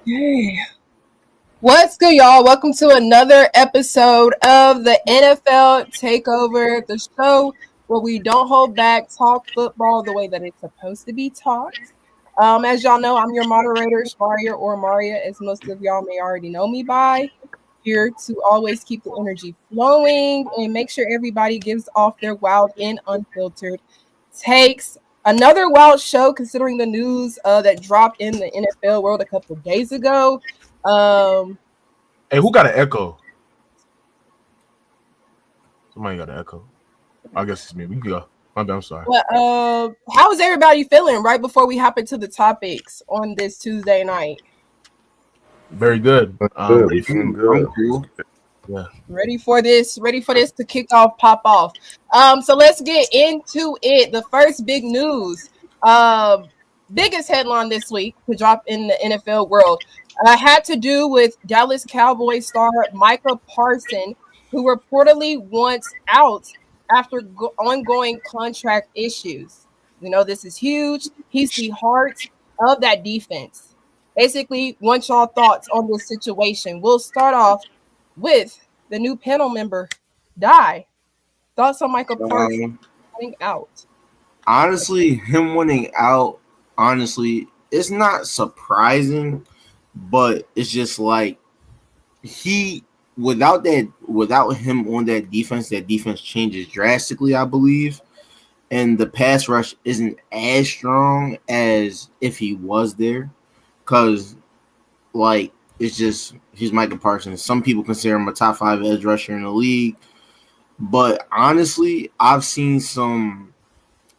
Okay. What's good, y'all? Welcome to another episode of the NFL Takeover, the show where we don't hold back, talk football the way that it's supposed to be taught. As y'all know, I'm your moderator, Sharia or Maria, as most of y'all may already know me by. Here to always keep the energy flowing and make sure everybody gives off their wild and unfiltered takes. Another wild show considering the news that dropped in the NFL world a couple of days ago. Hey, who got an echo? Somebody got an echo. I guess it's me. We can go. I'm sorry. Well, how is everybody feeling right before we hop into the topics on this Tuesday night? Very good. Good. We feeling good. Cool. Yeah. Ready for this to kick off, pop off. So let's get into it. The first big news, biggest headline this week to drop in the NFL world, had to do with Dallas Cowboys star Micah Parsons, who reportedly wants out after ongoing contract issues. You know, this is huge. He's the heart of that defense. Basically, want y'all thoughts on this situation. We'll start off with the new panel member, Die. Thoughts on Micah Parsons winning out? Honestly, him winning out, it's not surprising, but it's just like without him on that defense changes drastically, I believe. And the pass rush isn't as strong as if he was there. Because, like, it's just he's Micah Parsons. Some people consider him a top 5 edge rusher in the league. But honestly, I've seen some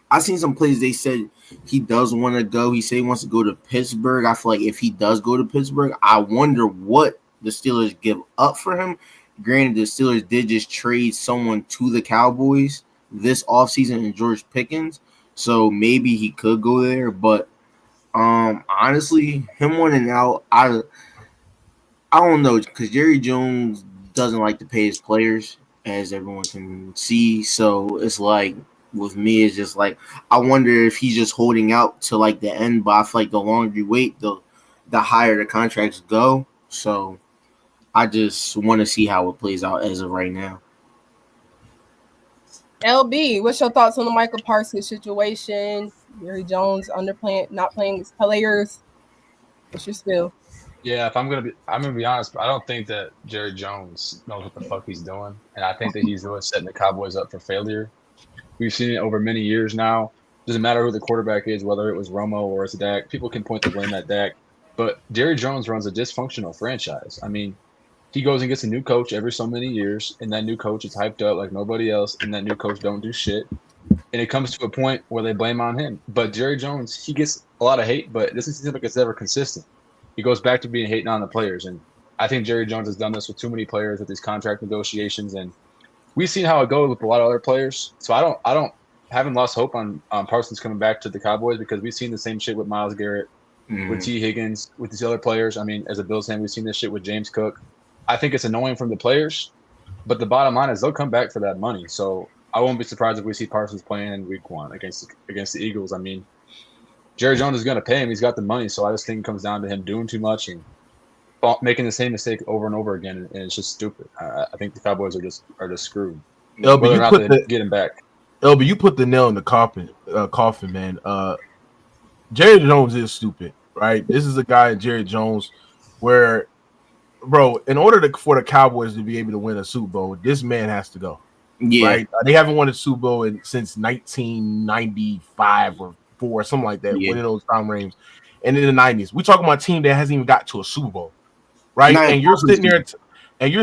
plays they said he does want to go. He said he wants to go to Pittsburgh. I feel like if he does go to Pittsburgh, I wonder what the Steelers give up for him. Granted, the Steelers did just trade someone to the Cowboys this offseason in George Pickens. So maybe he could go there. But honestly, him winning out, I don't know, because Jerry Jones doesn't like to pay his players, as everyone can see. So it's like, with me, it's just like, I wonder if he's just holding out to like the end. But I feel like the longer you wait, the higher the contracts go. So I just want to see how it plays out as of right now. LB, what's your thoughts on the Micah Parsons situation? Jerry Jones not playing his players. What's your spill? Yeah, I'm gonna be honest. I don't think that Jerry Jones knows what the fuck he's doing, and I think that he's really setting the Cowboys up for failure. We've seen it over many years now. Doesn't matter who the quarterback is, whether it was Romo or it's Dak. People can point the blame at Dak, but Jerry Jones runs a dysfunctional franchise. I mean, he goes and gets a new coach every so many years, and that new coach is hyped up like nobody else, and that new coach don't do shit. And it comes to a point where they blame on him. But Jerry Jones, he gets a lot of hate, but it doesn't seem like it's ever consistent. He goes back to being hating on the players. And I think Jerry Jones has done this with too many players with these contract negotiations. And we've seen how it goes with a lot of other players. So I haven't lost hope on Parsons coming back to the Cowboys, because we've seen the same shit with Myles Garrett, with T. Higgins, with these other players. I mean, as a Bills fan, we've seen this shit with James Cook. I think it's annoying from the players, but the bottom line is they'll come back for that money. So I won't be surprised if we see Parsons playing in week 1 against the Eagles. I mean, Jerry Jones is going to pay him. He's got the money. So I just think it comes down to him doing too much and making the same mistake over and over again. And it's just stupid. I think the Cowboys are just screwed. LB, whether or not they get him back. LB, you put the nail in the coffin, man. Jerry Jones is stupid, right? This is a guy, Jerry Jones, where, bro, in order for the Cowboys to be able to win a Super Bowl, this man has to go. Yeah. Right? They haven't won a Super Bowl since 1995 or 4, something like that. One of those time frames. And in the 90s, we talking about a team that hasn't even got to a Super Bowl, right? And you're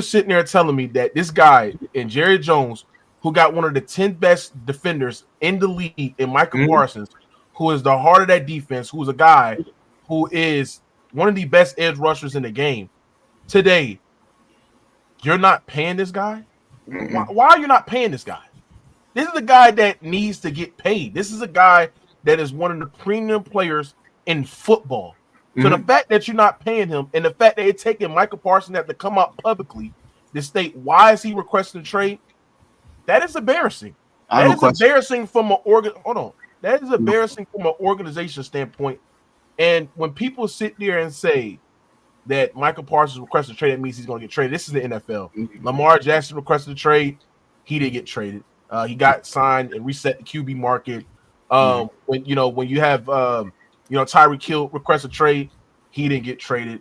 sitting there telling me that this guy and Jerry Jones, who got one of the 10 best defenders in the league in Micah Parsons, who is the heart of that defense, who's a guy who is one of the best edge rushers in the game today, you're not paying this guy? Why are you not paying this guy? This is a guy that needs to get paid. This is a guy that is one of the premium players in football. So the fact that you're not paying him, and the fact that it's taking Micah Parsons to come out publicly to state why is he requesting a trade, that is embarrassing. That is embarrassing from That is embarrassing from an organization standpoint. And when people sit there and say that Micah Parsons requested a trade, that means he's going to get traded. This is the NFL. Lamar Jackson requested a trade. He didn't get traded. He got signed and reset the QB market. When you have Tyreek Hill request a trade, he didn't get traded.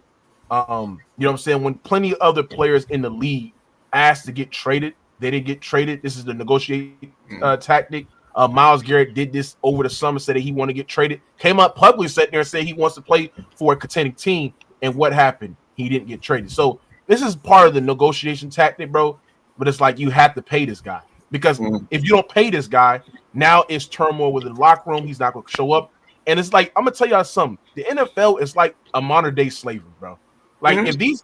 You know what I'm saying? When plenty of other players in the league asked to get traded, they didn't get traded. This is the negotiate tactic. Myles Garrett did this over the summer, said that he wanted to get traded. Came up publicly, sat there and said he wants to play for a contending team. And what happened? He didn't get traded. So this is part of the negotiation tactic, bro. But it's like you have to pay this guy. Because if you don't pay this guy, now it's turmoil within the locker room. He's not going to show up. And it's like, I'm going to tell y'all something. The NFL is like a modern day slavery, bro. Like if these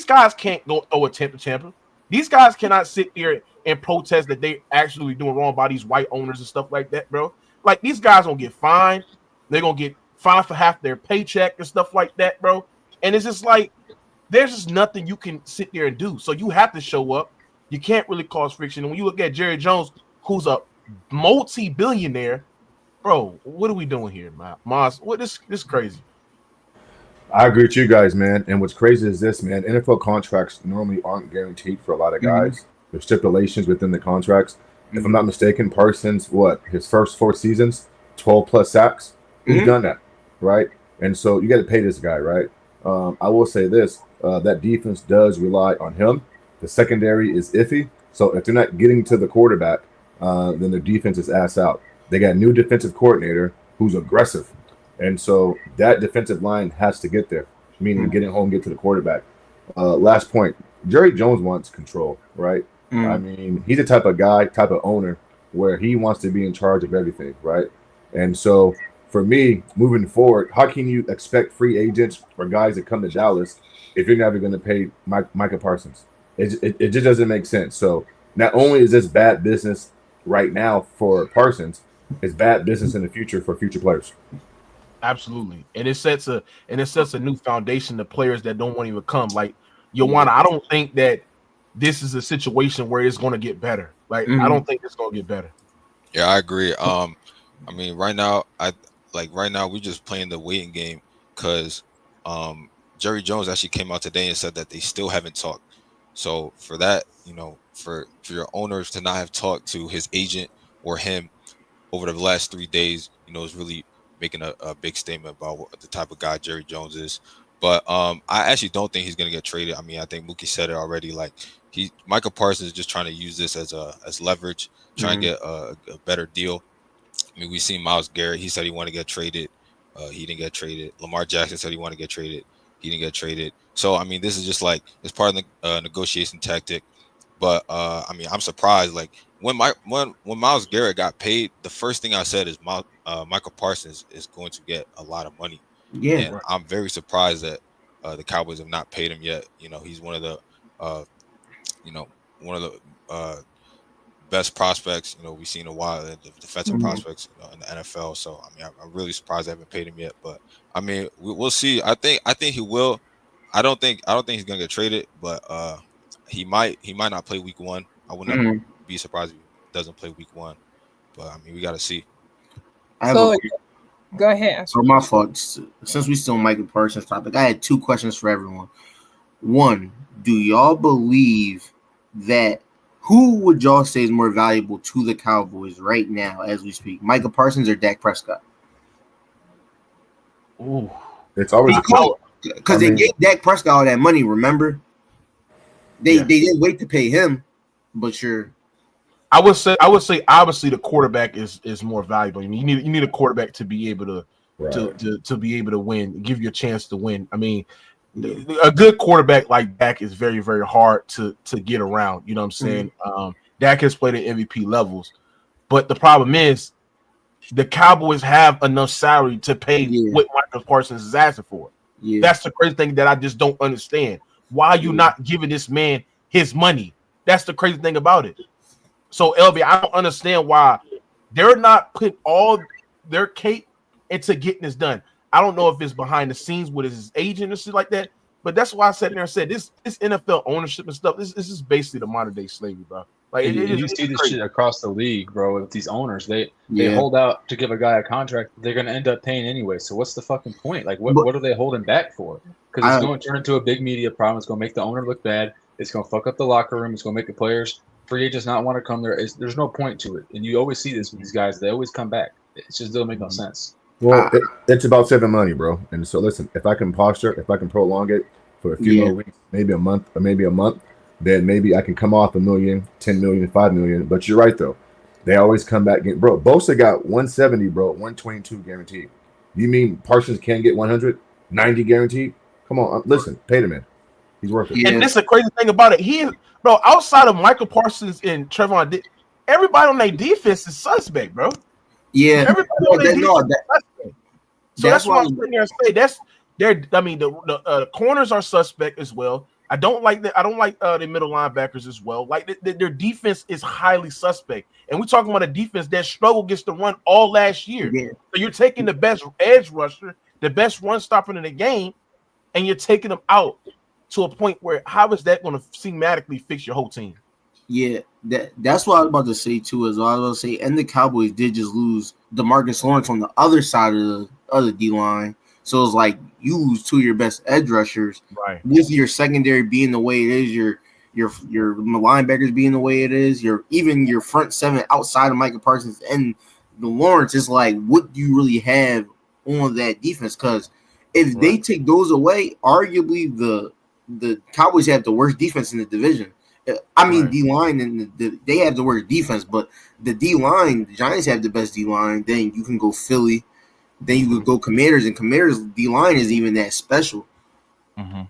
guys can't go throw a temper tantrum. These guys cannot sit there and protest that they actually doing wrong by these white owners and stuff like that, bro. Like these guys gonna get fined. They're gonna get fined for half their paycheck and stuff like that, bro. And it's just like there's just nothing you can sit there and do. So you have to show up. You can't really cause friction. And when you look at Jerry Jones, who's a multi-billionaire, bro, what are we doing here, Moss? What this crazy? I agree with you guys, man. And what's crazy is this, man. NFL contracts normally aren't guaranteed for a lot of guys. There's stipulations within the contracts. If I'm not mistaken, Parsons, his first 4 seasons, 12 plus sacks. He's done that, right? And so you got to pay this guy, right? I will say this, that defense does rely on him. The secondary is iffy. So if they're not getting to the quarterback, then their defense is ass out. They got a new defensive coordinator who's aggressive. And so that defensive line has to get there, meaning getting home, get to the quarterback. Last point, Jerry Jones wants control, right? I mean, he's the type of guy, type of owner where he wants to be in charge of everything, right? And so for me, moving forward, how can you expect free agents or guys that come to Dallas if you're never going to pay Micah Parsons? It just doesn't make sense. So not only is this bad business right now for Parsons, it's bad business in the future for future players. Absolutely, and it sets a new foundation to players that don't want to even come. Like Joanna, I don't think that this is a situation where it's going to get better. Like I don't think it's going to get better. Yeah, I agree. I mean, right now we're just playing the waiting game because Jerry Jones actually came out today and said that they still haven't talked. So for that, for your owners to not have talked to his agent or him over the last 3 days, is really making a big statement about the type of guy Jerry Jones is. But I actually don't think he's going to get traded. I mean, I think Mookie said it already. Like Micah Parsons is just trying to use this as leverage, trying to get a better deal. I mean, we've seen Myles Garrett. He said he wanted to get traded. He didn't get traded. Lamar Jackson said he wanted to get traded. He didn't get traded. So, I mean, this is just like it's part of the negotiation tactic. But, I mean, I'm surprised. Like, when Myles Garrett got paid, the first thing I said is Micah Parsons is going to get a lot of money. Yeah, and right. I'm very surprised that the Cowboys have not paid him yet. He's one of the best prospects we've seen in a while, the defensive prospects in the NFL. So I mean, I'm really surprised they haven't paid him yet. But I mean, we'll see. I think he will. I don't think he's gonna get traded, but he might not play week 1. I would not be surprised if he doesn't play week 1. But I mean, we got to see. Go ahead. So my fault. Since we still on Micah Parsons topic, I had 2 questions for everyone. One, do y'all believe that who would y'all say is more valuable to the Cowboys right now as we speak, Micah Parsons or Dak Prescott? Ooh, it's always because they gave Dak Prescott all that money. Remember, they didn't wait to pay him, but sure. I would say obviously the quarterback is more valuable. I mean, you need a quarterback to be able to be able to win, give you a chance to win. I mean, a good quarterback like Dak is very, very hard to get around. You know what I'm saying? Dak has played at MVP levels, but the problem is the Cowboys have enough salary to pay what Micah Parsons is asking for. Yeah. That's the crazy thing that I just don't understand. Why are you not giving this man his money? That's the crazy thing about it. So, LB, I don't understand why they're not putting all their cape into getting this done. I don't know if it's behind the scenes with his agent or shit like that, but that's why I sat there and said this NFL ownership and stuff, this is basically the modern day slavery, bro. Like you see this shit across the league, bro. With these owners, they hold out to give a guy a contract they're going to end up paying anyway. So what's the fucking point? Like, what are they holding back for? Because it's going to turn into a big media problem. It's going to make the owner look bad. It's going to fuck up the locker room. It's going to make the players, free agents, not want to come there. There's no point to it. And you always see this with these guys. They always come back. It just doesn't make no sense. Well, it's about saving money, bro. And so listen, if I can prolong it for a few more weeks, maybe a month, then maybe I can come off $1 million, $10 million, $5 million. But you're right though. They always come back. Bro, Bosa got 170, bro, 122 guaranteed. You mean Parsons can't get 190 guaranteed? Come on, listen, pay the man. He's worth it. Yeah. And that's the crazy thing about it. Bro, outside of Micah Parsons and Trevon, everybody on their defense is suspect, bro. Yeah, everybody on their defense is suspect. So that's why I'm sitting there and say the corners are suspect as well. I don't like the middle linebackers as well. Like their defense is highly suspect, and we're talking about a defense that struggled against the run all last year. Yeah. So you're taking the best edge rusher, the best run stopper in the game, and you're taking them out to a point where how is that going to thematically fix your whole team? Yeah, that's what I was about to say too. As well. I was about to say, and the Cowboys did just lose DeMarcus Lawrence on the other side of the other D line. So it's like you lose two of your best edge rushers, right? With your secondary being the way it is, your linebackers being the way it is, even your front seven outside of Micah Parsons and the Lawrence is like, what do you really have on that defense? Because if they take those away, arguably the Cowboys have the worst defense in the division. I mean, D line and they have the worst defense, but the D line, the Giants have the best D line. Then you can go Philly. Then you could go Commanders, and Commanders' D-line isn't even that special. Mm-hmm.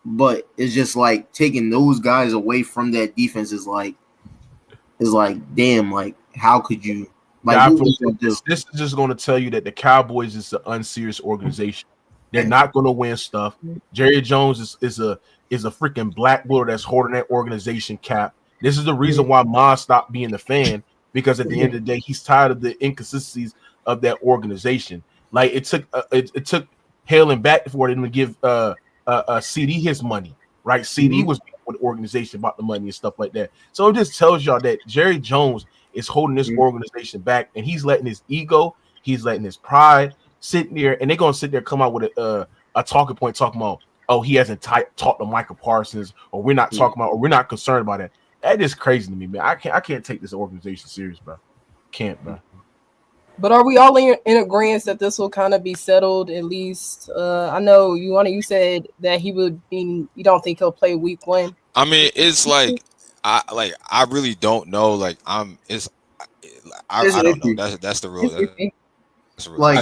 But it's just like taking those guys away from that defense is like, damn, like, how could you? Like, this is just going to tell you that the Cowboys is an unserious organization. They're not going to win stuff. Jerry Jones is a freaking blackboard that's holding that organization cap. This is the reason why Ma stopped being the fan, because at the end of the day, he's tired of the inconsistencies of that organization. Like it took Hale and back for them to give CD his money, right? CD was with the organization about the money and stuff like that. So it just tells y'all that Jerry Jones is holding this organization back, and he's letting his ego, he's letting his pride sit there, and they're gonna sit there come out with a talking point talking about, oh, he hasn't talked to Micah Parsons, or we're not talking about, or we're not concerned about that. That is crazy to me, man. I can't take this organization serious, bro. Can't, bro. But are we all in agreement that this will kind of be settled at least? I know you said that he would be. You don't think he'll play week 1? I mean, it's like I really don't know. Like I don't know. That's the real. I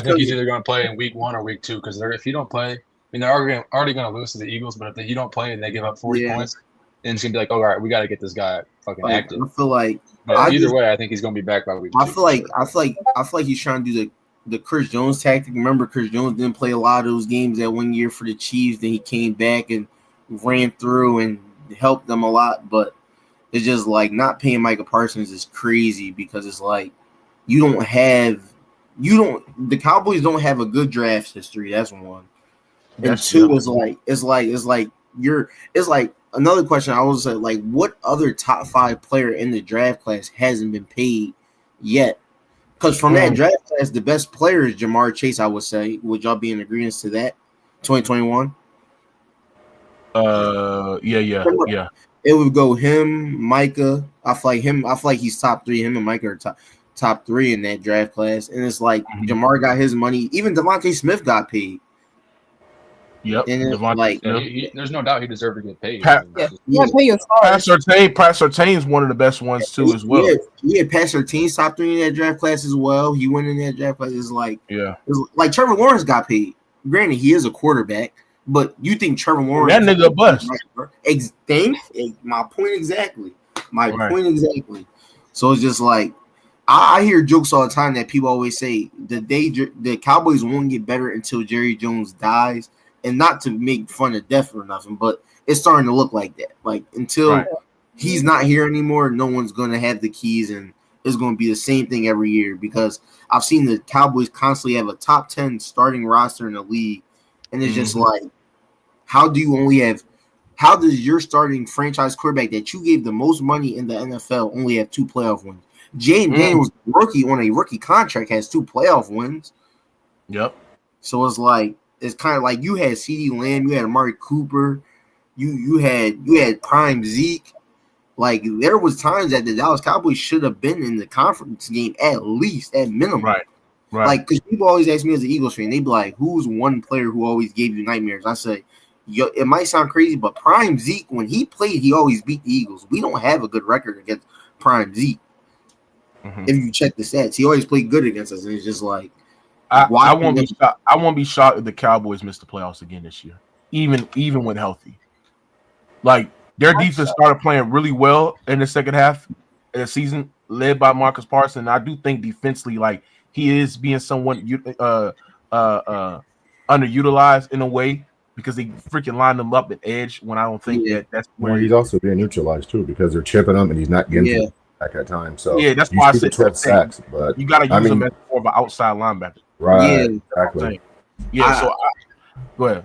think he's either going to play in week 1 or week 2 because if you don't play, I mean they're already going to lose to the Eagles. But if you don't play and they give up 40 points, then it's going to be like, all right, we got to get this guy fucking active. I feel like. But either way, I think he's going to be back by week 2. I feel like he's trying to do the Chris Jones tactic. Remember, Chris Jones didn't play a lot of those games that 1 year for the Chiefs. Then he came back and ran through and helped them a lot. But it's just like not paying Micah Parsons is crazy because it's like the Cowboys don't have a good draft history. That's one. And two is like another question I was like, what other top 5 player in the draft class hasn't been paid yet? Because from that draft class, the best player is Jamar Chase, I would say. Would y'all be in agreement to that? 2021? Yeah. It would go him, Micah. I feel like he's top 3. Him and Micah are top 3 in that draft class. And it's like Jamar got his money. Even Devontae Smith got paid. Yep. And like, there's no doubt he deserved to get paid. Pat Surtain's one of the best ones too, as well. Yeah, Pat Surtain's top 3 in that draft class as well. He went in that draft class. It's like Trevor Lawrence got paid. Granted, he is a quarterback, but you think Trevor Lawrence that nigga a bust? My point exactly. Point exactly. So it's just like I hear jokes all the time that people always say the Cowboys won't get better until Jerry Jones dies. And not to make fun of death or nothing, but it's starting to look like that. Like until he's not here anymore, no one's going to have the keys, and it's going to be the same thing every year. Because I've seen the Cowboys constantly have a top 10 starting roster in the league, and it's just like, how how does your starting franchise quarterback that you gave the most money in the NFL only have 2 playoff wins? Jaden Daniels, rookie on a rookie contract, has 2 playoff wins. Yep. So it's kind of like you had CeeDee Lamb, you had Amari Cooper, you had prime Zeke. Like there was times that the Dallas Cowboys should have been in the conference game at least, at minimum. Right. Like because people always ask me as an Eagles fan, they be like, "Who's one player who always gave you nightmares?" I say, "Yo, it might sound crazy, but prime Zeke when he played, he always beat the Eagles. We don't have a good record against prime Zeke. If you check the stats, he always played good against us, and it's just like." I won't be shocked. I won't be shocked if the Cowboys miss the playoffs again this year, even when healthy. Like their defense started playing really well in the second half of the season, led by Micah Parsons. I do think defensively, like he is being somewhat underutilized in a way because they freaking line them up at edge when I don't think that's where he's also being neutralized too because they're chipping him and he's not getting back at time. So that's why I said 12 sacks, but you got to use him as more of an outside linebacker. Right. Exactly. Go ahead.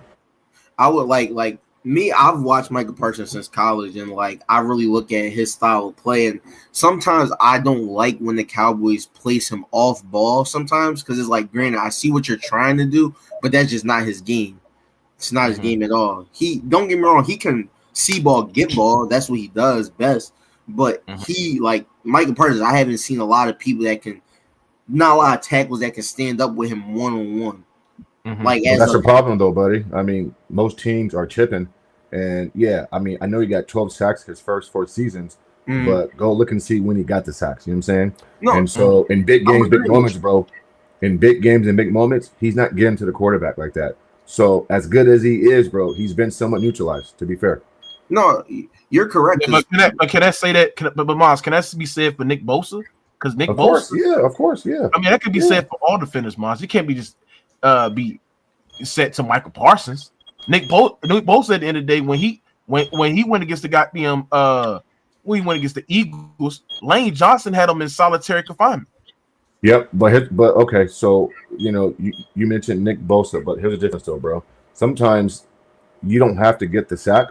I would like me. I've watched Micah Parsons since college, and like I really look at his style of play. And sometimes I don't like when the Cowboys place him off ball. Sometimes because it's like, granted, I see what you're trying to do, but that's just not his game. It's not his game at all. He don't get me wrong. He can see ball, get ball. That's what he does best. But he like Micah Parsons. I haven't seen a lot of people that can. Not a lot of tackles that can stand up with him one-on-one. Like that's a problem though, buddy. I mean, most teams are chipping, and I mean, I know he got 12 sacks his first 4 seasons, but go look and see when he got the sacks. You know what I'm saying? No. And so in big games, big moments, bro. In big games and big moments, he's not getting to the quarterback like that. So as good as he is, bro, he's been somewhat neutralized. To be fair. No, you're correct. But can I say that? But Miles, can that be said for Nick Bosa? Because Nick Bosa, of course. I mean, that could be said for all defenders, Miles. It can't be just be set to Micah Parsons. Nick Bosa at the end of the day, when he went against the goddamn when he went against the Eagles, Lane Johnson had him in solitary confinement. Yep, but okay, so you mentioned Nick Bosa, but here's the difference though, bro. Sometimes you don't have to get the sack.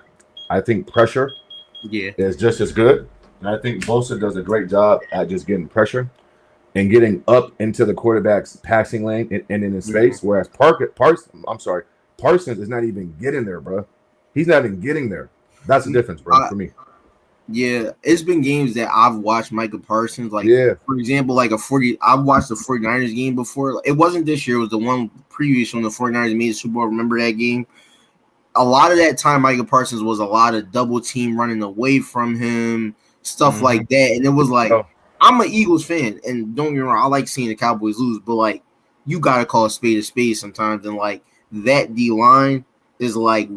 I think pressure is just as good. And I think Bosa does a great job at just getting pressure and getting up into the quarterback's passing lane and in his face. Whereas Parsons is not even getting there, bro. He's not even getting there. That's the difference, bro, for me. Yeah, it's been games that I've watched Micah Parsons. Like, for example, I've watched the 49ers game before. It wasn't this year. It was the one previous when the 49ers made the Super Bowl. Remember that game? A lot of that time, Micah Parsons was a lot of double team running away from him. Stuff like that, and it was like I'm an Eagles fan, and don't get me wrong, I like seeing the Cowboys lose, but like you gotta call a spade sometimes, and like that D line is like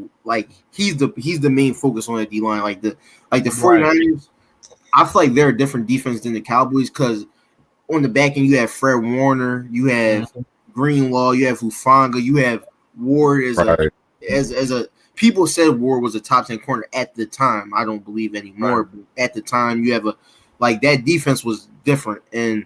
he's the main focus on that D line. Like the 49ers, I feel like they're a different defense than the Cowboys because on the back end you have Fred Warner, you have Greenlaw, you have Hufanga, you have Ward as a people said Ward was a top 10 corner at the time. I don't believe anymore. But at the time, you have that defense was different. And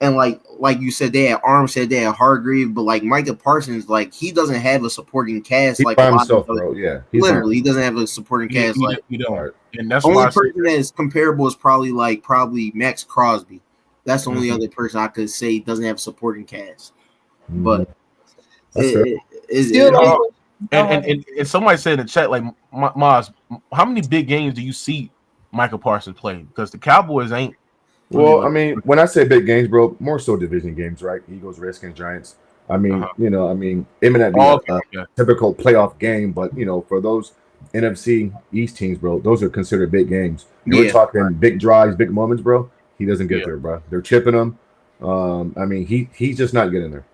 like you said, they had Armstead, they had Hargrave, but like Micah Parsons, like he doesn't have a supporting cast. He's like by himself, bro. Yeah, literally, he doesn't have a supporting cast. You don't. And that's only why person that is comparable is probably Max Crosby. That's the only other person I could say doesn't have a supporting cast. But and somebody said in the chat, like, Maz, how many big games do you see Micah Parsons play? Because the Cowboys ain't. Well, I mean, when I say big games, bro, more so division games, right? Eagles, Redskins, Giants. I mean, it may not be a typical playoff game, but for those NFC East teams, bro, those are considered big games. We're talking big drives, big moments, bro. He doesn't get there, bro. They're chipping him. I mean, he's just not getting there.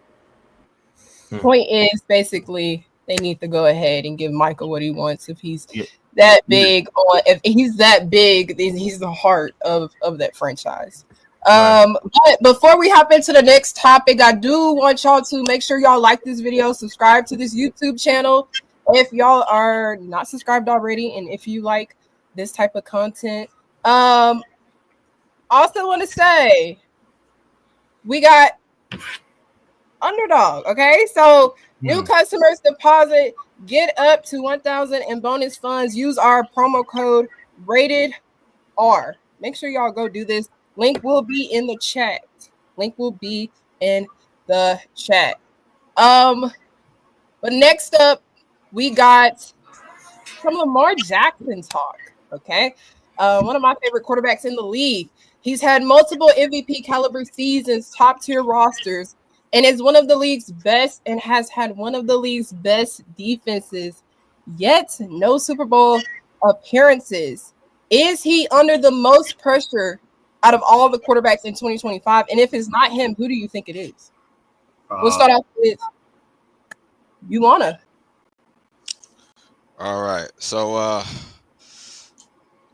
Point is basically they need to go ahead and give Micah what he wants. If he's that big, if he's that big, then he's the heart of that franchise. But before we hop into the next topic, I do want y'all to make sure y'all like this video, subscribe to this YouTube channel if y'all are not subscribed already, and if you like this type of content. Also want to say we got Underdog. Okay, so new customers deposit Get up to 1,000 in bonus funds. Use our promo code rated R. Make sure y'all go do this. Link will be in the chat. But next up, we got some Lamar Jackson talk. Okay. One of my favorite quarterbacks in the league. He's had multiple MVP caliber seasons, top tier rosters, and is one of the league's best and has had one of the league's best defenses, yet no Super Bowl appearances. Is he under the most pressure out of all the quarterbacks in 2025? And if it's not him, who do you think it is? We'll start off with Ulana. All right. So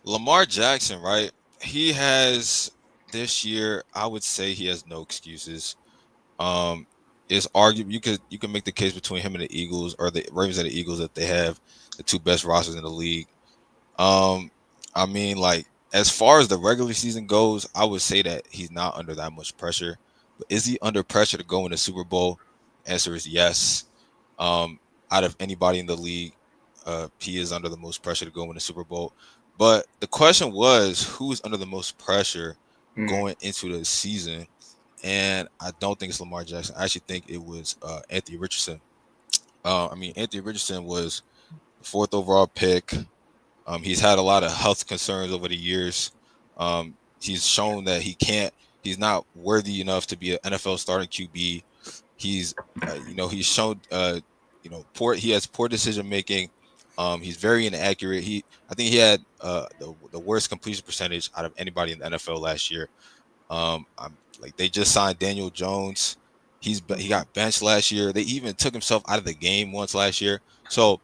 Lamar Jackson, right? He has this year, I would say he has no excuses. It's arguable you can make the case between him and the Eagles or the Ravens and the Eagles that they have the two best rosters in the league. I mean, like, as far as the regular season goes, I would say that he's not under that much pressure. But is he under pressure to go in the Super Bowl? Answer is yes. Out of anybody in the league, he is under the most pressure to go in the Super Bowl. But the question was, who's under the most pressure going into the season? And I don't think it's Lamar Jackson. I actually think it was Anthony Richardson. Anthony Richardson was the 4th overall pick. He's had a lot of health concerns over the years. He's shown that he's not worthy enough to be an NFL starting QB. He's shown, he has poor decision making. He's very inaccurate. I think he had the worst completion percentage out of anybody in the NFL last year. They just signed Daniel Jones. He got benched last year. They even took himself out of the game once last year. So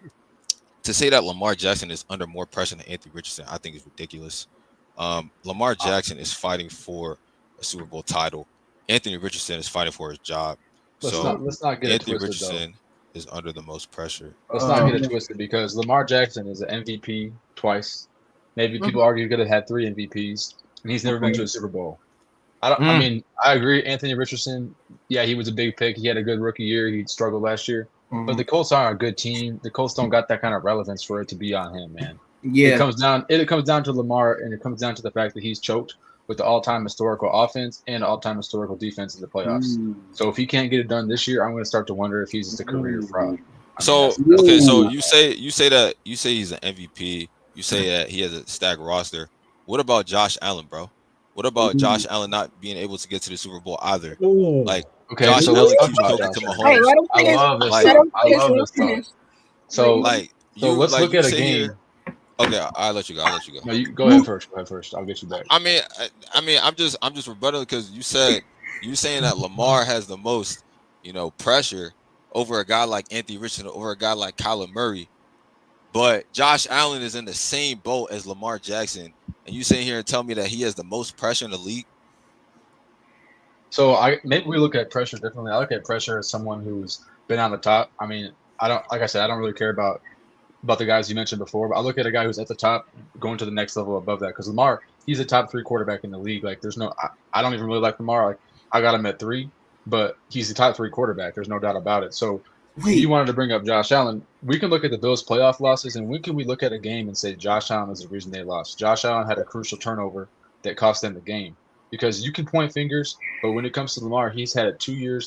to say that Lamar Jackson is under more pressure than Anthony Richardson, I think is ridiculous. Lamar Jackson is fighting for a Super Bowl title. Anthony Richardson is fighting for his job. Let's not get Anthony it twisted, Richardson is under the most pressure. Let's not get it twisted because Lamar Jackson is an MVP twice. Maybe people argue he could have had 3 MVPs, and he's never been to a Super Bowl. I mean, I agree. Anthony Richardson, yeah, he was a big pick. He had a good rookie year. He struggled last year. But the Colts aren't a good team. The Colts don't got that kind of relevance for it to be on him, man. Yeah. It comes down to Lamar, and it comes down to the fact that he's choked with the all-time historical offense and all-time historical defense in the playoffs. So if he can't get it done this year, I'm going to start to wonder if he's just a career fraud. So you say he's an MVP. You say that he has a stacked roster. What about Josh Allen, bro? What about Josh Allen not being able to get to the Super Bowl either? Like, okay, Josh so Allen let's keeps talk talking about to Josh. Mahomes. Hey, I love this. So let's look at a game. Okay, I'll let you go. No, you go ahead first. I'll get you back. I mean, I'm just rebutting because you saying that Lamar has the most, pressure over a guy like Anthony Richardson, over a guy like Kyler Murray, but Josh Allen is in the same boat as Lamar Jackson, and you sitting here and tell me that he has the most pressure in the league. So maybe we look at pressure differently. I look at pressure as someone who's been on the top. I mean, I don't really care about the guys you mentioned before, but I look at a guy who's at the top going to the next level above that. Because Lamar, he's a top 3 quarterback in the league. Like, there's no, I don't even really like Lamar. Like, I got him at 3, but he's the top 3 quarterback. There's no doubt about it. So you wanted to bring up Josh Allen. We can look at the Bills' playoff losses, and when can we look at a game and say Josh Allen is the reason they lost? Josh Allen had a crucial turnover that cost them the game. Because you can point fingers, but when it comes to Lamar, he's had 2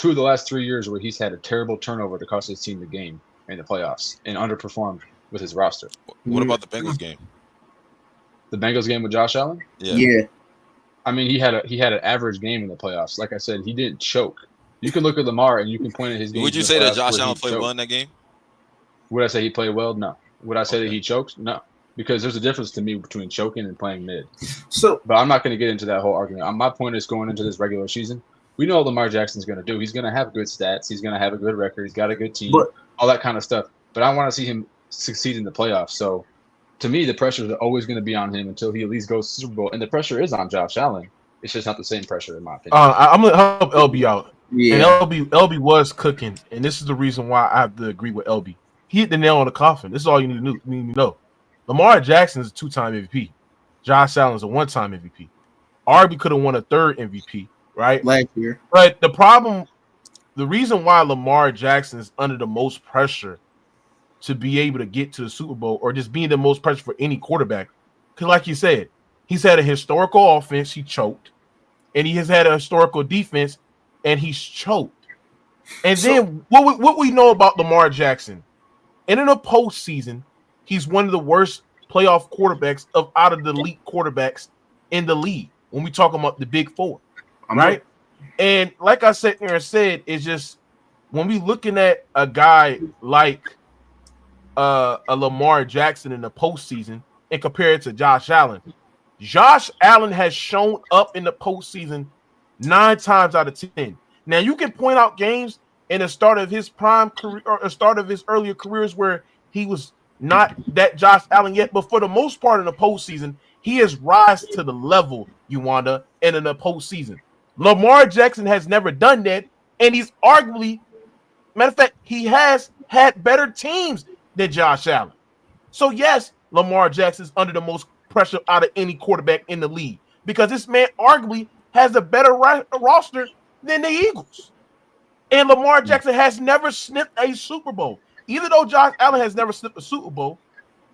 of the last 3 years where he's had a terrible turnover to cost his team the game in the playoffs and underperformed with his roster. What about the Bengals game? The Bengals game with Josh Allen? Yeah. I mean, he had an average game in the playoffs. Like I said, he didn't choke. You can look at Lamar and you can point at his game. Would you say that Josh Allen played well in that game? Would I say he played well? No. Would I say that he choked? No. Because there's a difference to me between choking and playing mid. But I'm not going to get into that whole argument. My point is going into this regular season, we know what Lamar Jackson's going to do. He's going to have good stats. He's going to have a good record. He's got a good team, all that kind of stuff. But I want to see him succeed in the playoffs. So to me, the pressure is always going to be on him until he at least goes to Super Bowl. And the pressure is on Josh Allen. It's just not the same pressure, in my opinion. I'm going to help LB out. Yeah. And LB was cooking. And this is the reason why I have to agree with LB. He hit the nail on the coffin. This is all you need to know. Lamar Jackson is a 2-time MVP. Josh Allen is a 1-time MVP. Arby could have won a 3rd MVP, right? Last year. But the reason why Lamar Jackson is under the most pressure to be able to get to the Super Bowl or just being the most pressure for any quarterback. Because like you said, he's had a historical offense, he choked, and he has had a historical defense, and he's choked. And then what we know about Lamar Jackson, and in the postseason, he's one of the worst playoff quarterbacks out of the elite quarterbacks in the league when we talk about the big four, right? And like I said, it's just when we looking at a guy like a Lamar Jackson in the postseason and compare it to Josh Allen. Josh Allen has shown up in the postseason 9 times out of 10. Now you can point out games in the start of his prime career or the start of his earlier careers where he was not that Josh Allen yet, but for the most part in the postseason, he has rise to the level, Yuwanda, and in the postseason. Lamar Jackson has never done that, and he's arguably, matter of fact, he has had better teams than Josh Allen. So yes, Lamar Jackson is under the most pressure out of any quarterback in the league because this man arguably has a better roster than the Eagles. And Lamar Jackson has never sniffed a Super Bowl. Even though Josh Allen has never sniffed a Super Bowl,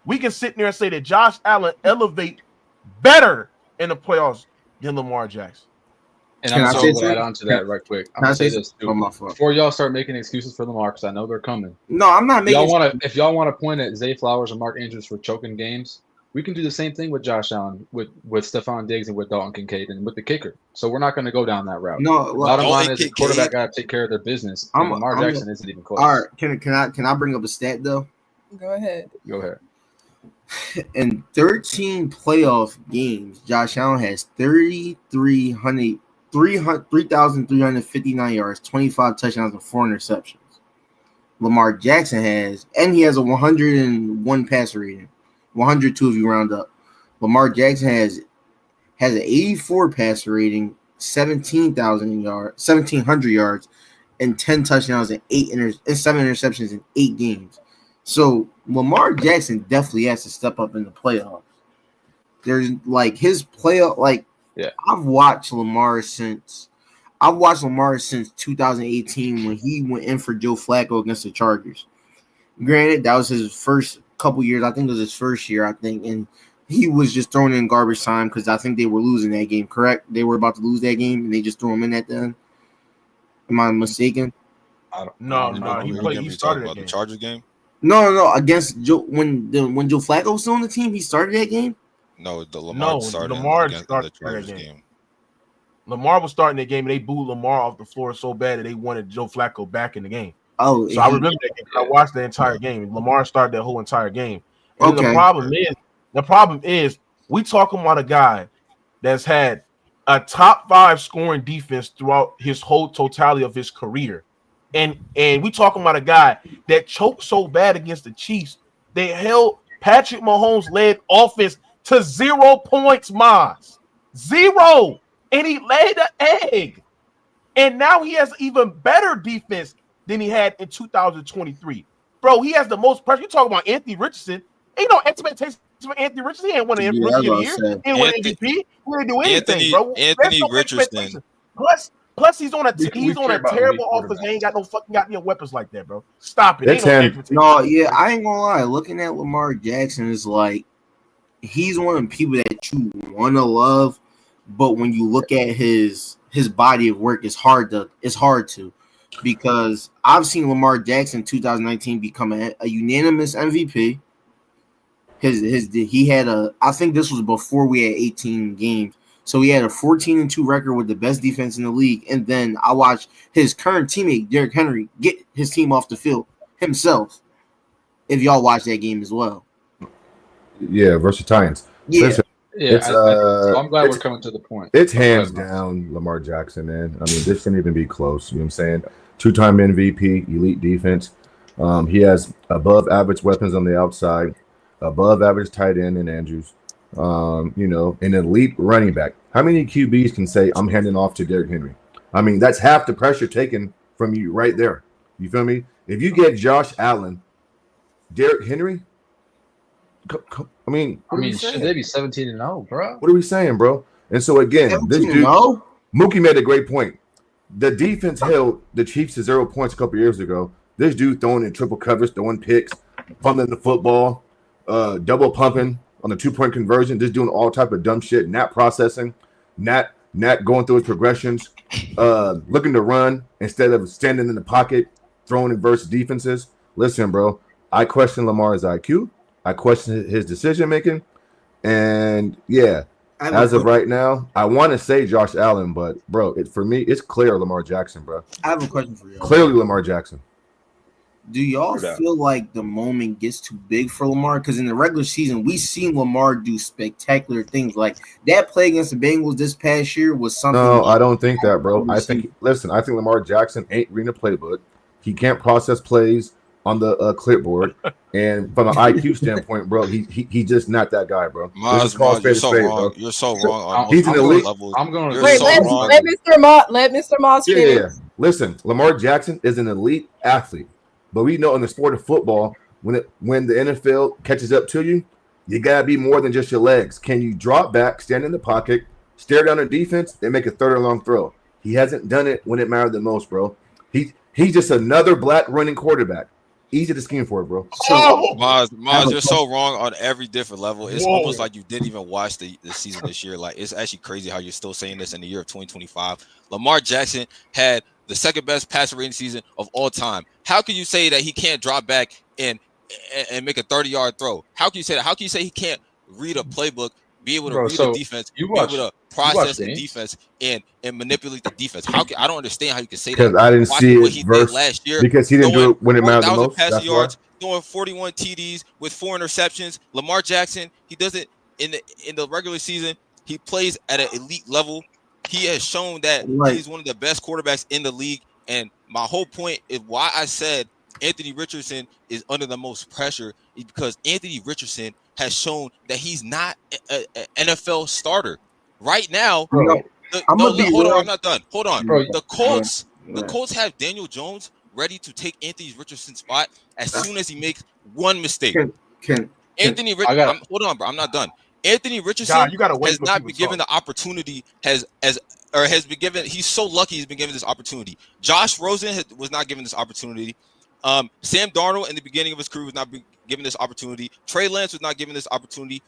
we can sit there and say that Josh Allen elevate better in the playoffs than Lamar Jackson. And I'm going to add on to that right quick. I'm going to say this too. Before y'all start making excuses for Lamar, because I know they're coming. No, I'm not making If y'all want to point at Zay Flowers or Mark Andrews for choking games, we can do the same thing with Josh Allen, with Stephon Diggs and with Dalton Kincaid and with the kicker. So we're not going to go down that route. No, bottom line is the quarterback got to take care of their business. Lamar Jackson isn't even close. All right, can I bring up a stat though? Go ahead. In 13 playoff games, Josh Allen has 3,359 yards, 25 touchdowns, and 4 interceptions. Lamar Jackson has, and he has a 101 passer rating, 102 if you round up. Lamar Jackson has an 84 passer rating, 1,700 yards, and 10 touchdowns and 7 interceptions in 8 games. So Lamar Jackson definitely has to step up in the playoffs. There's like his playoff, like I've watched Lamar since 2018 when he went in for Joe Flacco against the Chargers. Granted, that was his first couple years. I think it was his first year, and he was just thrown in garbage time because I think they were losing that game, correct? They were about to lose that game, and they just threw him in at the end. Am I mistaken? No. He started about the Chargers game. No. Against Joe when Joe Flacco was still on the team, he started that game. No, Lamar started the Chargers game. Lamar was starting that game, and they booed Lamar off the floor so bad that they wanted Joe Flacco back in the game. Oh, so I remember that game. I watched the entire game. Lamar started that whole entire game. And the problem is, we talking about a guy that's had a top 5 scoring defense throughout his whole totality of his career. And we talking about a guy that choked so bad against the Chiefs, they held Patrick Mahomes led offense to 0 points, Maz. 0. And he laid an egg. And now he has even better defense than he had in 2023. Bro, he has the most pressure. You talking about Anthony Richardson. Ain't no expectations for Anthony Richardson. He ain't won the Rookie of the Year. He ain't won MVP. He didn't do anything, bro. Anthony Richardson. Plus, he's on a terrible offense. He ain't got no fucking goddamn weapons like that, bro. Stop it. I ain't gonna lie. Looking at Lamar Jackson is like he's one of the people that you want to love, but when you look at his body of work, it's hard to because I've seen Lamar Jackson in 2019 become a unanimous MVP. He had I think this was before we had 18 games. So he had a 14-2 record with the best defense in the league. And then I watched his current teammate, Derrick Henry, get his team off the field himself. If y'all watch that game as well. Yeah, versus Titans. Yeah. Listen, so I'm glad we're coming to the point. It's hands down Lamar Jackson, man. I mean, this shouldn't even be close. You know what I'm saying? 2-time MVP, elite defense. He has above average weapons on the outside, above average tight end in Andrews. An elite running back. How many QBs can say I'm handing off to Derrick Henry? I mean, that's half the pressure taken from you right there. You feel me? If you get Josh Allen, Derrick Henry, should they be 17-0, bro? What are we saying, bro? And so again, this dude, Mookie made a great point. The defense held the Chiefs to 0 points a couple years ago. This dude throwing in triple covers, throwing picks, fumbling the football, double pumping on the 2-point conversion, just doing all type of dumb shit, not processing, not going through his progressions, looking to run instead of standing in the pocket, throwing in versus defenses. Listen, bro, I question Lamar's IQ. I question his decision making, and yeah. As of right now, I want to say Josh Allen, but bro, for me, it's clear Lamar Jackson, bro. I have a question for you. Clearly Lamar Jackson. Do y'all feel like the moment gets too big for Lamar? Because in the regular season, we seen Lamar do spectacular things. Like that play against the Bengals this past year was something. No, I don't think that, bro. I think Lamar Jackson ain't reading a playbook. He can't process plays on the clipboard, and from an IQ standpoint, bro, he just not that guy, bro. Maz, you're so wrong. You're so wrong. He's an elite. I'm going to wait. Let Mr. Moss finish. Yeah. Listen, Lamar Jackson is an elite athlete, but we know in the sport of football, when the NFL catches up to you, you gotta be more than just your legs. Can you drop back, stand in the pocket, stare down the defense, and make a third or long throw? He hasn't done it when it mattered the most, bro. He's just another black running quarterback. Easy to scheme for, bro. Maz, you're so wrong on every different level. It's almost like you didn't even watch the season this year. Like, it's actually crazy how you're still saying this in the year of 2025. Lamar Jackson had the second best passer rating season of all time. How can you say that he can't drop back and make a 30-yard throw? How can you say that? How can you say he can't read a playbook, be able to read the defense, be able to process the defense and manipulate the defense? I don't understand how you can say that. Because I didn't see what he did last year. Because he didn't do it when it mattered the most. Passing yards, throwing 41 TDs with 4 interceptions. Lamar Jackson, he does it in the regular season. He plays at an elite level. He has shown that he's one of the best quarterbacks in the league. And my whole point is why I said Anthony Richardson is under the most pressure is because Anthony Richardson has shown that he's not an NFL starter right now. Bro, I'm not done. Hold on. Bro, the Colts have Daniel Jones ready to take Anthony Richardson's spot as soon as he makes one mistake. Anthony Richardson, hold on, bro. I'm not done. Anthony Richardson has not been given the opportunity. Has been given. He's so lucky he's been given this opportunity. Josh Rosen was not given this opportunity. Sam Darnold in the beginning of his career was not given this opportunity. Trey Lance was not given this opportunity.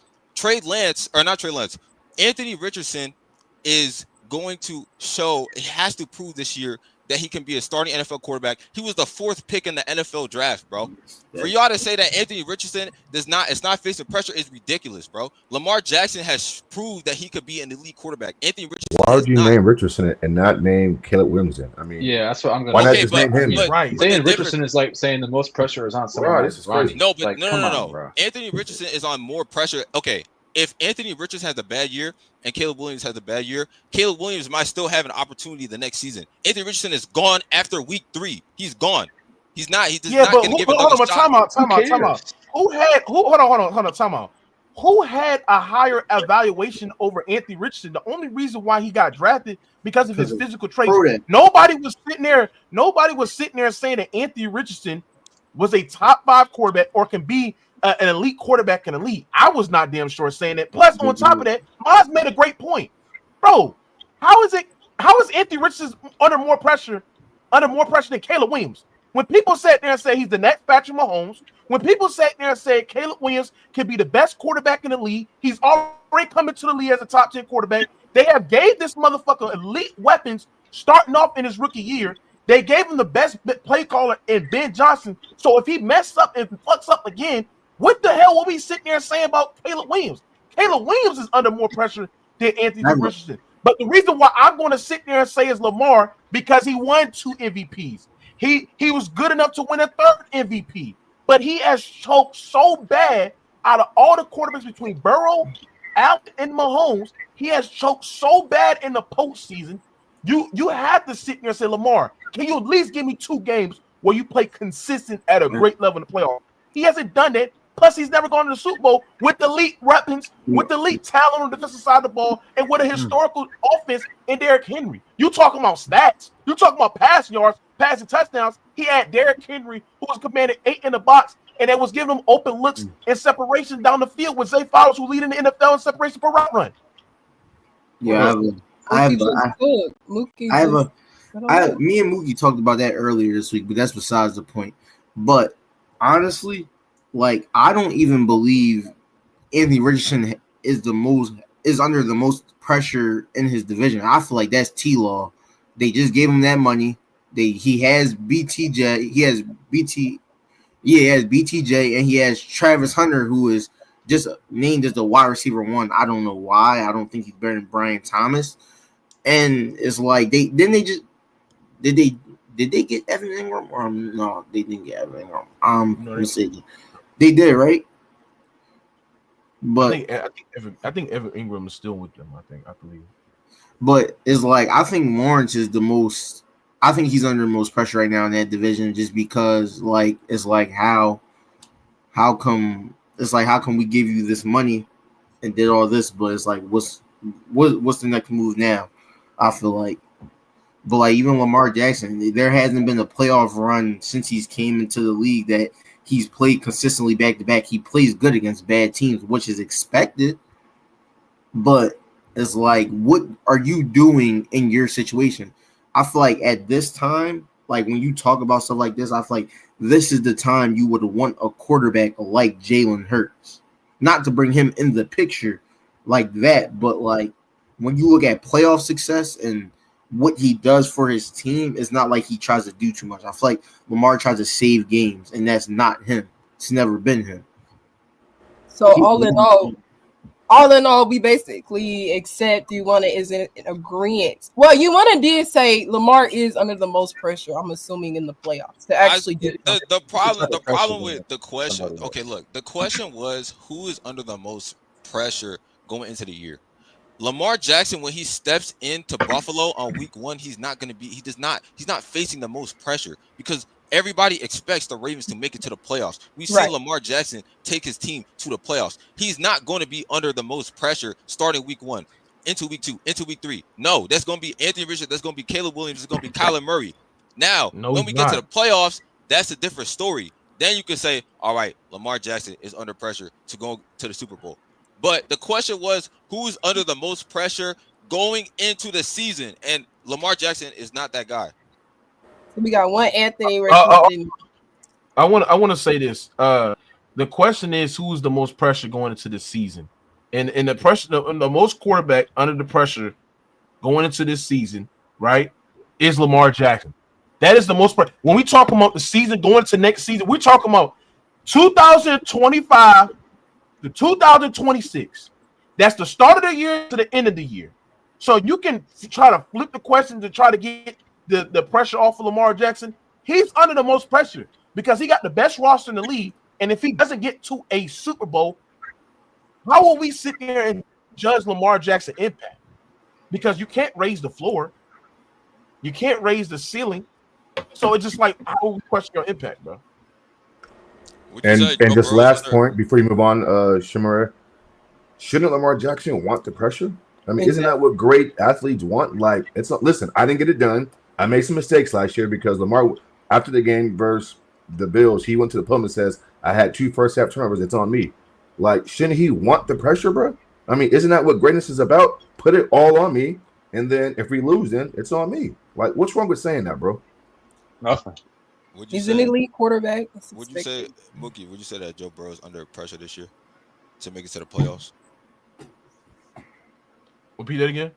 Anthony Richardson is going to show. He has to prove this year that he can be a starting NFL quarterback. He was the 4th pick in the NFL draft, bro. For y'all to say that Anthony Richardson is not facing pressure is ridiculous, bro. Lamar Jackson has proved that he could be an elite quarterback. Anthony Richardson. Why would you name Richardson and not name Caleb Williams then? I mean, yeah, that's what I'm going to. Why not just name him? Right. Saying Richardson is like saying the most pressure is on someone. This is crazy. No. Bro. Anthony Richardson is on more pressure. Okay. If Anthony Richardson has a bad year and Caleb Williams has a bad year, Caleb Williams might still have an opportunity the next season. Anthony Richardson is gone after week 3. He's gone. He's not. He's not going to give another shot. Time out. Time out. Who had a higher evaluation over Anthony Richardson? The only reason why he got drafted because of his physical traits. Nobody was sitting there saying that Anthony Richardson was a top 5 quarterback or can be an elite quarterback in the league. I was not damn sure saying that. Plus, on top of that, Miles made a great point, bro. How is Anthony Richardson under more pressure than Caleb Williams? When people sat there and say he's the next Patrick Mahomes, when people sat there and said Caleb Williams can be the best quarterback in the league, he's already coming to the league as a top 10 quarterback. They have gave this motherfucker elite weapons starting off in his rookie year. They gave him the best play caller in Ben Johnson. So if he messes up and fucks up again, what the hell will we sit there and say about Caleb Williams? Caleb Williams is under more pressure than Anthony Richardson. But the reason why I'm going to sit there and say is Lamar, because he won 2 MVPs. He was good enough to win a 3rd MVP. But he has choked so bad out of all the quarterbacks between Burrow, Allen, and Mahomes. He has choked so bad in the postseason. You have to sit there and say, Lamar, can you at least give me 2 games where you play consistent at a great level in the playoff? He hasn't done that. Plus, he's never gone to the Super Bowl with elite weapons, with elite talent on the defensive side of the ball, and with a historical offense in Derrick Henry. You talking about stats. You talking about passing yards, passing touchdowns. He had Derrick Henry, who was commanded 8 in the box, and it was giving him open looks and separation down the field with Zay Flowers, who leading the NFL in separation per route run. Yeah, me and Mookie talked about that earlier this week, but that's besides the point. But honestly, like I don't even believe Anthony Richardson is under the most pressure in his division. I feel like that's T-Law. They just gave him that money. He has BTJ. He has BT. Yeah, he has BTJ, and he has Travis Hunter, who is just named as the wide receiver 1. I don't know why. I don't think he's better than Brian Thomas. And it's like did they get Evan Ingram or no? They didn't get Evan Ingram. Let me see. They did, right? But I think Evan Ingram is still with them. I believe. But it's like I think Lawrence is the most. I think he's under the most pressure right now in that division, just because like it's like how come we give you this money and did all this, but it's like what's the next move now? I feel like, but like even Lamar Jackson, there hasn't been a playoff run since he's came into the league that he's played consistently back to back. He plays good against bad teams, which is expected, but it's like, what are you doing in your situation? I feel like at this time, like when you talk about stuff like this, I feel like this is the time you would want a quarterback like Jalen Hurts. Not to bring him in the picture like that, but like when you look at playoff success and what he does for his team, it's not like he tries to do too much. I feel like Lamar tries to save games, and that's not him. It's never been him. So all in all, we basically accept Yuana is in agreement. Well, Yuana did say Lamar is under the most pressure, I'm assuming, in the playoffs to actually do it. The problem with the question, okay, look, the question was who is under the most pressure going into the year. Lamar Jackson, when he steps into Buffalo on week 1, he's not facing the most pressure because everybody expects the Ravens to make it to the playoffs. We've seen Lamar Jackson take his team to the playoffs. He's not going to be under the most pressure starting week 1, into week 2, into week 3. No, that's going to be Anthony Richardson. That's going to be Caleb Williams. That's going to be Kyler Murray. Now, when we get to the playoffs, that's a different story. Then you can say, all right, Lamar Jackson is under pressure to go to the Super Bowl. But the question was, who's under the most pressure going into the season? And Lamar Jackson is not that guy. So we got one Anthony Richardson. I want to say this. The question is, who's the most pressure going into the season? And the pressure, the most quarterback under the pressure going into this season, right, is Lamar Jackson. That is the most pressure. When we talk about the season going into next season, we're talking about 2025 to 2026. That's the start of the year to the end of the year. So you can try to flip the question to try to get the pressure off of Lamar Jackson. He's under the most pressure because he got the best roster in the league. And if he doesn't get to a Super Bowl, how will we sit there and judge Lamar Jackson impact? Because you can't raise the floor. You can't raise the ceiling. So it's just like, how will we question your impact, bro? And this last point before you move on, Shamara, shouldn't Lamar Jackson want the pressure? I mean, isn't that what great athletes want? Like, it's not, listen, I didn't get it done. I made some mistakes last year because Lamar, after the game versus the Bills, he went to the podium and says, I had 2 first-half turnovers. It's on me. Like, shouldn't he want the pressure, bro? I mean, isn't that what greatness is about? Put it all on me, and then if we lose, then it's on me. Like, what's wrong with saying that, bro? Nothing. He's an elite quarterback. Would you say, Mookie, would you say that Joe Burrow is under pressure this year to make it to the playoffs? Repeat that again?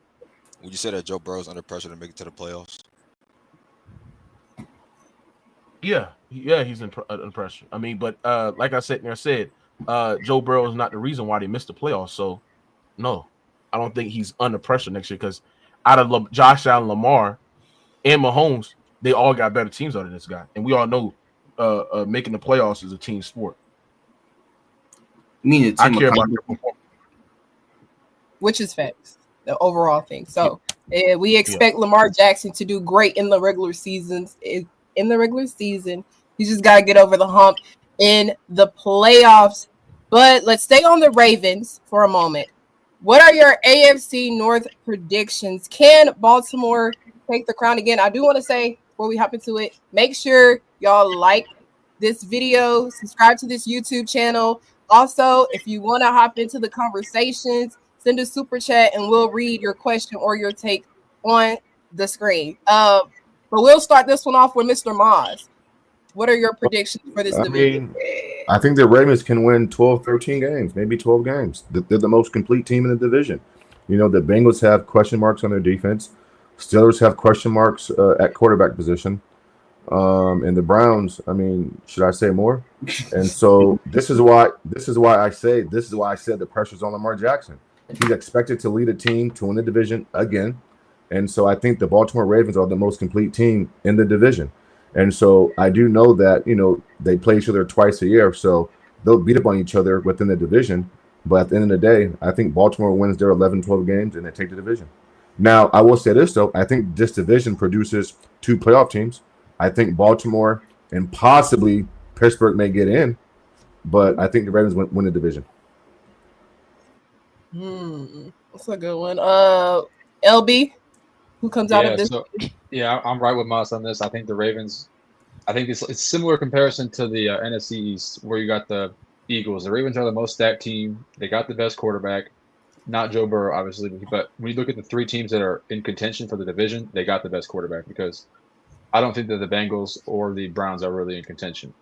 Would you say that Joe Burrow is under pressure to make it to the playoffs? Yeah, he's under pressure. I mean, but like I said, Joe Burrow is not the reason why they missed the playoffs. So, no, I don't think he's under pressure next year because out of Josh Allen, Lamar, and Mahomes, they all got better teams under this guy. And we all know making the playoffs is a team sport. I care about your performance. Which is facts, the overall thing. So we expect Lamar Jackson to do great in the regular season. He just got to get over the hump in the playoffs. But let's stay on the Ravens for a moment. What are your AFC North predictions? Can Baltimore take the crown again? I do want to say, before we hop into it, make sure y'all like this video, subscribe to this YouTube channel. Also, if you want to hop into the conversations, send a super chat and we'll read your question or your take on the screen. But we'll start this one off with Mr. Maz. What are your predictions for this division? I think the Ravens can win 12, 13 games, maybe 12 games. They're the most complete team in the division. You know, the Bengals have question marks on their defense. Steelers have question marks at quarterback position. And the Browns, I mean, should I say more? And so this is why I said the pressure's on Lamar Jackson. He's expected to lead a team to win the division again. And so I think the Baltimore Ravens are the most complete team in the division. And so I do know that, you know, they play each other twice a year, so they'll beat up on each other within the division. But at the end of the day, I think Baltimore wins their 11, 12 games and they take the division. Now, I will say this, though. I think this division produces 2 playoff teams. I think Baltimore and possibly Pittsburgh may get in, but I think the Ravens win the division. That's a good one. LB, who comes out of this? I'm right with Moss on this. I think the Ravens. I think it's similar comparison to the NFC East, where you got the Eagles. The Ravens are the most stacked team. They got the best quarterback, not Joe Burrow, obviously. But when you look at the 3 teams that are in contention for the division, they got the best quarterback because I don't think that the Bengals or the Browns are really in contention.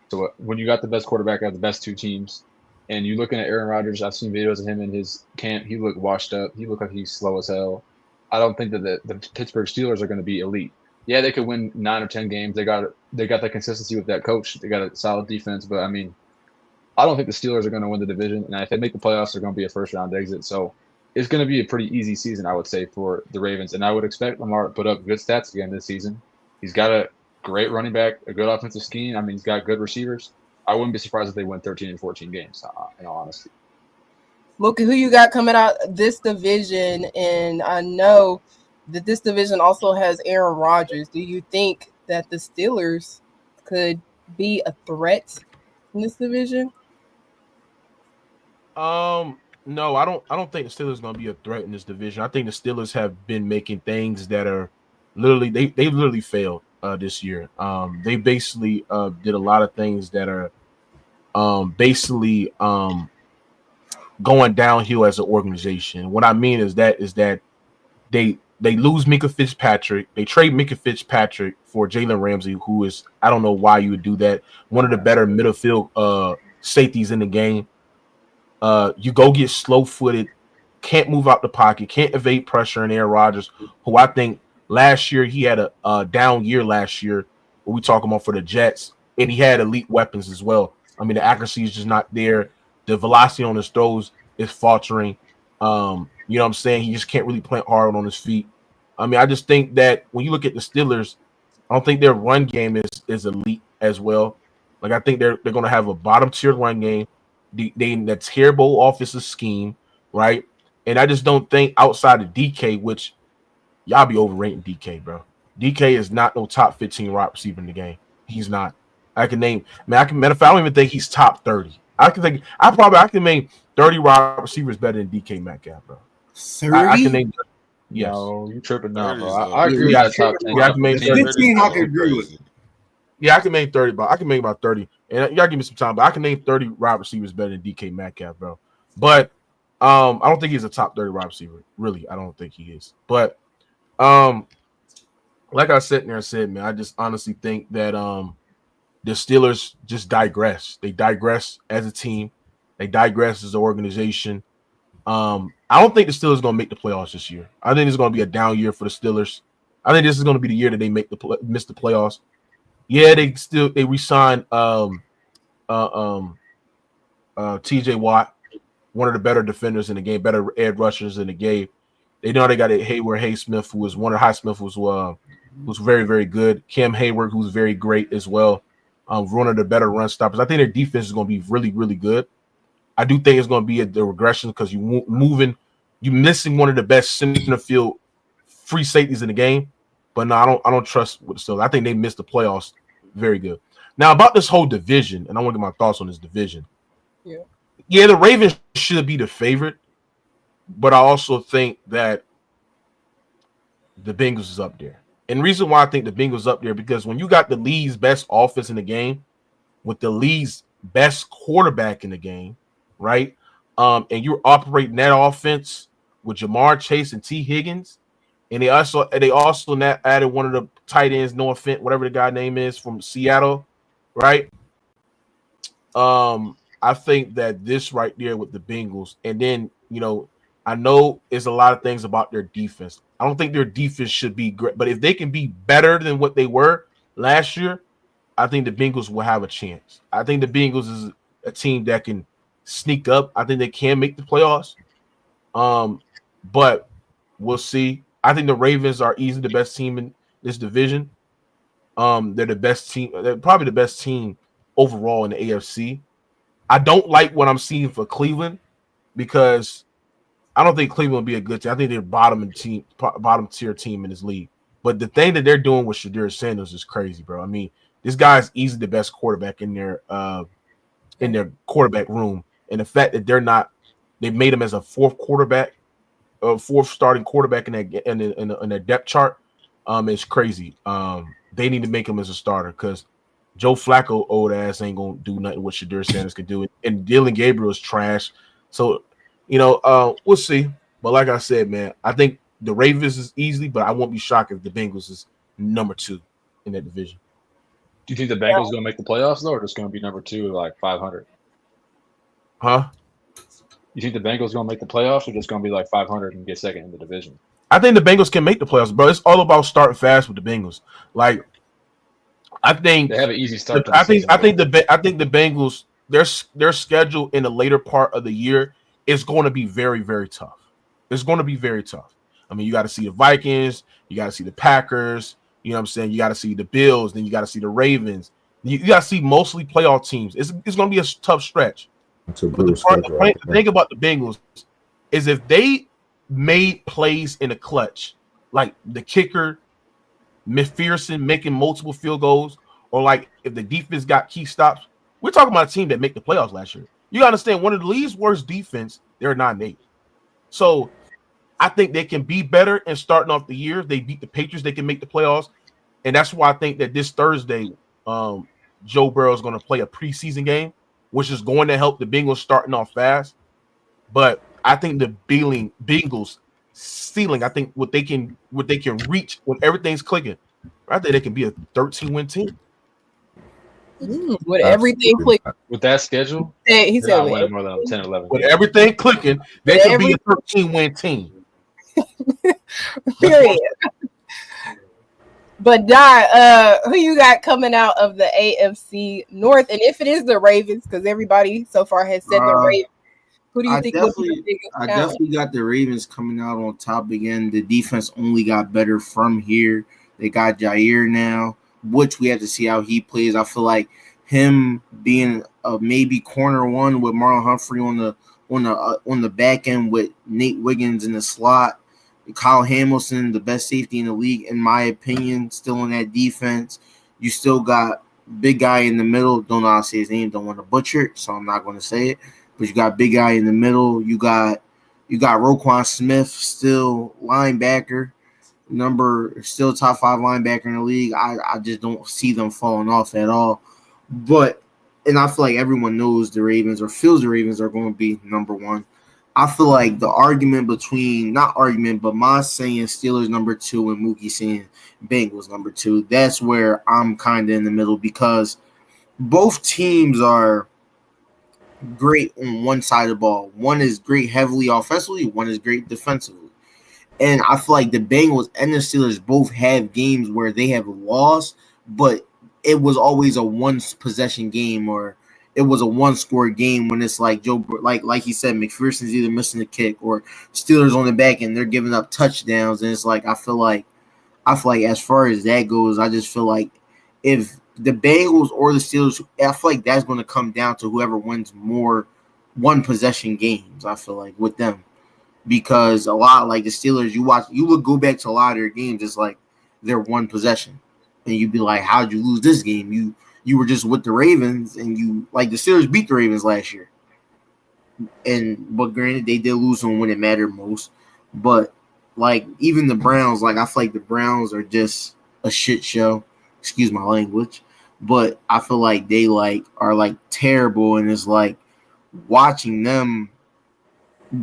So when you got the best quarterback out of the best 2 teams, and you're looking at Aaron Rodgers, I've seen videos of him in his camp. He looked washed up. He looked like he's slow as hell. I don't think that the Pittsburgh Steelers are going to be elite. Yeah, they could win 9 or 10 games. They got that consistency with that coach. They got a solid defense, but I mean, I don't think the Steelers are going to win the division. And if they make the playoffs, they're going to be a first-round exit. So it's going to be a pretty easy season, I would say, for the Ravens. And I would expect Lamar to put up good stats again this season. He's got a great running back, a good offensive scheme. I mean, he's got good receivers. I wouldn't be surprised if they win 13 and 14 games, in all honesty. Mookie, who you got coming out this division? And I know that this division also has Aaron Rodgers. Do you think that the Steelers could be a threat in this division? No, I don't think the Steelers are going to be a threat in this division. I think the Steelers have been making things that are literally they literally failed this year. They basically did a lot of things that are going downhill as an organization. What I mean is that they lose Micah Fitzpatrick. They trade Micah Fitzpatrick for Jalen Ramsey, who is, I don't know why you would do that, one of the better middle field safeties in the game. You go get slow-footed, can't move out the pocket, can't evade pressure in Aaron Rodgers, who I think last year he had a down year last year. What we talking about for the Jets, and he had elite weapons as well. I mean, the accuracy is just not there. The velocity on his throws is faltering. You know what I'm saying? He just can't really plant hard on his feet. I mean, I just think that when you look at the Steelers, I don't think their run game is elite as well. Like, I think they're going to have a bottom-tier run game. They in a terrible offensive scheme, right? And I just don't think outside of DK, which y'all be overrating DK, bro. DK is not no top 15 wide receiver in the game. He's not. I can name, matter of fact, I don't even think he's top 30. I can name 30 wide receivers better than DK Metcalf, bro. 30? I can name. Yes. No, you tripping now, bro. I I agree with that top 10. Yeah, I can name 30. 15 I can agree with. Yeah, I can name 30, but I can name about 30. And you gotta give me some time, but I can name 30 wide receivers better than DK Metcalf, bro. But I don't think he's a top 30 wide receiver. Really, I don't think he is. But like I said man, I just honestly think that the Steelers just digress. They digress as a team. They digress as an organization. I don't think the Steelers are going to make the playoffs this year. I think it's going to be a down year for the Steelers. I think this is going to be the year that they miss the playoffs. Yeah, they re-signed TJ Watt, one of the better defenders in the game, better edge rushers in the game. They know they got a Hayward Highsmith, who was who's very, very good. Cam Hayward, who's very great as well. One of the better run stoppers. I think their defense is going to be really, really good. I do think it's going to be the regression because you missing one of the best center field free safeties in the game. But no, I don't trust with the Steelers. I think they missed the playoffs very good. Now about this whole division, and I want to get my thoughts on this division. Yeah, the Ravens should be the favorite, but I also think that the Bengals is up there. And the reason why I think the Bengals up there because when you got the league's best offense in the game, with the league's best quarterback in the game, right? And you're operating that offense with Jamar Chase and T. Higgins, and they also added one of the tight ends, no offense, whatever the guy name is from Seattle. right? I think that this right there with the Bengals, and then I know it's a lot of things about their defense. I don't think their defense should be great, but if they can be better than what they were last year, I think the Bengals will have a chance. I think the Bengals is a team that can sneak up. I think they can make the playoffs. But we'll see. I think the Ravens are easily the best team in this division. They're the best team. They're probably the best team overall in the AFC. I don't like what I'm seeing for Cleveland because I don't think Cleveland will be a good team. I think they're bottom tier team in this league. But the thing that they're doing with Shadir Sanders is crazy, bro. I mean, this guy's easily the best quarterback in their quarterback room, and the fact that they made him as a fourth starting quarterback in their depth chart, is crazy. They need to make him as a starter because Joe Flacco old ass ain't gonna do nothing what Shadir Sanders could do, and Dylan Gabriel is trash. So we'll see. But like I said, man, I think the Ravens is easily, but I won't be shocked if the Bengals is number 2 in that division. Do you think the Bengals are going to make the playoffs, though, or just going to be number 2 like 500? Huh? You think the Bengals are going to make the playoffs, or just going to be like 500 and get second in the division? I think the Bengals can make the playoffs, bro. It's all about starting fast with the Bengals. Like, I think they have an easy start. I think the Bengals, their schedule in the later part of the year is going to be very, very tough. It's going to be very tough. I mean, you got to see the Vikings, you got to see the Packers. You know what I'm saying? You got to see the Bills, then you got to see the Ravens. You got to see mostly playoff teams. It's going to be a tough stretch. But the thing about the Bengals is if they made plays in a clutch, like the kicker, McPherson making multiple field goals, or like if the defense got key stops, we're talking about a team that made the playoffs last year. You got to understand, one of the league's worst defense, they're 9-8. So I think they can be better and starting off the year. They beat the Patriots, they can make the playoffs. And that's why I think that this Thursday, Joe Burrow is going to play a preseason game, which is going to help the Bengals starting off fast. But I think the Bengals ceiling, I think what they can reach when everything's clicking, I think they can be a 13-win team. With everything clicking. With that schedule, he said winning more than 10 11. With everything clicking, they can be a 13-win team. Period. But Don, who you got coming out of the AFC North? And if it is the Ravens, because everybody so far has said the Ravens, who do you think will be the biggest challenge? I definitely got the Ravens coming out on top again. The defense only got better from here. They got Jair now, which we have to see how he plays. I feel like him being a maybe corner one with Marlon Humphrey on the back end with Nate Wiggins in the slot. Kyle Hamilton, the best safety in the league, in my opinion, still in that defense. You still got big guy in the middle. Don't know how to say his name. Don't want to butcher it, so I'm not going to say it. But you got big guy in the middle. You got Roquan Smith, still linebacker, still top 5 linebacker in the league. I just don't see them falling off at all. And I feel like everyone knows the Ravens or feels the Ravens are going to be number 1. I feel like the argument but my saying Steelers number 2 and Mookie saying Bengals number 2, that's where I'm kind of in the middle because both teams are great on one side of the ball. One is great heavily offensively, one is great defensively. And I feel like the Bengals and the Steelers both have games where they have lost, but it was always a one-possession game or it was a one-score game when it's like like he said, McPherson's either missing a kick or Steelers on the back end, they're giving up touchdowns. And it's like I feel like as far as that goes, I just feel like if the Bengals or the Steelers, I feel like that's going to come down to whoever wins more one-possession games, I feel like, with them. Because a lot like the Steelers, you would go back to a lot of their games, it's like they're one possession. And you'd be like, how'd you lose this game? You were just with the Ravens, and the Steelers beat the Ravens last year. But granted, they did lose them when it mattered most. But like even the Browns, like I feel like the Browns are just a shit show. Excuse my language, but I feel like they are terrible, and it's like watching them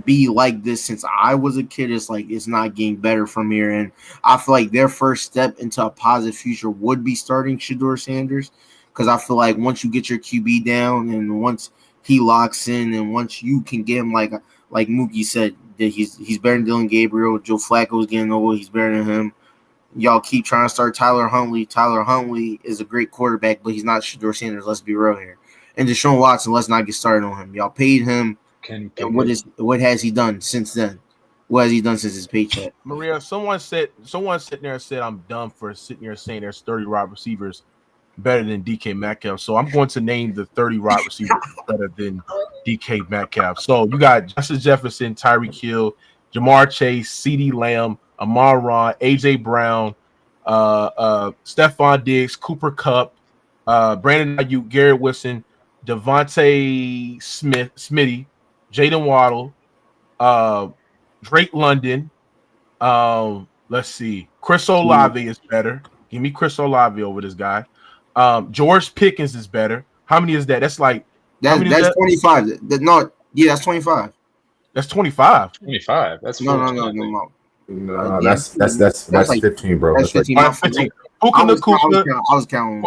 be like this since I was a kid. It's like it's not getting better from here, and I feel like their first step into a positive future would be starting Shedeur Sanders. because I feel like once you get your QB down and once he locks in and once you can get him like Mookie said, that he's better than Dylan Gabriel. Joe Flacco's getting old. He's better than him. Y'all keep trying to start Tyler Huntley. Tyler Huntley is a great quarterback, but he's not Shedeur Sanders. Let's be real here. And Deshaun Watson, let's not get started on him. Y'all paid him. And what has he done since then? What has he done since his paycheck? Maria, someone sitting there and said I'm dumb for sitting there saying there's 30 wide receivers better than DK Metcalf. So I'm going to name the 30 wide receivers better than DK Metcalf. So you got Justin Jefferson, Tyreek Hill, Jamar Chase, CeeDee Lamb, Amon Ra, AJ Brown, Stephon Diggs, Cooper Kupp, Brandon Ayuk, Garrett Wilson, Devontae Smitty, Jaden Waddle, Drake London. Let's see. Chris Olave is better. Give me Chris Olave over this guy. George Pickens is better. How many is that? That's 25. That's 25. That's 25. 25. That's no. No, that's 15, bro. That's 15. 15. Puka Nacua. I was counting.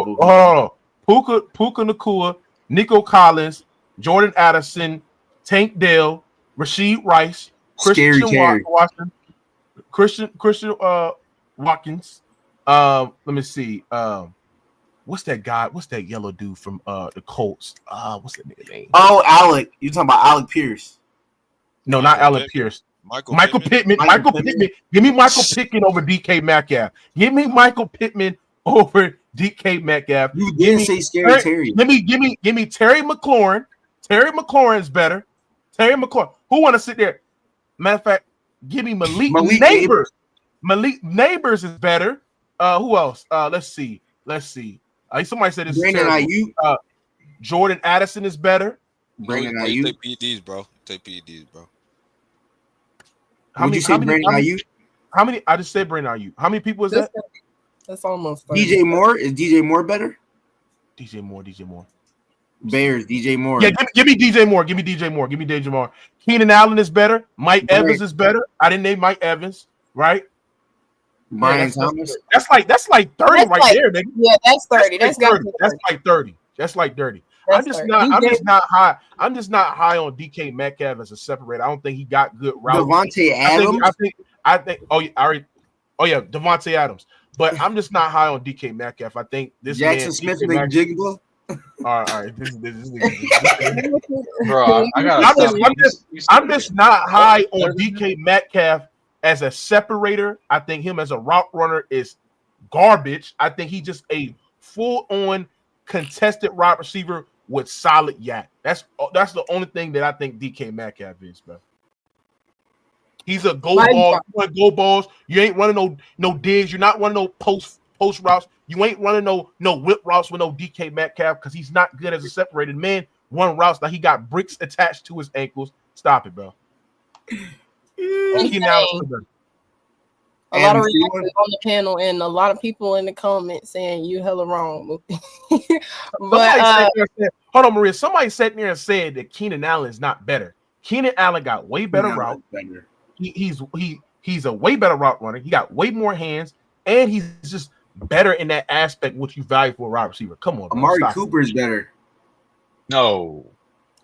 Puka Nacua, Nico Collins, Jordan Addison, Tank Dell, Rasheed Rice, Christian Watkins. Let me see. What's that guy? What's that yellow dude from the Colts? What's that nigga name? Oh, Alec. You talking about Alec Pierce? No, not Alec Pierce. Michael Pittman. Michael Pittman. Give me Michael Pittman over DK Metcalf. Give me Michael Pittman over DK Metcalf. You didn't say Scary Terry. Give me Terry McLaurin. Terry McLaurin is better. Terry McLaurin. Who want to sit there? Matter of fact, give me Malik Neighbors. Malik Neighbors is better. Who else? Let's see. Somebody said it's Brandon Ayuk. Jordan Addison is better. Brandon Ayuk. Take PEDs, bro. Take PEDs, bro. How many? I just said Brandon Ayuk. How many people is that? That's almost 30. DJ Moore. Is DJ Moore better? DJ Moore. Bears. DJ Moore. Yeah, give me DJ Moore. Give me DJ Moore. Keenan Allen is better. Mike Evans is better. I didn't name Mike Evans, right? Brian Thomas. That's like 30 there, nigga. Yeah, that's 30. That's like 30. That's like 30. I'm just not high. I'm just not high on DK Metcalf as a separator. I don't think he got good routes. Devontae Adams. I think. Oh yeah, Devontae Adams. But I'm just not high on DK Metcalf. I think this Jackson Smith and Jigba. All right. This Bro, I'm just not high on DK Metcalf as a separator. I think him as a route runner is garbage. I think he's just a full-on contested wide receiver with solid yak. That's the only thing that I think DK Metcalf is, bro. He's a go balls. You ain't running no digs. You're not running no post routes. You ain't running no whip routes with no DK Metcalf because he's not good as a separated man. One routes like he got bricks attached to his ankles. Stop it, bro. A lot of reactions on the panel and a lot of people in the comments saying you hella wrong. But hold on, Maria. Somebody sat there and said that Keenan Allen is not better. Keenan Allen got way better route. He's a way better route runner. He got way more hands, and he's just better in that aspect which you value for a wide receiver. Come on, bro. Amari Cooper is better. No.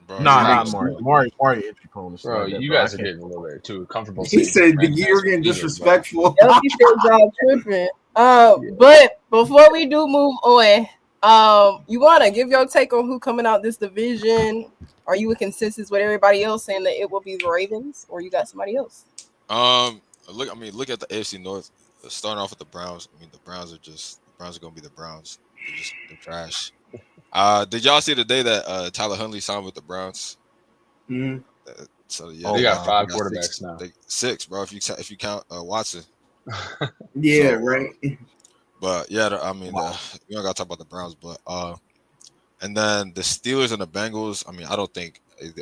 Bro, not Amari entry prone. Bro, you guys are getting a little bit too comfortable. He said you're getting disrespectful. He said y'all tripping. But before we do move on, you want to give your take on who coming out this division? Are you in consensus with everybody else saying that it will be the Ravens, or you got somebody else? Look at the AFC North. Starting off with the Browns. I mean, the Browns are gonna be the Browns. They're trash. Did y'all see the day that Tyler Huntley signed with the Browns? Mm-hmm. So yeah, they got 5 quarterbacks now. 6, bro. If you count Watson. Yeah, so, right. But yeah, I mean, we don't gotta talk about the Browns, but and then the Steelers and the Bengals. I mean, I don't think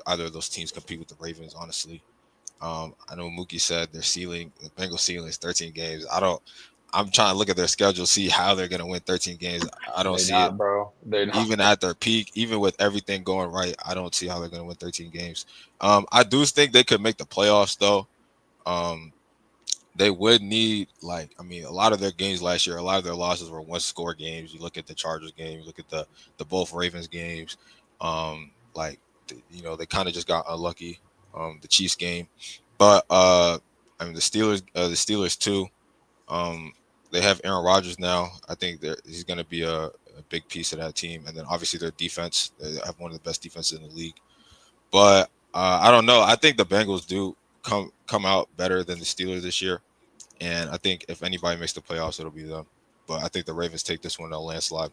either of those teams compete with the Ravens, honestly. I know Mookie said the Bengals ceiling is 13 games. I'm trying to look at their schedule, see how they're going to win 13 games. I don't see it, bro. Even at their peak, even with everything going right, I don't see how they're going to win 13 games. I do think they could make the playoffs, though. they would need, like, I mean, a lot of their games last year, a lot of their losses were one-score games. You look at the Chargers game, you look at the both Ravens games. They kind of just got unlucky. The Chiefs game, but I mean the Steelers too. They have Aaron Rodgers now. I think he's going to be a big piece of that team, and then obviously their defense. They have one of the best defenses in the league. But I don't know. I think the Bengals do come out better than the Steelers this year, and I think if anybody makes the playoffs, it'll be them. But I think the Ravens take this one a landslide.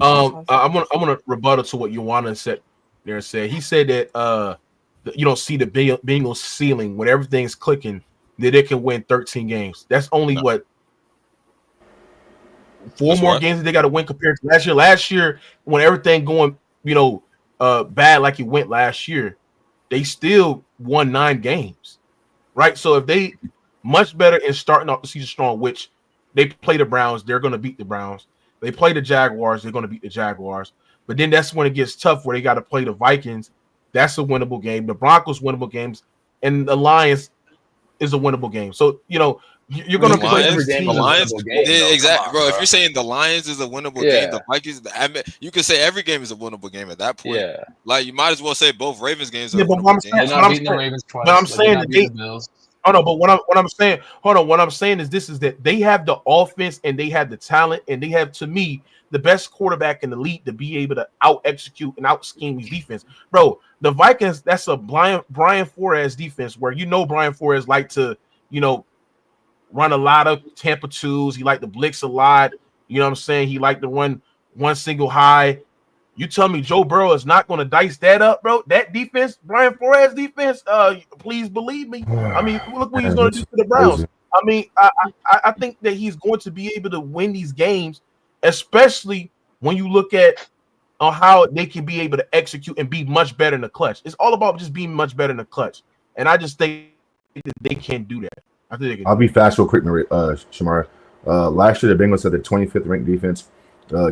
I'm gonna rebuttal to what Ioana said there. He said that you don't see the Bengals ceiling when everything's clicking that it can win 13 games. That's only four more games that they got to win compared to last year. Last year, when everything going bad like it went last year, they still won 9 games, right? So if they much better in starting off the season strong, which they play the Browns, they're going to beat the Browns. They play the Jaguars, they're going to beat the Jaguars. But then that's when it gets tough, where they got to play the Vikings. That's a winnable game. The Broncos winnable games, and the Lions is a winnable game. So you're going to play every game. The Lions, exactly, bro. If you're saying the Lions is a winnable game, the Vikings, you could say every game is a winnable game at that point. Yeah, like you might as well say both Ravens games are winnable games. I'm saying that they. Oh no, but what I'm saying, hold on. What I'm saying is that they have the offense and they have the talent and they have, to me, the best quarterback in the league to be able to out execute and out scheme his defense, bro. The Vikings, that's a Brian Flores defense where Brian Flores like to run a lot of Tampa 2s. He like to blitz a lot. You know what I'm saying? He like to run one single high. You tell me Joe Burrow is not going to dice that up, bro? That defense, Brian Flores defense, please believe me. I mean, look what he's going to do to the Browns. I mean, I think that he's going to be able to win these games, especially when you look at how they can be able to execute and be much better in the clutch. It's all about just being much better in the clutch. And I just think that they can do that. I think they can. I'll be fast real quick, Shamara. Last year, the Bengals had the 25th ranked defense,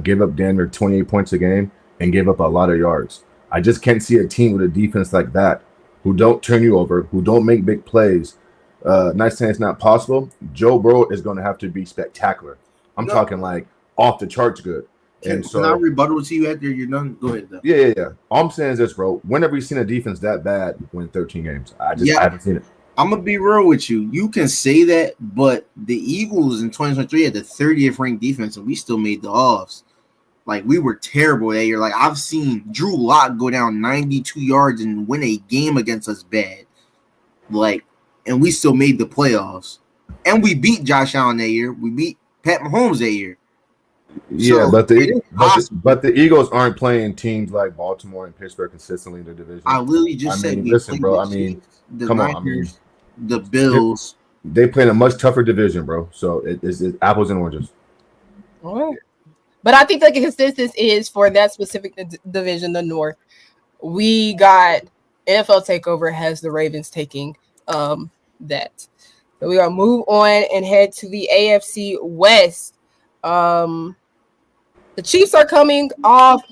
gave up damn near 28 points a game, and gave up a lot of yards. I just can't see a team with a defense like that who don't turn you over, who don't make big plays. Not saying it's not possible. Joe Burrow is going to have to be spectacular. I'm talking like off the charts good. Can I rebuttal to you after you're done? Go ahead, though. Yeah. All I'm saying is this, bro. When have we seen a defense that bad win 13 games? I haven't seen it. I'm going to be real with you. You can say that, but the Eagles in 2023 had the 30th ranked defense, and we still made the offs. Like, we were terrible that year. Like, I've seen Drew Lock go down 92 yards and win a game against us bad. Like, and we still made the playoffs. And we beat Josh Allen that year. We beat Pat Mahomes that year. Yeah, so, but the Eagles aren't playing teams like Baltimore and Pittsburgh consistently in the division. I literally just said, listen, bro. I mean, come on. I mean, the Bills. They play in a much tougher division, bro. So it's apples and oranges. All right. But I think the consensus is for that specific division, the North. We got NFL TakeOver has the Ravens taking that. So we are move on and head to the AFC West. The Chiefs are coming off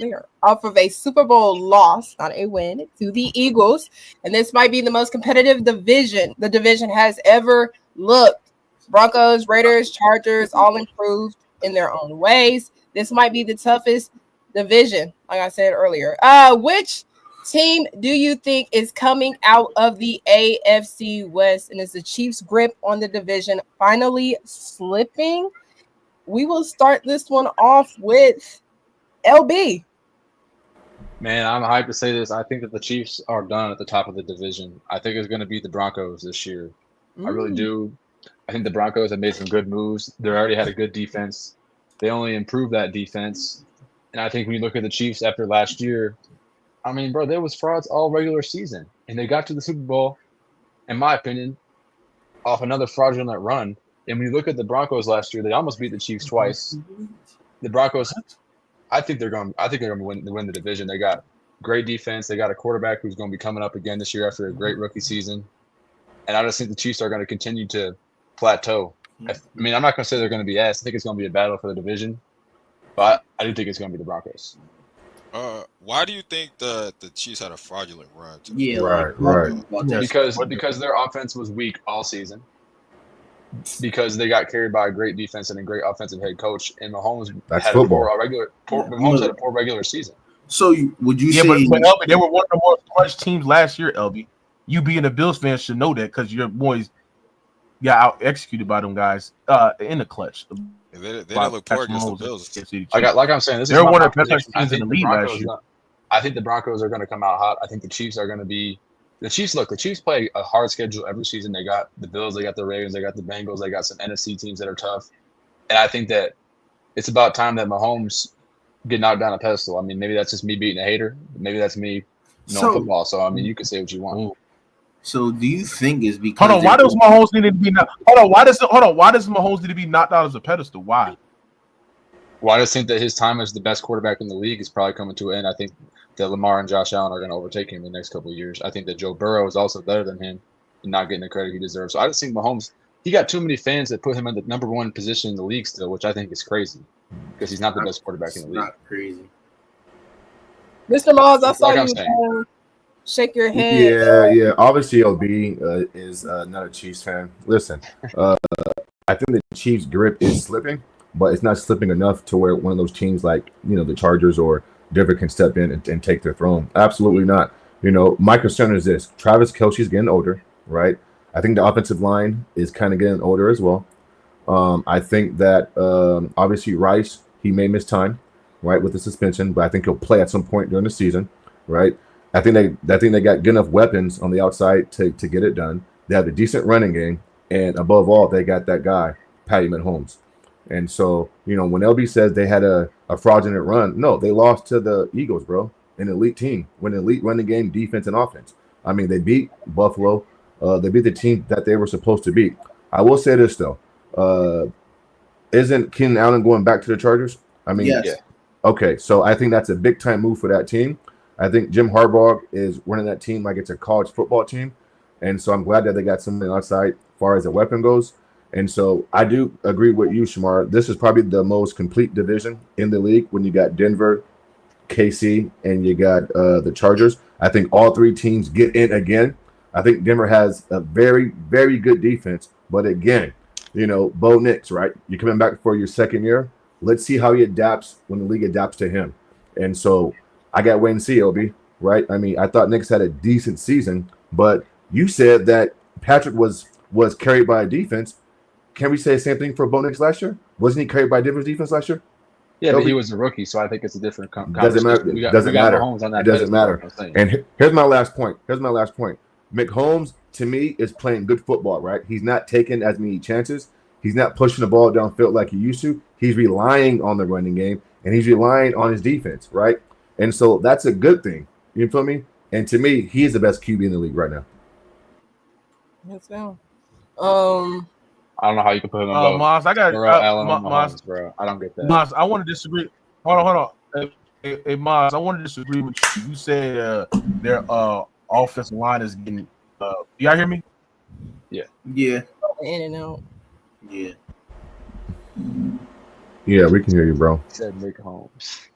of a Super Bowl loss, not a win, to the Eagles. And this might be the most competitive division the division has ever looked. Broncos, Raiders, Chargers, all improved in their own ways. This might be the toughest division, like I said earlier. Which team do you think is coming out of the AFC West? And is the Chiefs' grip on the division finally slipping? We will start this one off with LB. Man, I'm hyped to say this. I think that the Chiefs are done at the top of the division. I think it's going to be the Broncos this year. I really do. I think the Broncos have made some good moves. They already had a good defense. They only improved that defense. And I think when you look at the Chiefs after last year, I mean, bro, there was frauds all regular season. And they got to the Super Bowl, in my opinion, off another fraudulent run. And when you look at the Broncos last year, they almost beat the Chiefs twice. The Broncos, I think they're going to win the division. They got great defense. They got a quarterback who's going to be coming up again this year after a great rookie season. And I just think the Chiefs are going to continue to plateau. I mean, I'm not going to say they're going to be ass. I think it's going to be a battle for the division. But I do think it's going to be the Broncos. Why do you think the Chiefs had a fraudulent run? Right. Because their offense was weak all season. because they got carried by a great defense and a great offensive head coach, and Mahomes That's had football. Mahomes had a poor regular season. So would you say? But LB, they were one of the more clutch teams last year. LB, you being a Bills fan should know that because your boys got out executed by them guys in the clutch. They didn't look poor against the Bills. Like I'm saying, they're one of the best teams in the league last year. I think the Broncos are going to come out hot. I think the Chiefs are going to be the Chiefs. Look, the Chiefs play a hard schedule every season. They got the Bills, they got the Ravens, they got the Bengals, they got some NFC teams that are tough. And I think that it's about time that Mahomes get knocked down a pedestal. I mean, maybe that's just me being a hater. Maybe that's me knowing football. So I mean, you can say what you want. So do you think is because hold on? Why does Mahomes need to be hold on? Why does Mahomes need to be knocked out as a pedestal? Why? Well, I just think that his time as the best quarterback in the league is probably coming to an end. I think that Lamar and Josh Allen are going to overtake him in the next couple of years. I think that Joe Burrow is also better than him and not getting the credit he deserves. So I just think Mahomes, he got too many fans that put him in the number one position in the league still, which I think is crazy because he's not the best quarterback in the league. Not crazy. Mr. Miles, I saw you shake your head. Yeah. Obviously, LB is not a Chiefs fan. Listen, I think the Chiefs' grip is slipping, but it's not slipping enough to where one of those teams like, the Chargers or Denver can step in and take their throne. Absolutely not. My concern is this. Travis Kelce's getting older, right? I think the offensive line is kind of getting older as well. I think that obviously Rice, he may miss time, right, with the suspension, but I think he'll play at some point during the season, right? I think they got good enough weapons on the outside to get it done. They have a decent running game, and above all, they got that guy, Patty Mahomes. And so, when LB says they had a fraudulent run, no, they lost to the Eagles, bro, an elite team, with an elite running game, defense, and offense. I mean, they beat Buffalo. They beat the team that they were supposed to beat. I will say this, though. Isn't Keenan Allen going back to the Chargers? I mean, yes. Yeah. Okay, so I think that's a big-time move for that team. I think Jim Harbaugh is running that team like it's a college football team. And so I'm glad that they got something outside as far as the weapon goes. And so I do agree with you, Shamar. This is probably the most complete division in the league when you got Denver, KC, and you got the Chargers. I think all three teams get in again. I think Denver has a very, very good defense. But again, Bo Nix, right? You're coming back for your second year. Let's see how he adapts when the league adapts to him. And so I got to wait and see, LB, right? I mean, I thought Nix had a decent season, but you said that Patrick was carried by a defense. Can we say the same thing for Bo Nix last year? Wasn't he carried by Denver's defense last year? Yeah, but he was a rookie, so I think it's a different doesn't matter. It doesn't matter. It doesn't matter. And here's my last point. McHolmes, to me, is playing good football, right? He's not taking as many chances. He's not pushing the ball downfield like he used to. He's relying on the running game, and he's relying on his defense, right? And so that's a good thing. You feel me? And to me, he is the best QB in the league right now. Yes, ma'am. I don't know how you can put him in both. Maz, I got Mahomes, bro. I don't get that. Maz, I want to disagree. Hold on. Hey, Maz, I want to disagree with you. You said their offensive line is getting. Y'all hear me? Yeah. In and out. Yeah. Yeah, we can hear you, bro. He said Nick Holmes.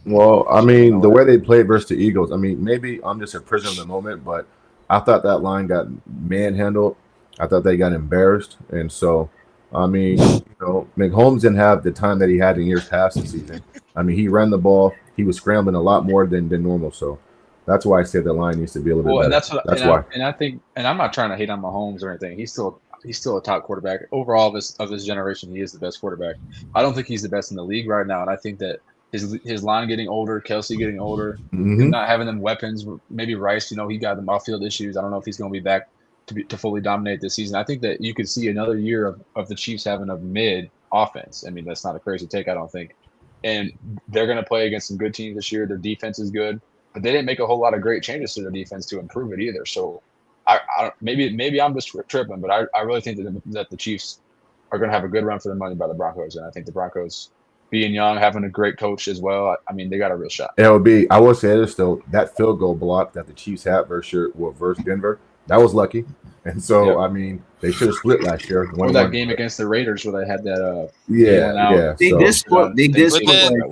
Well, I mean, the way they played versus the Eagles, I mean, maybe I'm just a prisoner of the moment, but I thought that line got manhandled. I thought they got embarrassed. And so, I mean, McHolmes didn't have the time that he had in years past this season. I mean, he ran the ball. He was scrambling a lot more than normal. So that's why I said the line needs to be a little bit better. That's why. I think I'm not trying to hate on Mahomes or anything. He's still a top quarterback. Overall of his generation, he is the best quarterback. I don't think he's the best in the league right now. And I think that his line getting older, Kelce getting older, not having them weapons. Maybe Rice, he got them off-field issues. I don't know if he's going to be back to fully dominate this season. I think that you could see another year of the Chiefs having a mid offense. I mean, that's not a crazy take, I don't think. And they're going to play against some good teams this year. Their defense is good, but they didn't make a whole lot of great changes to their defense to improve it either. So I maybe I'm just tripping, but I really think that the Chiefs are going to have a good run for the money by the Broncos. And I think the Broncos, being young, having a great coach as well, I mean, they got a real shot. LB, I will say this, though. That field goal block that the Chiefs had versus Denver, that was lucky. And so, I mean, they should have split last year. Or that game against the Raiders where they had that. They did split. They did split.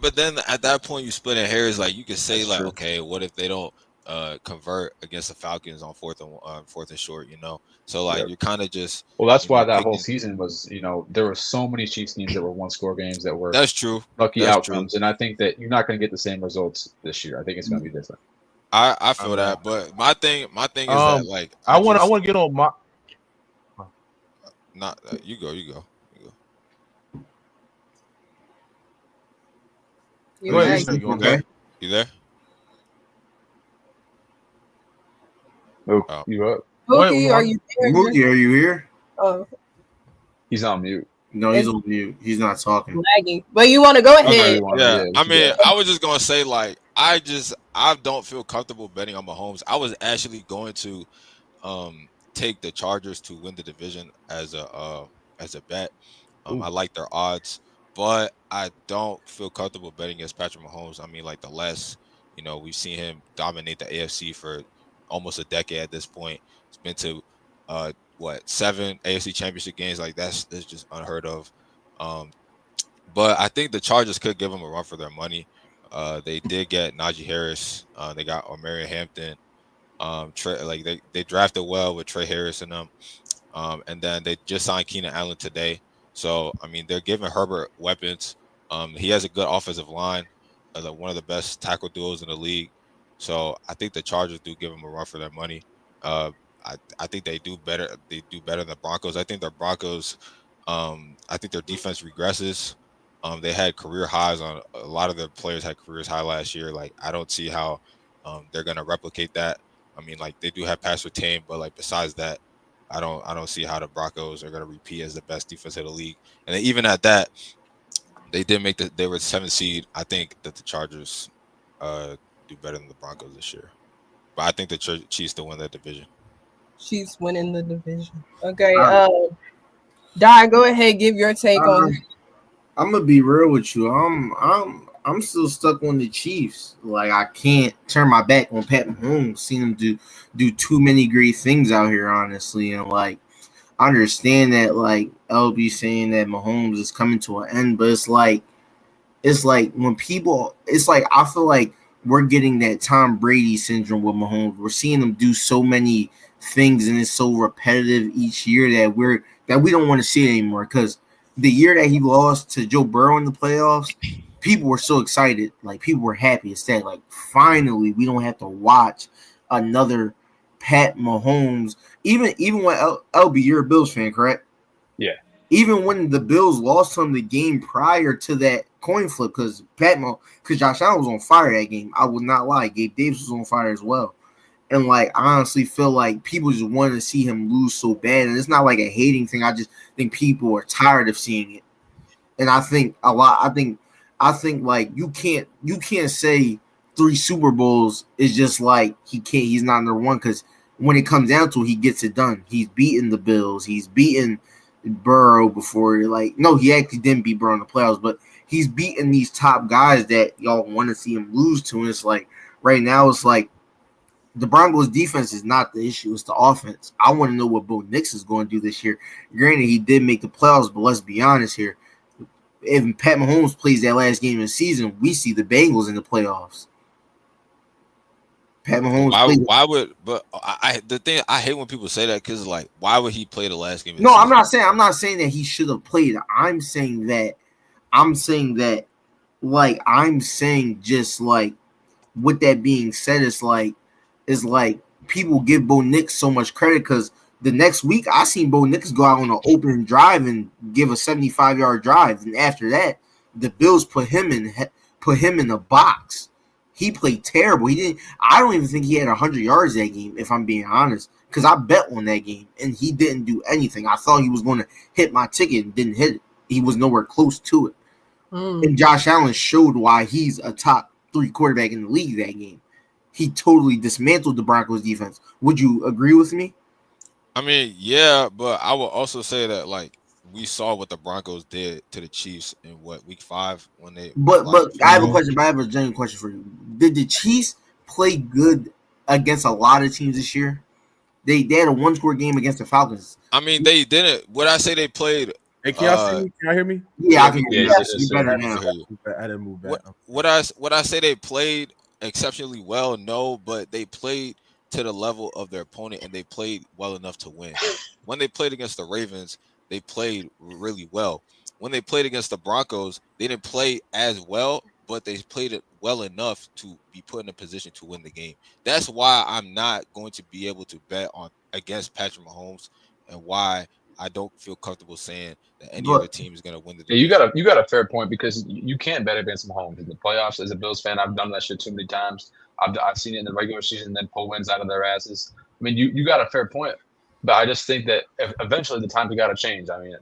But then at that point, you split in hairs. Like, you could say, okay, what if they don't convert against the Falcons on fourth and short. So you're kind of just. Well, that's why that whole season was. There were so many Chiefs games that were one-score games that were. That's true. Lucky outcomes, and I think that you're not going to get the same results this year. I think it's going to be different. I feel that, but my thing is that like I want to get on my. Not you go. Okay. You there? Oh, you up? Mookie, are you there? Mookie, are you here? Oh, He's on mute. No, he's on mute. He's not talking. lagging. But you want to go ahead? Yeah, I mean, I was just gonna say like I don't feel comfortable betting on Mahomes. I was actually going to take the Chargers to win the division as a bet. I like their odds, but I don't feel comfortable betting against Patrick Mahomes. I mean, like the less, we've seen him dominate the AFC for almost a decade at this point. It's been to 7 AFC Championship games. Like that's just unheard of. But I think the Chargers could give them a run for their money. They did get Najee Harris. They got Omarion Hampton. They drafted well with Trey Harris in them. And then they just signed Keenan Allen today. So I mean, they're giving Herbert weapons. He has a good offensive line, one of the best tackle duos in the league. So I think the Chargers do give them a run for their money. I think they do better. They do better than the Broncos. I think the Broncos. I think their defense regresses. They had career highs on a lot of the players had careers high last year. Like I don't see how they're gonna replicate that. I mean, like they do have pass retain, but like besides that, I don't see how the Broncos are gonna repeat as the best defense of the league. And then even at that, they did they were 7th seed. I think that the Chargers do better than the Broncos this year, but I think the Chiefs still win that division. Chiefs winning the division. Okay, Di, go ahead, give your take on. I'm gonna be real with you. I'm still stuck on the Chiefs. Like I can't turn my back on Pat Mahomes. Seen him do too many great things out here, honestly. And like I understand that like LB saying that Mahomes is coming to an end, but it's like when people, it's like I feel like we're getting that Tom Brady syndrome with Mahomes. We're seeing him do so many things, and it's so repetitive each year that we don't want to see it anymore. Because the year that he lost to Joe Burrow in the playoffs, people were so excited. Like people were happy. Instead, like finally, we don't have to watch another Pat Mahomes. Even when LB, you're a Bills fan, correct? Yeah. Even when the Bills lost him the game prior to that coin flip, because Josh Allen was on fire that game. I would not lie. Gabe Davis was on fire as well. And like I honestly feel like people just wanted to see him lose so bad. And it's not like a hating thing. I just think people are tired of seeing it. And I think like you can't say 3 Super Bowls is just like he's not number one, because when it comes down to it, he gets it done. He's beaten the Bills. He's beaten Burrow before. Like, no, he actually didn't beat Burrow in the playoffs, but he's beaten these top guys that y'all want to see him lose to. And it's like right now, it's like the Broncos defense is not the issue. It's the offense. I want to know what Bo Nix is going to do this year. Granted, he did make the playoffs, but let's be honest here. If Pat Mahomes plays that last game of the season, we see the Bengals in the playoffs. Pat Mahomes. Why would? But the thing I hate when people say that, because like, why would he play the last game? No, I'm not saying that he should have played. I'm saying just like, with that being said, it's like people give Bo Nix so much credit because the next week I seen Bo Nix go out on an opening drive and give a 75-yard drive, and after that, the Bills put him in the box. He played terrible. I don't even think he had 100 yards that game, if I'm being honest, because I bet on that game, and he didn't do anything. I thought he was going to hit my ticket and didn't hit it. He was nowhere close to it. And Josh Allen showed why he's a top 3 quarterback in the league that game. He totally dismantled the Broncos defense. Would you agree with me? I mean, yeah, but I will also say that, like, we saw what the Broncos did to the Chiefs in week 5 when they. But I have a question. I have a genuine question for you. Did the Chiefs play good against a lot of teams this year? They had a 1-score game against the Falcons. I mean, they didn't. Would I say they played? Hey, can y'all see me? Can y'all hear me? Yeah, I can hear you. I didn't move back. Would I say they played exceptionally well? No, but they played to the level of their opponent and they played well enough to win. When they played against the Ravens, they played really well. When they played against the Broncos, they didn't play as well, but they played it well enough to be put in a position to win the game. That's why I'm not going to be able to bet on against Patrick Mahomes, and why I don't feel comfortable saying that any other team is going to win the division. Yeah, you got a fair point, because you can't bet against Mahomes in the playoffs. As a Bills fan, I've done that shit too many times. I've seen it in the regular season, then pull wins out of their asses. I mean, you got a fair point, but I just think that eventually the times got to change. I mean,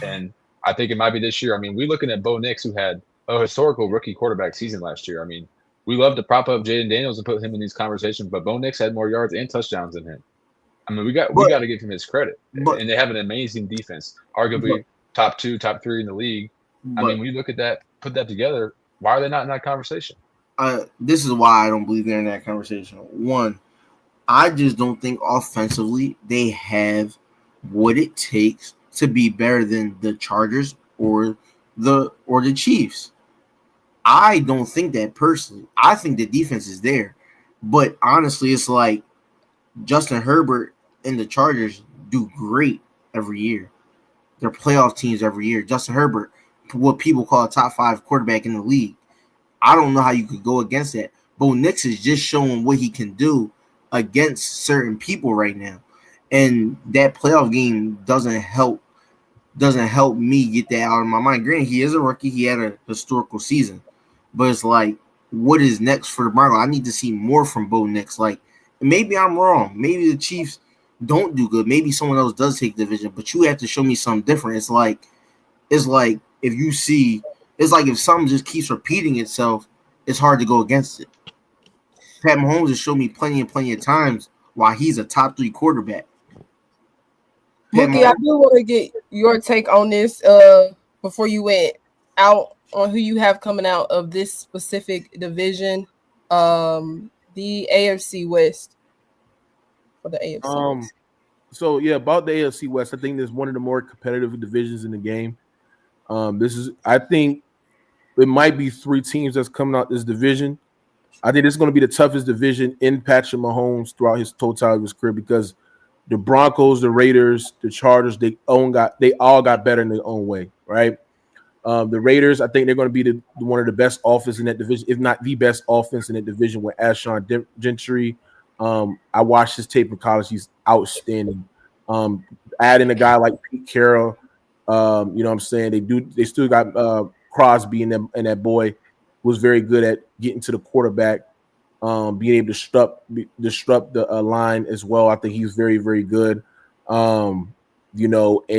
and I think it might be this year. I mean, we're looking at Bo Nix, who had a historical rookie quarterback season last year. I mean, we love to prop up Jaden Daniels and put him in these conversations, but Bo Nix had more yards and touchdowns than him. I mean, we got to give him his credit, and they have an amazing defense, arguably top 2, top 3 in the league. I mean, when you look at that, put that together, why are they not in that conversation? This is why I don't believe they're in that conversation. One, I just don't think offensively they have what it takes to be better than the Chargers or the Chiefs. I don't think that personally. I think the defense is there, but honestly, it's like Justin Herbert and the Chargers do great every year. They're playoff teams every year. Justin Herbert, what people call a top 5 quarterback in the league. I don't know how you could go against that. Bo Nix is just showing what he can do against certain people right now. And that playoff game doesn't help me get that out of my mind. Granted, he is a rookie. He had a historical season. But it's like, what is next for the Broncos? I need to see more from Bo Nix. Like, maybe I'm wrong. Maybe the Chiefs don't do good. Maybe someone else does take the division. But you have to show me something different. It's like if you see, it's like if something just keeps repeating itself, it's hard to go against it. Pat Mahomes has shown me plenty of times why he's a top 3 quarterback. Mookie, I do want to get your take on this before you went out on who you have coming out of this specific division, the AFC West. For the AFC West. So yeah, about the AFC West, I think there's one of the more competitive divisions in the game. I think it might be 3 teams that's coming out this division. I think this is going to be the toughest division in Patrick Mahomes throughout his totality of his career, because the Broncos, the Raiders, the Chargers, they all got better in their own way, right? The Raiders, I think they're going to be one of the best offense in that division, if not the best offense in that division, with Alshon Gentry. I watched his tape in college; he's outstanding. Adding a guy like Pete Carroll, you know what I'm saying? They still got Crosby and that boy was very good at getting to the quarterback, being able to disrupt the line as well. I think he's very, very good. And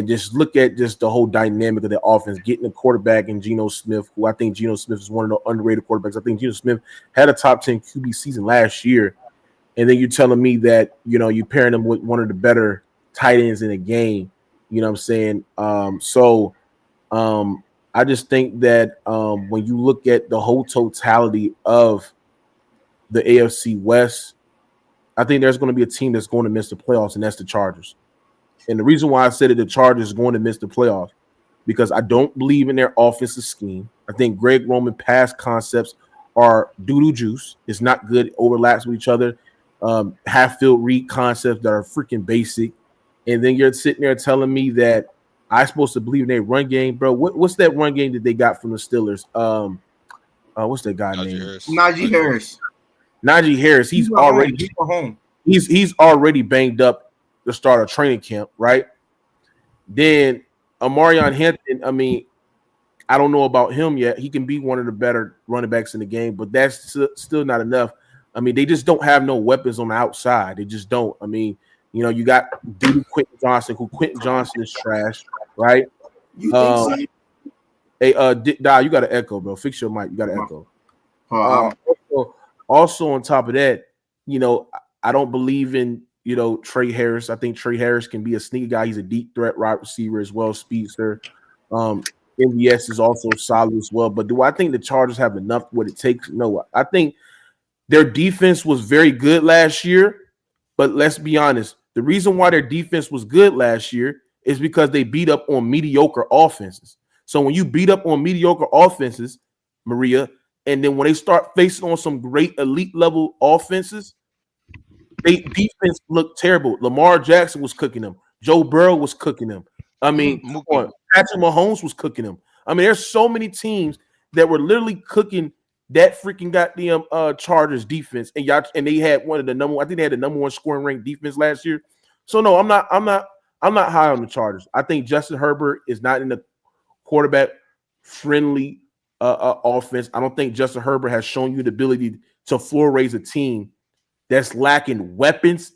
just look at just the whole dynamic of the offense, getting the quarterback and Geno Smith, who I think Geno Smith is one of the underrated quarterbacks. I think Geno Smith had a top 10 QB season last year. And then you're telling me that, you're pairing him with one of the better tight ends in the game. You know what I'm saying? I just think that when you look at the whole totality of the AFC West, I think there's going to be a team that's going to miss the playoffs, and that's the Chargers. And the reason why I said that the Chargers are going to miss the playoffs, because I don't believe in their offensive scheme. I think Greg Roman pass concepts are doo-doo juice. It's not good. It overlaps with each other. Half-field read concepts that are freaking basic. And then you're sitting there telling me that I'm supposed to believe in their run game, bro. What's that run game that they got from the Steelers? What's that guy name? Najee Harris. Najee Harris. He's already banged up to start a training camp, right? Then Amarion Hampton, I mean, I don't know about him yet. He can be one of the better running backs in the game, but that's still not enough. I mean, they just don't have no weapons on the outside. They just don't. I mean, you got Quentin Johnson, who Quentin Johnson is trash, right? You think so? Hey, you got an echo, bro. Fix your mic. You got an echo. Also, on top of that, I don't believe in, Trey Harris. I think Trey Harris can be a sneaky guy. He's a deep threat wide receiver as well, speedster. MVS is also solid as well. But do I think the Chargers have enough what it takes? No. I think their defense was very good last year. But let's be honest. The reason why their defense was good last year is because they beat up on mediocre offenses. So when you beat up on mediocre offenses, Maria, And then when they start facing on some great elite level offenses, they defense looked terrible. Lamar Jackson was cooking them. Joe Burrow was cooking them. I mean, Patrick Mahomes was cooking them. I mean, there's so many teams that were literally cooking that freaking goddamn Chargers defense, and they had one of the number. I think they had the number one scoring ranked defense last year. So no, I'm not high on the Chargers. I think Justin Herbert is not in the quarterback friendly offense. I don't think Justin Herbert has shown you the ability to floor raise a team that's lacking weapons,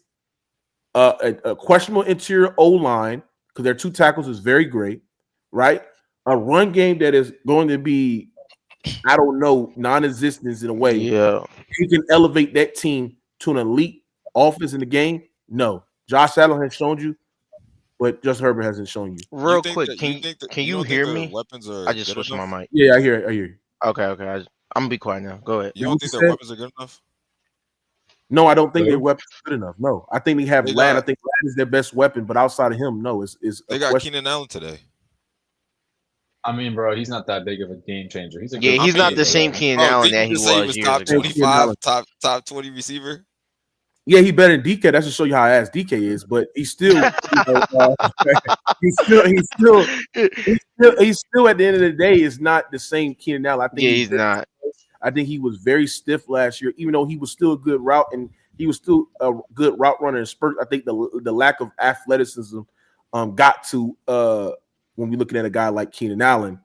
a questionable interior O-line because their 2 tackles is very great, right? A run game that is going to be, I don't know, non-existent in a way. Yeah, you can elevate that team to an elite offense in the game. No, Josh Allen has shown you, but Justin Herbert hasn't shown you. Real quick, can you hear me? Weapons are I just switched my mic. Yeah, I hear you. Okay. I'm gonna be quiet now. Go ahead. You don't think their weapons are good enough? No, I don't think their weapons are good enough. No, I think they have Ladd. I think Ladd is their best weapon, but outside of him, no. They got Keenan Allen today. I mean, bro, he's not that big of a game changer. He's not the same Keenan Allen that he was years top ago. 25, top 20 receiver. Yeah, he better than DK. That's to show you how ass DK is, but he's still, he's still at the end of the day is not the same Keenan Allen. I think he's not. I think he was very stiff last year, even though he was still a good route and he was still a good route runner and spurt. I think the lack of athleticism got to when we're looking at a guy like Keenan Allen.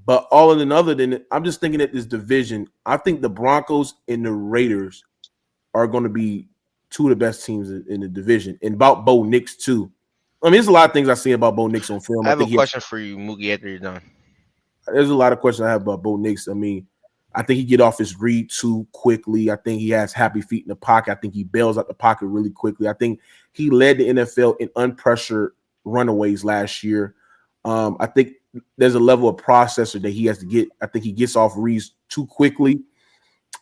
But other than I'm just thinking that this division, I think the Broncos and the Raiders are going to be 2 of the best teams in the division. And about Bo Nix too. I mean, there's a lot of things I see about Bo Nix on film. I have a question for you, Mookie, after you're done. There's a lot of questions I have about Bo Nix. I mean, I think he get off his read too quickly. I think he has happy feet in the pocket. I think he bails out the pocket really quickly. I think he led the NFL in unpressured runaways last year. I think there's a level of processor that he has to get. I think he gets off reads too quickly.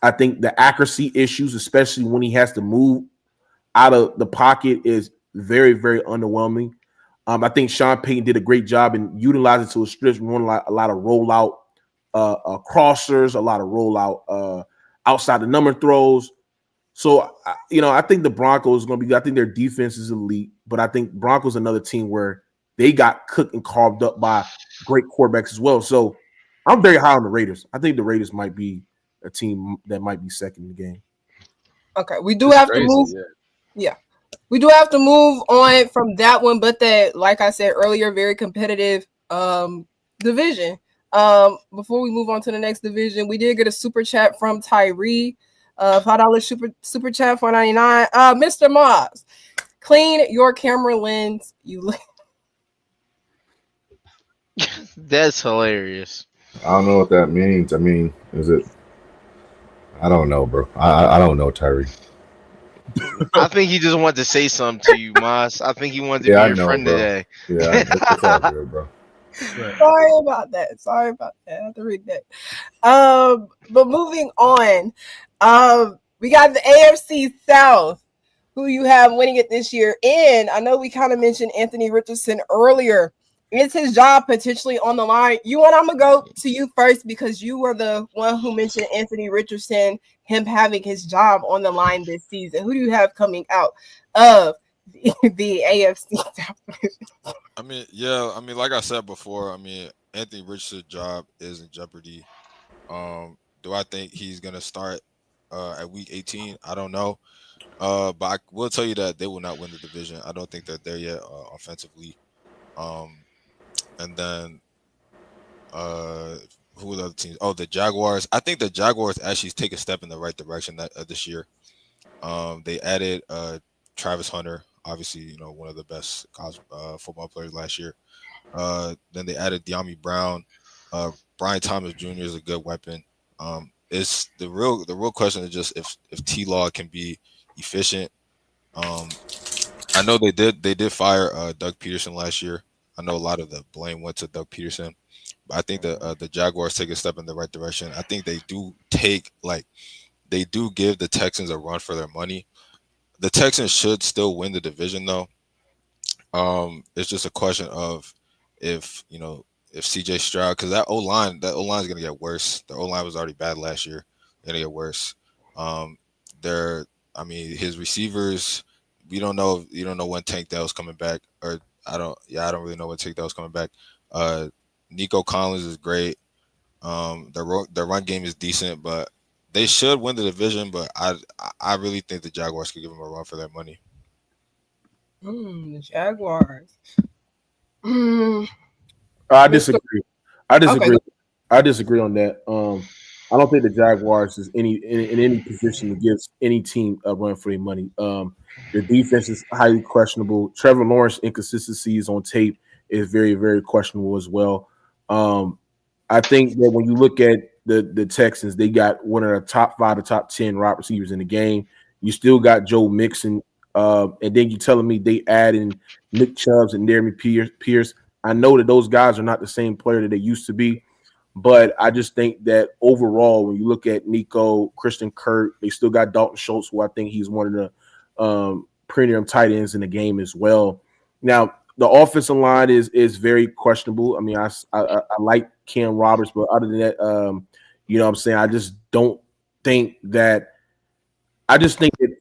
I think the accuracy issues, especially when he has to move out of the pocket, is very, very underwhelming. I think Sean Payton did a great job in utilizing to a stretch, running a lot of rollout crossers, a lot of rollout outside the number throws. So, I think the Broncos is going to be – I think their defense is elite, but I think Broncos another team where they got cooked and carved up by great quarterbacks as well. So, I'm very high on the Raiders. I think the Raiders might be a team that might be second in the game. Okay, we do have to move. Yeah, we do have to move on from that one, but that, like I said earlier, very competitive division. Before we move on to the next division, we did get a super chat from Tyree, $5 super chat, $4.99. Mr. Moss, clean your camera lens. That's hilarious. I don't know what that means. I mean, is it? I don't know, bro. I don't know, Tyree. I think he just wanted to say something to you, Moss. I think he wanted to be your friend today. Yeah, it's all good, bro. Sorry about that. I have to read that. But moving on, we got the AFC South, who you have winning it this year. And I know we kind of mentioned Anthony Richardson earlier. Is his job potentially on the line? I'm gonna go to you first because you were the one who mentioned Anthony Richardson, him having his job on the line this season. Who do you have coming out of the AFC South? I mean, like I said before, Anthony Richardson's job is in jeopardy. Do I think he's gonna start at week 18? I don't know. But I will tell you that they will not win the division. I don't think that they're yet offensively. And then who are the other teams? Oh, the Jaguars. I think the Jaguars actually take a step in the right direction this year. They added Travis Hunter, obviously, one of the best college football players last year. Then they added De'Ami Brown. Brian Thomas Jr. is a good weapon. It's the real question is just if T-Law can be efficient. I know they did fire Doug Peterson last year. I know a lot of the blame went to Doug Peterson, but I think the Jaguars take a step in the right direction. I think they do give the Texans a run for their money. The Texans should still win the division though. It's just a question of if if CJ Stroud, because that O line is gonna get worse. The O line was already bad last year. Gonna get worse. His receivers. You don't know when Tank Dell's coming back, or I don't really know when Tank Dell's coming back. Nico Collins is great. The run game is decent, but they should win the division. But I really think the Jaguars could give them a run for their money. The Jaguars. I disagree. Okay. I disagree on that. I don't think the Jaguars is in any position to give any team a run for their money. Their defense is highly questionable. Trevor Lawrence inconsistencies on tape is very, very questionable as well. I think that when you look at the Texans, they got one of the top 5 to top 10 wide receivers in the game. You still got Joe Mixon, and then you telling me they add in Nick Chubbs and Jeremy Pierce. I know that those guys are not the same player that they used to be, but I just think that overall, when you look at Nico, Christian Kirk, they still got Dalton Schultz, who I think he's one of the premium tight ends in the game as well. Now, the offensive line is very questionable. I mean, I like Cam Roberts, but other than that, you know what I'm saying, I just think that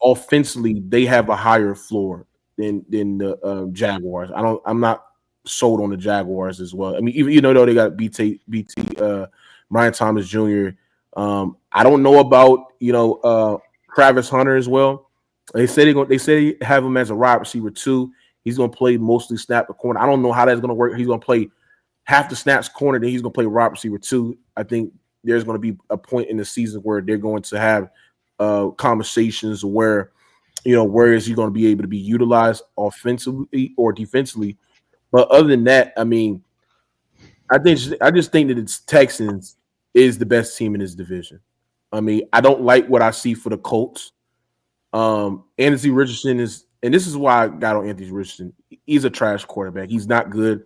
offensively they have a higher floor than the Jaguars. I'm not sold on the Jaguars as well. I mean, even though they got BT Brian Thomas Jr. I don't know about Travis Hunter as well. They say they have him as a wide receiver too. He's going to play mostly snap the corner. I don't know how that's going to work. He's going to play half the snaps corner, then he's going to play wide receiver too. I think there's going to be a point in the season where they're going to have conversations where, where is he going to be able to be utilized offensively or defensively. But other than that, I mean, I just think that it's Texans is the best team in this division. I mean, I don't like what I see for the Colts. Anthony Richardson is, and this is why I got on Anthony Richardson. He's a trash quarterback. He's not good.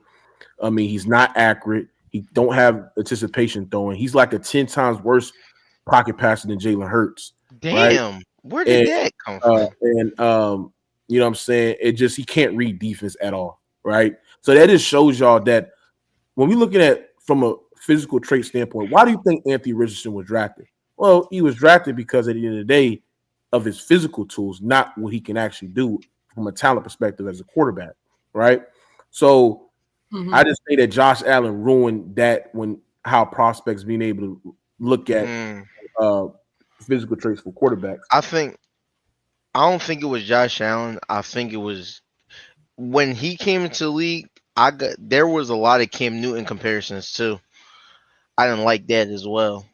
I mean, he's not accurate. He don't have anticipation throwing. He's like a 10 times worse pocket passer than Jalen Hurts. Damn, right? Where did that come from? You know what I'm saying? He can't read defense at all, right? So that just shows y'all that when we're looking at from a physical trait standpoint, why do you think Anthony Richardson was drafted? Well, he was drafted because at the end of the day of his physical tools, not what he can actually do from a talent perspective as a quarterback, right? So I just think that Josh Allen ruined that how prospects being able to look at physical traits for quarterbacks. I don't think it was Josh Allen. I think it was when he came into the league. There was a lot of Cam Newton comparisons too. I didn't like that as well,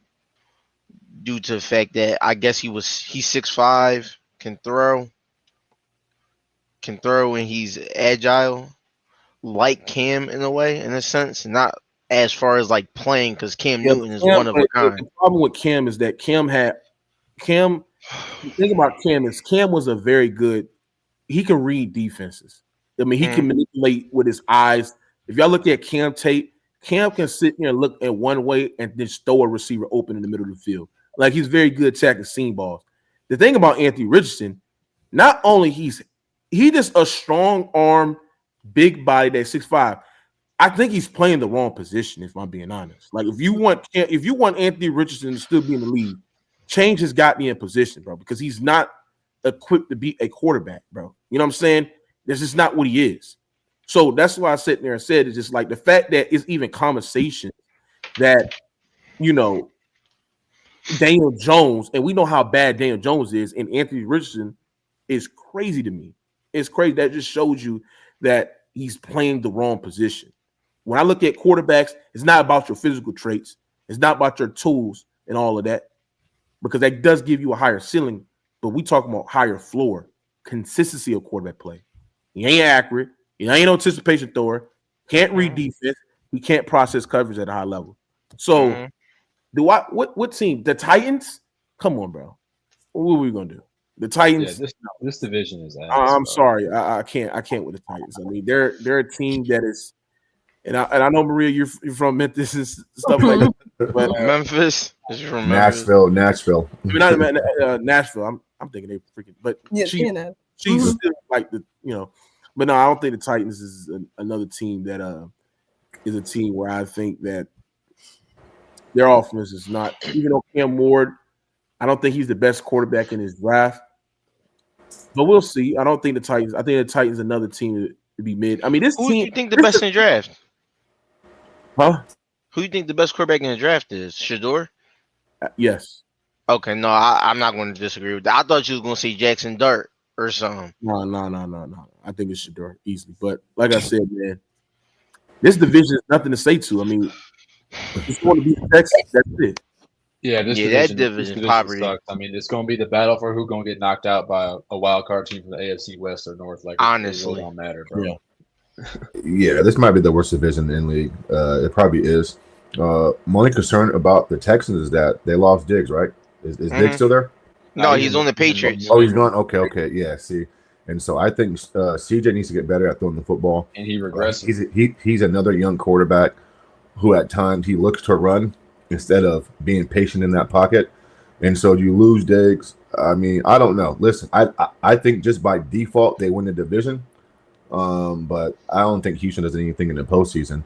due to the fact that I guess he's 6'5", can throw, and he's agile, like Cam in a way, in a sense, not as far as like playing, because Cam Newton is one of a kind. The problem with Cam is that the thing about Cam is Cam was a very good. He can read defenses. I mean, he can manipulate with his eyes. If y'all look at Cam tape, Cam can sit here and look at one way and then throw a receiver open in the middle of the field. Like, he's very good attacking seam balls. The thing about Anthony Richardson, not only he just a strong arm, big body that's 6'5". I think he's playing the wrong position, if I'm being honest. Like, if you want Anthony Richardson to still be in the league, change his goddamn position, bro, because he's not equipped to be a quarterback, bro. You know what I'm saying? That's just not what he is. So that's why I sat there and said it's just like the fact that it's even conversation that, Daniel Jones, and we know how bad Daniel Jones is, and Anthony Richardson is crazy to me. It's crazy. That just shows you that he's playing the wrong position. When I look at quarterbacks, it's not about your physical traits. It's not about your tools and all of that, because that does give you a higher ceiling, but we talk about higher floor, consistency of quarterback play. He ain't accurate. He ain't no anticipation thrower. Can't read defense. He can't process coverage at a high level. So, what team? The Titans? Come on, bro. What are we gonna do? The Titans. Yeah, this division is. I'm sorry. I can't with the Titans. I mean, they're a team that is, and I know, Maria, you're from Memphis and stuff like that. But, Memphis. Is from Nashville. I mean, not Nashville. I'm thinking they freaking. But she's still like the. But no, I don't think the Titans is another team that is a team where I think that their offense is not, even though Cam Ward, I don't think he's the best quarterback in his draft. But we'll see. I don't think the Titans. I think the Titans another team to be mid. I mean, this Who team. do you think the best in the draft? Huh? Who do you think the best quarterback in the draft is? Shador? Yes. Okay, no, I'm not going to disagree with that. I thought you was going to say Jackson Dart or something. No. I think it's Shador easily. But like I said, man, this division is nothing to say to. I mean, it's going to be Texas. That's it. Yeah, that division poverty sucks. I mean, it's going to be the battle for who's going to get knocked out by a wild card team from the AFC West or North. Like, honestly, it don't matter, bro. Yeah. Yeah, this might be the worst division in the league. It probably is. My only concern about the Texans is that they lost Diggs, right? Is Diggs still there? No, he's on the Patriots. Oh, he's gone. Okay. Yeah, see. And so I think CJ needs to get better at throwing the football. And he regressed. He's another young quarterback who at times he looks to run instead of being patient in that pocket. And so you lose Diggs. I mean, I don't know. Listen, I think just by default they win the division. But I don't think Houston does anything in the postseason.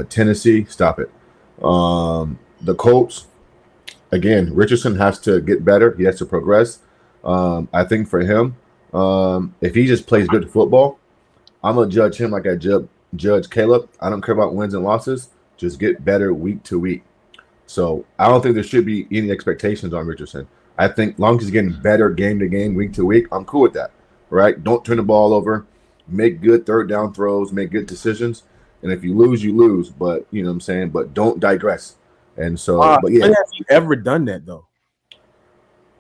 Tennessee, stop it. The Colts, again, Richardson has to get better. He has to progress. I think for him, if he just plays good football, I'm gonna judge him like I judge Caleb. I don't care about wins and losses. Just get better week to week. So I don't think there should be any expectations on Richardson. I think long as he's getting better game to game, week to week, I'm cool with that. Right? Don't turn the ball over. Make good third down throws. Make good decisions. And if you lose, you lose. But you know what I'm saying. But don't digress. And so, but yeah, when has he ever done that though?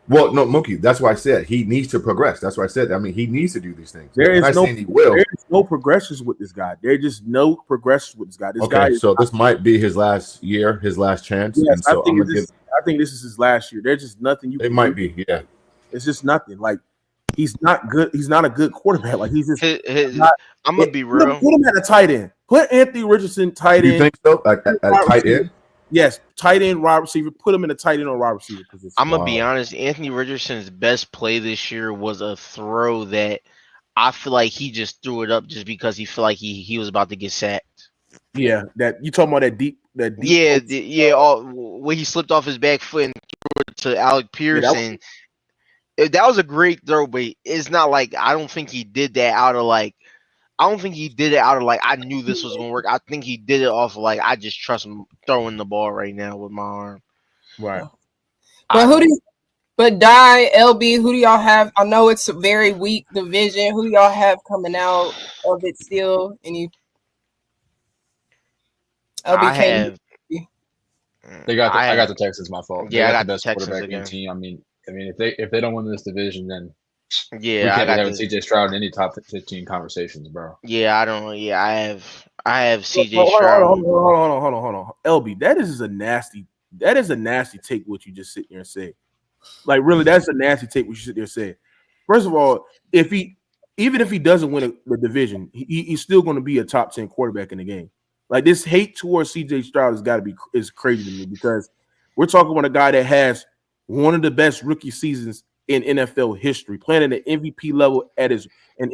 Well, no, Mookie. That's why I said he needs to progress. That's why I said. I mean, he needs to do these things. There is no progressions with this guy. There just no progressions with this guy. This guy so this might be his last year, his last chance. Yes, and so I think this is his last year. There's just nothing you can It might do. be, yeah. It's just nothing. Like he's not good. He's not a good quarterback. Like he's just I'm gonna be real. Put him at a tight end. Put Anthony Richardson tight end. You think so? At tight end? Yes, tight end, wide receiver. Put him in a tight end or wide receiver position. I'm gonna be honest. Anthony Richardson's best play this year was a throw that I feel like he just threw it up just because he felt like he was about to get sacked. Yeah, that you talking about that deep. When he slipped off his back foot and threw it to Alec Pierce, that was a great throw, but it's not like I don't think he did that out of like. I don't think he did it out of like I knew this was gonna work. I think he did it off of like I just trust him throwing the ball right now with my arm. Right. But LB, who do y'all have? I know it's a very weak division. Who do y'all have coming out of it still? Any LB I got the Texans. My fault. Yeah, I got the best quarterback in the team. I mean, if they don't win this division, then we can't have CJ Stroud in any top 15 conversations, bro. Yeah, I don't. Yeah, I have CJ Stroud. Hold on. LB, that is a nasty take. What you just sit there and say, like, really, that's a nasty take. What you sit there and say. First of all, even if he doesn't win the division, he's still going to be a top 10 quarterback in the game. Like this hate towards CJ Stroud is crazy to me because we're talking about a guy that has one of the best rookie seasons in NFL history, playing at an MVP level at his in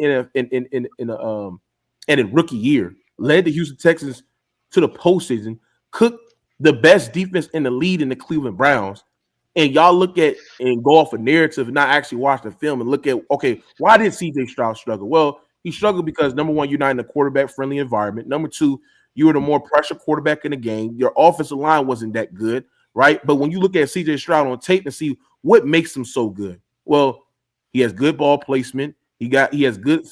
a rookie year, led the Houston Texans to the postseason, cooked the best defense in the league in the Cleveland Browns. And y'all look at and go off a narrative and not actually watch the film and look at, okay, why did CJ Stroud struggle? Well, he struggled because number one, you're not in a quarterback friendly environment. Number two, you were the more pressure quarterback in the game. Your offensive line wasn't that good, right? But when you look at CJ Stroud on tape and see what makes him so good, well, he has good ball placement. He has good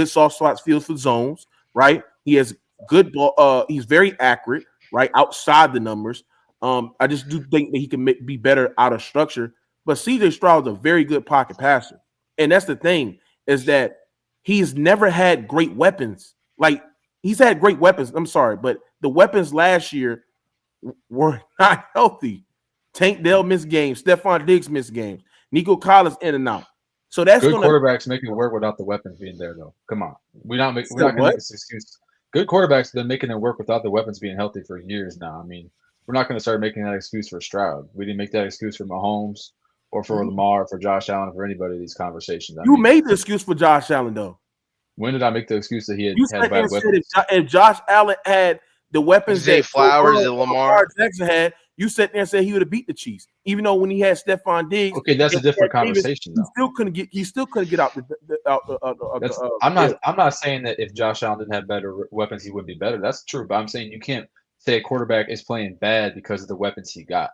soft spots, field for zones, right? He has good ball. He's very accurate, right? Outside the numbers. I just do think that he can be better out of structure. But CJ Stroud is a very good pocket passer. And that's the thing, is that he's never had great weapons. Like, he's had great weapons. I'm sorry, but the weapons last year were not healthy. Tank Dell missed games. Stephon Diggs missed games. Nico Collins in and out. So that's good quarterbacks making it work without the weapons being there, though. Come on. We're not going to make this excuse. Good quarterbacks have been making it work without the weapons being healthy for years now. I mean, we're not going to start making that excuse for Stroud. We didn't make that excuse for Mahomes or for Lamar, or for Josh Allen, or for anybody in these conversations. You made the excuse for Josh Allen, though. When did I make the excuse that he had bad weapons? If Josh Allen had the weapons Zay that Flowers and Lamar Jackson had, you sat there and said he would have beat the Chiefs, even though when he had Stephon Diggs. Okay, that's a different conversation. Davis, he still couldn't get out I'm not saying that if Josh Allen didn't have better weapons, he would be better. That's true, but I'm saying you can't say a quarterback is playing bad because of the weapons he got.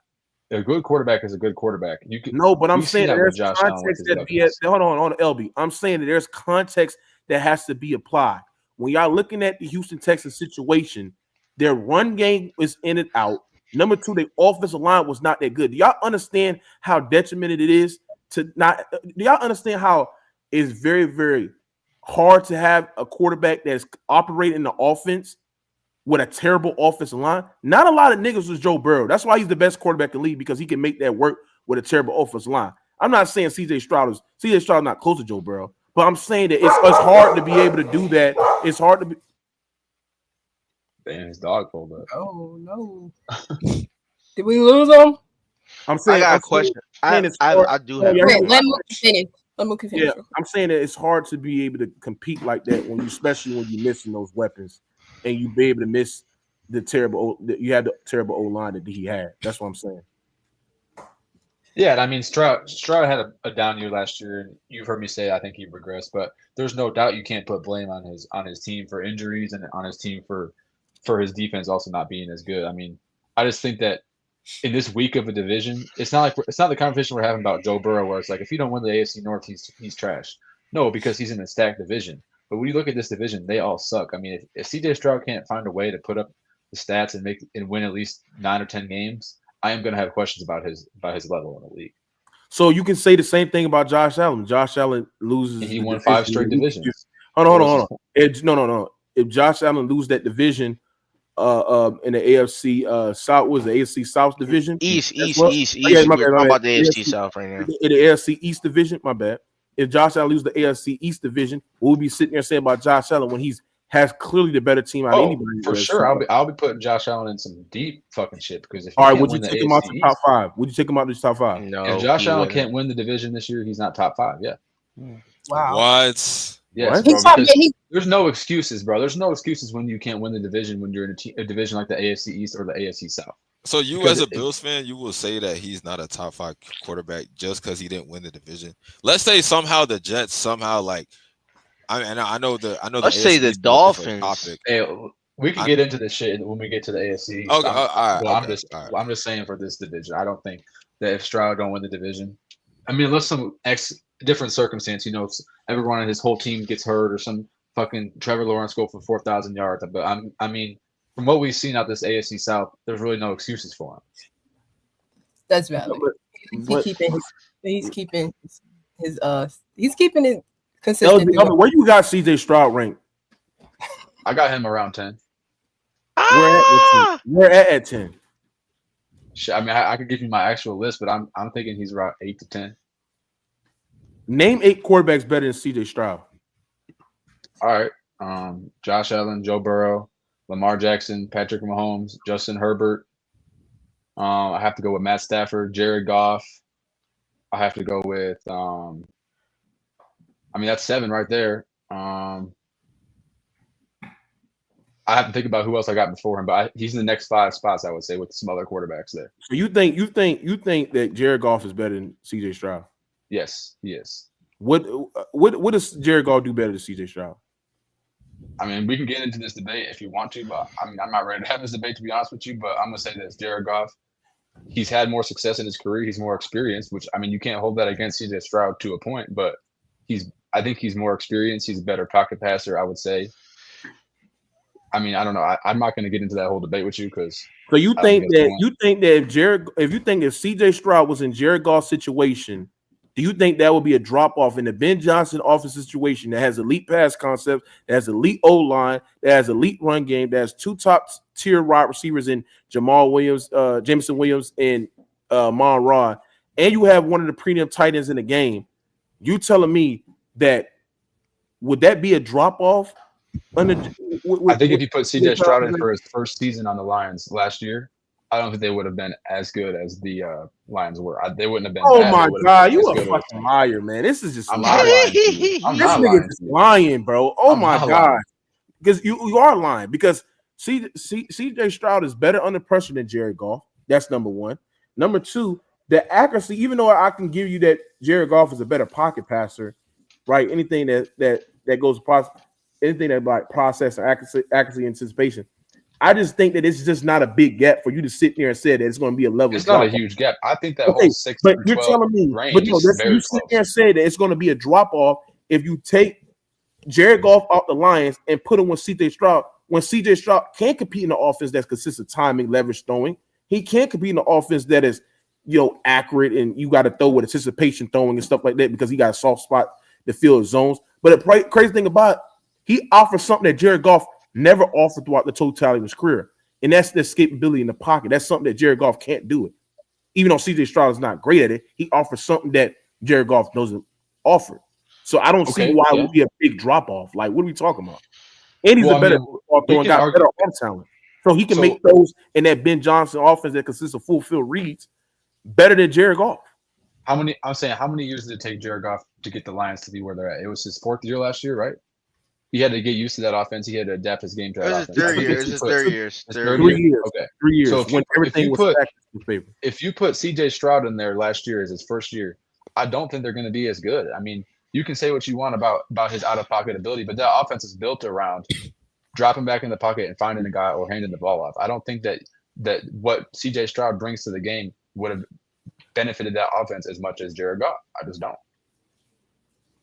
A good quarterback is a good quarterback. But I'm saying that there's context hold on, LB. I'm saying that there's context that has to be applied. When y'all looking at the Houston Texans situation, their run game is in and out. Number two, their offensive line was not that good. Do y'all understand how detrimented it is to not? Do y'all understand how it's very, very hard to have a quarterback that's operating the offense with a terrible offensive line? Not a lot of niggas was Joe Burrow. That's why he's the best quarterback in the league, because he can make that work with a terrible offensive line. I'm not saying CJ Stroud is not close to Joe Burrow, but I'm saying that it's hard to be able to do that. It's hard to be. Damn, his dog pulled up. Oh no! Did we lose him? I got a question. I do have. Let me finish. Yeah, I'm saying that it's hard to be able to compete like that especially when you're missing those weapons, and you be able to miss the terrible O line that he had. That's what I'm saying. Yeah, I mean Stroud had a down year last year, and you've heard me say I think he regressed, but there's no doubt you can't put blame on his team for injuries and on his team for his defense also not being as good. I mean, I just think that in this week of a division, it's not the conversation we're having about Joe Burrow, where it's like if you don't win the AFC North, he's trash. No, because he's in a stacked division. But when you look at this division, they all suck. I mean, if CJ Stroud can't find a way to put up the stats and win at least 9 or 10 games, I am going to have questions about his level in the league. So you can say the same thing about Josh Allen. Josh Allen loses. And he won 5 straight divisions. Hold on. No. If Josh Allen loses that division, in the AFC South, was the AFC South division? East. We're talking about the AFC South right now. In the AFC East division, my bad. If Josh Allen loses the AFC East division, we'll be sitting there saying about Josh Allen when has clearly the better team out of anybody. For sure, I'll be putting Josh Allen in some deep fucking shit, because if would you take him out to top 5? Would you take him out to top 5? No. If Josh Allen can't win the division this year, he's not top 5. Yeah. Wow. What? Yes, bro, there's no excuses, bro. There's no excuses when you can't win the division when you're in a division like the AFC East or the AFC South. So you, as a Bills fan, you will say that he's not a top 5 quarterback just because he didn't win the division. Let's say somehow the Jets I know. Let's say the Dolphins. Hey, we can get into this shit when we get to the AFC East. Okay, I'm just saying for this division, I don't think that if Stroud don't win the division, I mean, unless some different circumstance, if everyone on his whole team gets hurt or some fucking Trevor Lawrence go for 4,000 yards. But I mean, from what we've seen out this AFC South, there's really no excuses for him. That's valid. He's keeping it consistent. Where you got CJ Stroud ranked? I got him around 10. We're at 10. I mean, I could give you my actual list, but I'm thinking he's around 8 to 10. Name 8 quarterbacks better than CJ Stroud. All right. Josh Allen, Joe Burrow, Lamar Jackson, Patrick Mahomes, Justin Herbert. I have to go with Matt Stafford, Jared Goff. I have to go with that's 7 right there. I have to think about who else I got before him, but he's in the next 5 spots, I would say, with some other quarterbacks there. So you think that Jared Goff is better than CJ Stroud? Yes, he is. What does Jared Goff do better than CJ Stroud? I mean, we can get into this debate if you want to, but I mean, I'm not ready to have this debate, to be honest with you. But I'm gonna say this: Jared Goff, he's had more success in his career. He's more experienced, which I mean, you can't hold that against CJ Stroud to a point. But I think he's more experienced. He's a better pocket passer, I would say. I mean, I don't know. I'm not going to get into that whole debate with you because. So you think that if CJ Stroud was in Jared Goff's situation, do you think that would be a drop off in the Ben Johnson offense situation that has elite pass concepts, that has elite O line, that has elite run game, that has 2 top tier wide receivers in Jamal Williams, Jameson Williams, and Mon Ra, and you have one of the premium tight ends in the game? You telling me that would that be a drop off? I think if you put CJ Stroud in for his first season on the Lions last year, I don't think they would have been as good as the Lions were. They wouldn't have been. Oh my God, you a fucking liar, man! This is just lying. This nigga is lying, bro. Oh my God, because you are lying because CJ Stroud is better under pressure than Jared Goff. That's number one. Number two, the accuracy, even though I can give you that Jared Goff is a better pocket passer, right? Anything that goes process, anything that like process or accuracy anticipation. I just think that it's just not a big gap for you to sit there and say that it's going to be a level. It's not a huge gap. I think that whole 6 but through you're 12 telling me, range but no, is very you sit close. there and say that it's going to be a drop off if you take Jared Goff out the Lions and put him with CJ Stroud. When CJ Stroud can't compete in the offense that consists of timing, leverage, throwing, he can't compete in the offense that is, accurate and you got to throw with anticipation throwing and stuff like that because he got a soft spot to fill his zones. But the crazy thing about it, he offers something that Jared Goff never offered throughout the totality of his career. And that's the escapability in the pocket. That's something that Jared Goff can't do it. Even though CJ Stroud is not great at it, he offers something that Jared Goff doesn't offer. So I don't see why it would be a big drop-off. Like, what are we talking about? And he's a better thrower and got better arm talent. So he can make those in that Ben Johnson offense that consists of full field reads better than Jared Goff. How many years did it take Jared Goff to get the Lions to be where they're at? It was his 4th year last year, right? He had to get used to that offense. He had to adapt his game to that offense. 3 years. 3 years. Okay. 3 years. So when everything was back in favor. If you put CJ Stroud in there last year as his first year, I don't think they're going to be as good. I mean, you can say what you want about his out-of-pocket ability, but that offense is built around dropping back in the pocket and finding a guy or handing the ball off. I don't think that what CJ Stroud brings to the game would have benefited that offense as much as Jared Goff. I just don't.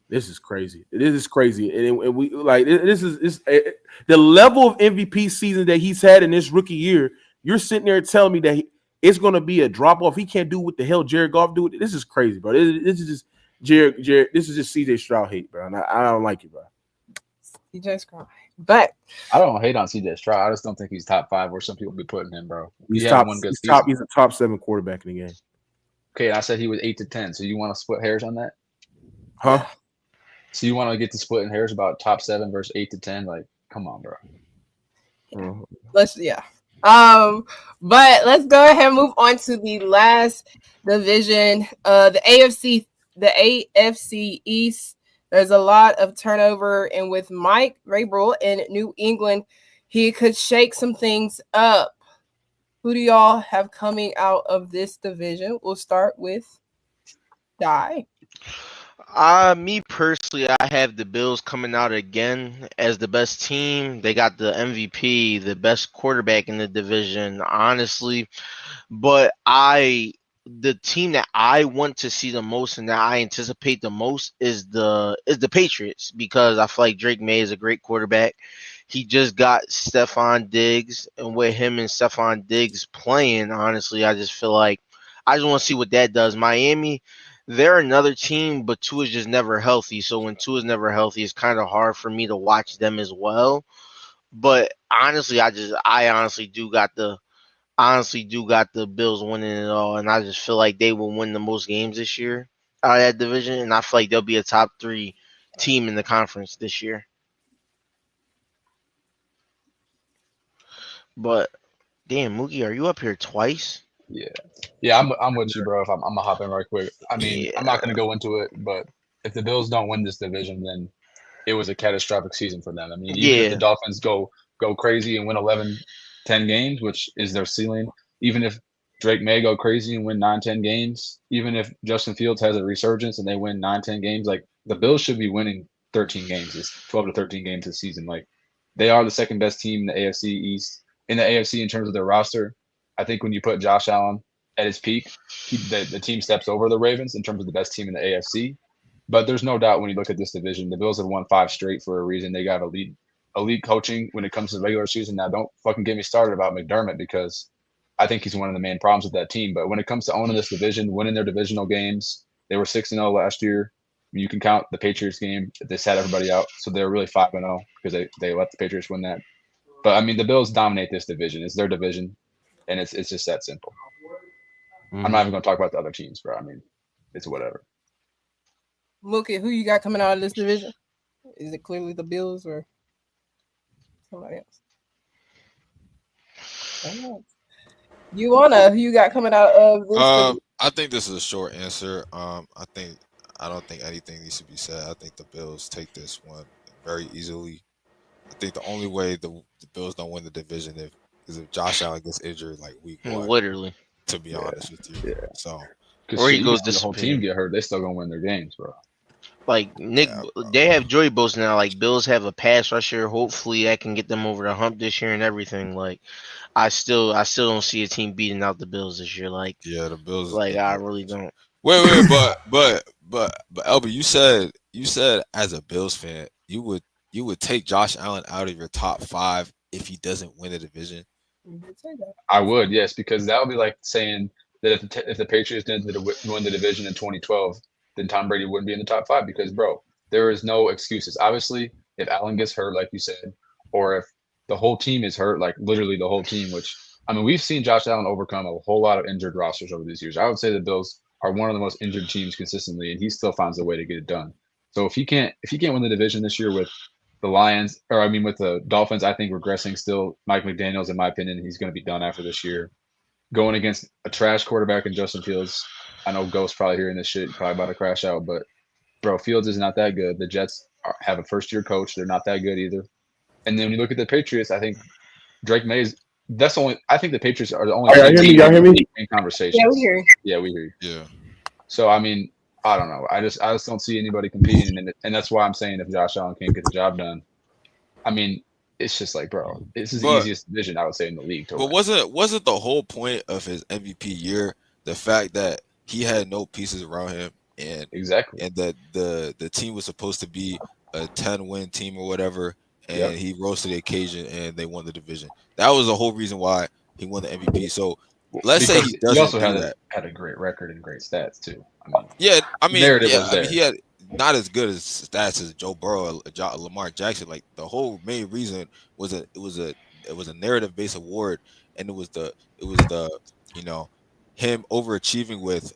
This is crazy. This is crazy, and we like this is the level of MVP season that he's had in this rookie year. You're sitting there telling me that it's going to be a drop off. He can't do what the hell Jared Goff do. This is crazy, bro. This is just Jared. This is just CJ Stroud hate, bro. And I don't like it, bro. CJ Stroud, but I don't hate on CJ Stroud. I just don't think he's top 5 where some people be putting him, bro. He's top. He's a top 7 quarterback in the game. Okay, I said he was 8 to 10. So you want to split hairs on that? Huh? So you want to get to splitting hairs about top 7 versus 8 to 10? Like, come on, bro. But let's go ahead and move on to the last division, the AFC East. There's a lot of turnover, and with Mike Vrabel in New England, he could shake some things up. Who do y'all have coming out of this division? We'll start with Di. Me personally, I have the Bills coming out again as the best team. They got the MVP, the best quarterback in the division, honestly. But the team that I want to see the most and that I anticipate the most is the Patriots, because I feel like Drake May is a great quarterback. He just got Stephon Diggs, and with him and Stephon Diggs playing, honestly, I just feel like I just want to see what that does. Miami, they're another team, but Tua's just never healthy. So when Tua's never healthy, it's kind of hard for me to watch them as well. But honestly, I honestly do got the Bills winning it all, and I just feel like they will win the most games this year out of that division, and I feel like they'll be a top 3 team in the conference this year. But damn, Mookie, are you up here twice? Yeah, I'm with you, bro. I'm gonna hop in right quick. I mean, I'm not gonna go into it, but if the Bills don't win this division, then it was a catastrophic season for them. I mean, even if the Dolphins go crazy and win 11, 10 games, which is their ceiling, even if Drake May go crazy and win 9, 10 games, even if Justin Fields has a resurgence and they win 9, 10 games, like the Bills should be winning 13 games, 12 to 13 games this season. Like they are the second best team in the AFC East, in the AFC in terms of their roster. I think when you put Josh Allen at his peak, the team steps over the Ravens in terms of the best team in the AFC. But there's no doubt when you look at this division, the Bills have won 5 straight for a reason. They got elite coaching when it comes to the regular season. Now, don't fucking get me started about McDermott, because I think he's one of the main problems with that team. But when it comes to owning this division, winning their divisional games, they were 6-0 last year. You can count the Patriots game. They sat everybody out. So they're really 5-0 because they let the Patriots win that. But, I mean, the Bills dominate this division. It's their division, and it's just that simple. I'm not even going to talk about the other teams, bro. I mean, it's whatever. Mookie, who you got coming out of this division? Is it clearly the Bills or somebody else? Who you got coming out of this division? I think this is a short answer. I don't think anything needs to be said. I think the Bills take this one very easily. I think the only way the Bills don't win the division is if Josh Allen gets injured like week 1. Literally. To be honest with you. Yeah. So or he goes the whole team get hurt, they still gonna win their games, bro. Like Nick, they have Joey Bosa now. Like Bills have a pass rusher. Hopefully, that can get them over the hump this year and everything. Like, I still don't see a team beating out the Bills this year. Like, yeah, the Bills. Like, I really don't. Wait, but Elby, you said as a Bills fan, you would take Josh Allen out of your top 5 if he doesn't win the division. I would, yes, because that would be like saying that if the Patriots didn't win the division in 2012. Then Tom Brady wouldn't be in the top 5 because, bro, there is no excuses. Obviously, if Allen gets hurt, like you said, or if the whole team is hurt, like literally the whole team, which, I mean, we've seen Josh Allen overcome a whole lot of injured rosters over these years. I would say the Bills are one of the most injured teams consistently, and he still finds a way to get it done. So if he can't win the division this year with the Lions, with the Dolphins, I think regressing still. Mike McDaniels, in my opinion, he's going to be done after this year. Going against a trash quarterback in Justin Fields. I know Ghost probably hearing this shit, probably about to crash out, but bro, Fields is not that good. The Jets have a first-year coach; they're not that good either. And then when you look at the Patriots, I think Drake May's. That's the only. I think the Patriots are the only. Y'all hear me? In conversation. Yeah, we hear you. Yeah, we hear you. Yeah. So I mean, I don't know. I just don't see anybody competing, and that's why I'm saying if Josh Allen can't get the job done, I mean, it's just like, bro, this is the easiest division I would say in the league. But wasn't the whole point of his MVP year the fact that he had no pieces around him, and that the team was supposed to be a 10-win team or whatever, and he rose to the occasion and they won the division. That was the whole reason why he won the MVP. So let's say he doesn't also do that. Had a great record and great stats too. He had not as good as stats as Joe Burrow or Lamar Jackson. Like the whole main reason was it was a narrative based award, and it was the him overachieving with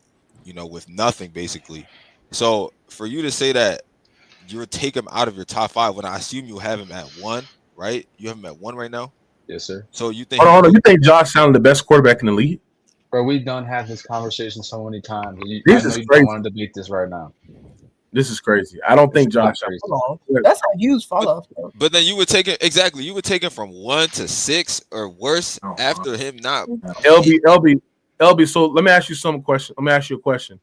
nothing basically. So for you to say that you would take him out of your top 5 when I assume you have him at 1, right? You have him at 1 right now? Yes, sir. So you think hold on, you think Josh Allen the best quarterback in the league? Bro, we've done have this conversation so many times. This is crazy. I don't want to debate this right now. This is crazy. I don't think Josh Allen. That's a huge fall off. But then you would take it You would take him from 1 to 6 or worse after him not. LB. So let me ask you a question.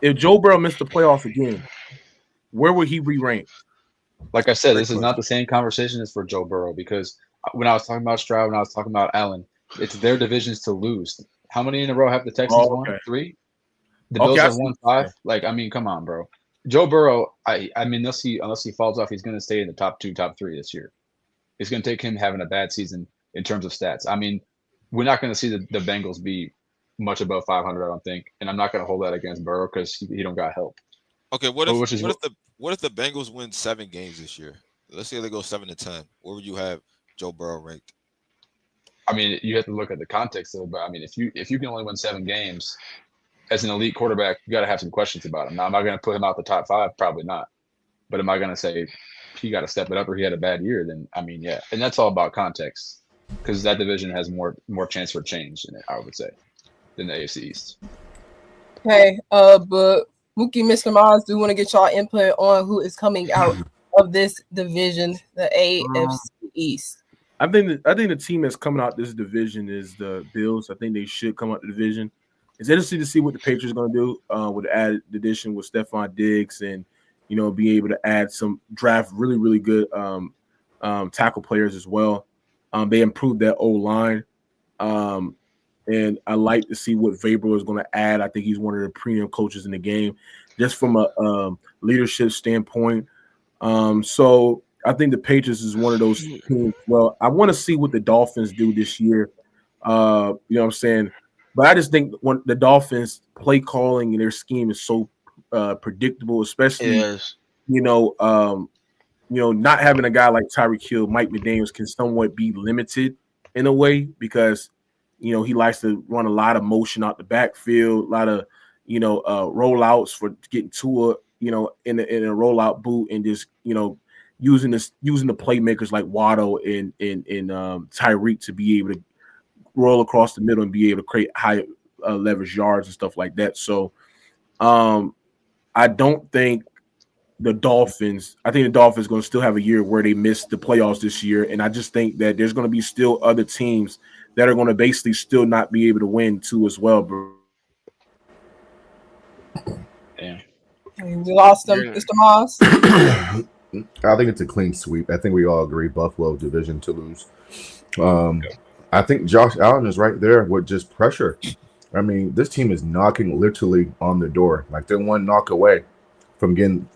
If Joe Burrow missed the playoffs again, where would he re-rank? Like I said, this is not the same conversation as for Joe Burrow, because when I was talking about Stroud, when I was talking about Allen, it's their divisions to lose. How many in a row have the Texans won? 3? The Bills have won 5. Like, I mean, come on, bro. Joe Burrow, I mean, unless he falls off, he's going to stay in the top 2, top 3 this year. It's going to take him having a bad season in terms of stats. I mean, we're not going to see the Bengals be much above 500, I don't think, and I'm not going to hold that against Burrow because he don't got help. Okay, what if the Bengals win 7 games this year? Let's say they go 7-10. Where would you have Joe Burrow ranked? I mean, you have to look at the context of it, but I mean, if you can only win 7 games as an elite quarterback, you got to have some questions about him. Now, am I going to put him out the top 5? Probably not. But am I going to say he got to step it up or he had a bad year? Then I mean, yeah, and that's all about context, because that division has more chance for change in it, I would say, than the AFC East. Okay, but Mookie, Mr. Mars, do want to get y'all input on who is coming out of this division, the AFC East. I think the team that's coming out this division is the Bills. I think they should come out the division. It's interesting to see what the Patriots are going to do with the added addition with Stephon Diggs, and be able to add some draft really, really good tackle players as well. They improved that O-line, and I like to see what Vabro is going to add. I think he's one of the premium coaches in the game, just from a leadership standpoint. So I think the Patriots is one of those teams. Well, I want to see what the Dolphins do this year. You know what I'm saying? But I just think when the Dolphins play calling and their scheme is so predictable, especially not having a guy like Tyreek Hill, Mike McDaniels can somewhat be limited in a way, because he likes to run a lot of motion out the backfield, a lot of rollouts for getting to in a rollout boot, and just using the playmakers like Waddle and Tyreek to be able to roll across the middle and be able to create high leverage yards and stuff like that. So I don't think the Dolphins. I think the Dolphins going to still have a year where they missed the playoffs this year, and I just think that there's going to be still other teams that are going to basically still not be able to win too as well, bro. Damn. We lost them, Mr. Moss. I think it's a clean sweep. I think we all agree Buffalo division to lose. I think Josh Allen is right there with just pressure. I mean, this team is knocking literally on the door. Like they're one knock away from getting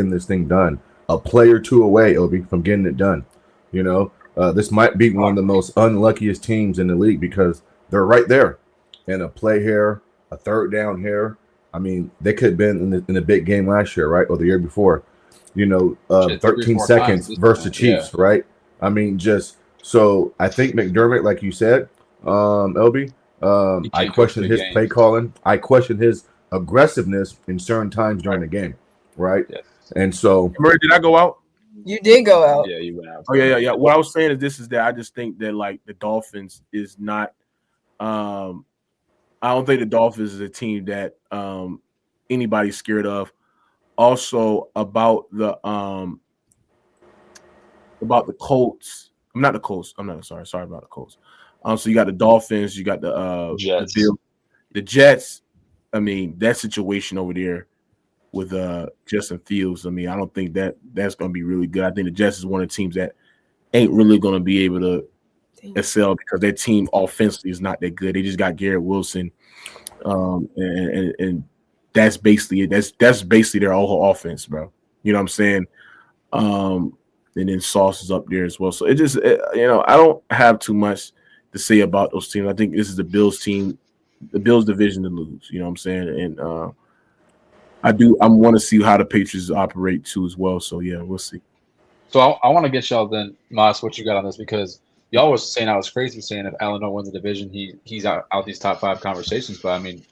this thing done. A play or two away, Obi, from getting it done. You know, this might be one of the most unluckiest teams in the league because they're right there. And a play here, a third down here. I mean, they could have been in the big game last year, right? Or the year before. You know, 13 seconds versus the Chiefs, right? I mean, just so I think McDermott, like you said, LB, I question his play calling. I question his aggressiveness in certain times during the game, right? Yes. And so, Murray, did I go out? You did go out. Yeah, you went out. Oh yeah. What I was saying is that I just think that like the Dolphins is not. I don't think the Dolphins is a team that anybody's scared of. Also about the Colts. I'm not the Colts. Sorry about the Colts. So you got the Dolphins, you got the Jets. The Jets. I mean, that situation over there with Justin Fields. I mean, I don't think that's going to be really good. I think the Jets is one of the teams that ain't really going to be able to excel because their team offensively is not that good. They just got Garrett Wilson, and that's basically it. That's basically their whole offense, bro. You know what I'm saying? And then Sauce is up there as well. So I don't have too much to say about those teams. I think this is the Bills team, the Bills division to lose. You know what I'm saying? And I want to see how the Patriots operate too as well. So yeah, we'll see. So I want to get y'all then, Mas, what you got on this because y'all was saying I was crazy saying if Allen don't win the division, he's out these top 5 conversations. But I mean,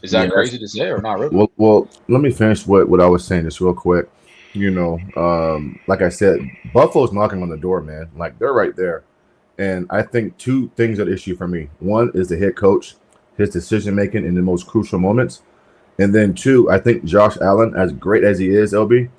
is that crazy to say or not really? Well, let me finish what I was saying just real quick. You know, like I said, Buffalo's knocking on the door, man. Like they're right there. And I think 2 things are the issue for me. One is the head coach, his decision making in the most crucial moments. And then 2, I think Josh Allen, as great as he is, LB,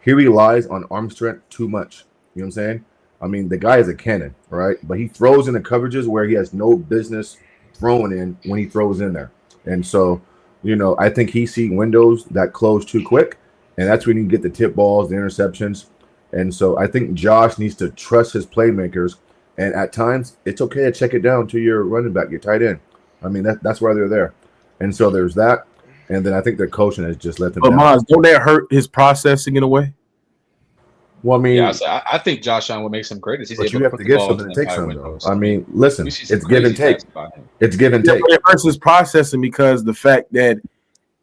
he relies on arm strength too much. You know what I'm saying? I mean, the guy is a cannon, right? But he throws in the coverages where he has no business throwing in when he throws in there. And so, you know, I think he sees windows that close too quick. And that's when you get the tip balls, the interceptions. And so I think Josh needs to trust his playmakers. And at times, it's okay to check it down to your running back, your tight end. I mean, that's why they're there. And so there's that. And then I think their coaching has just let them down. But Miles, don't that hurt his processing in a way? Well, I mean, yeah, I think Josh Allen would make some great. But you have to give something to take some, though. I mean, listen, it's give and take. It's give and take. It hurts his processing because the fact that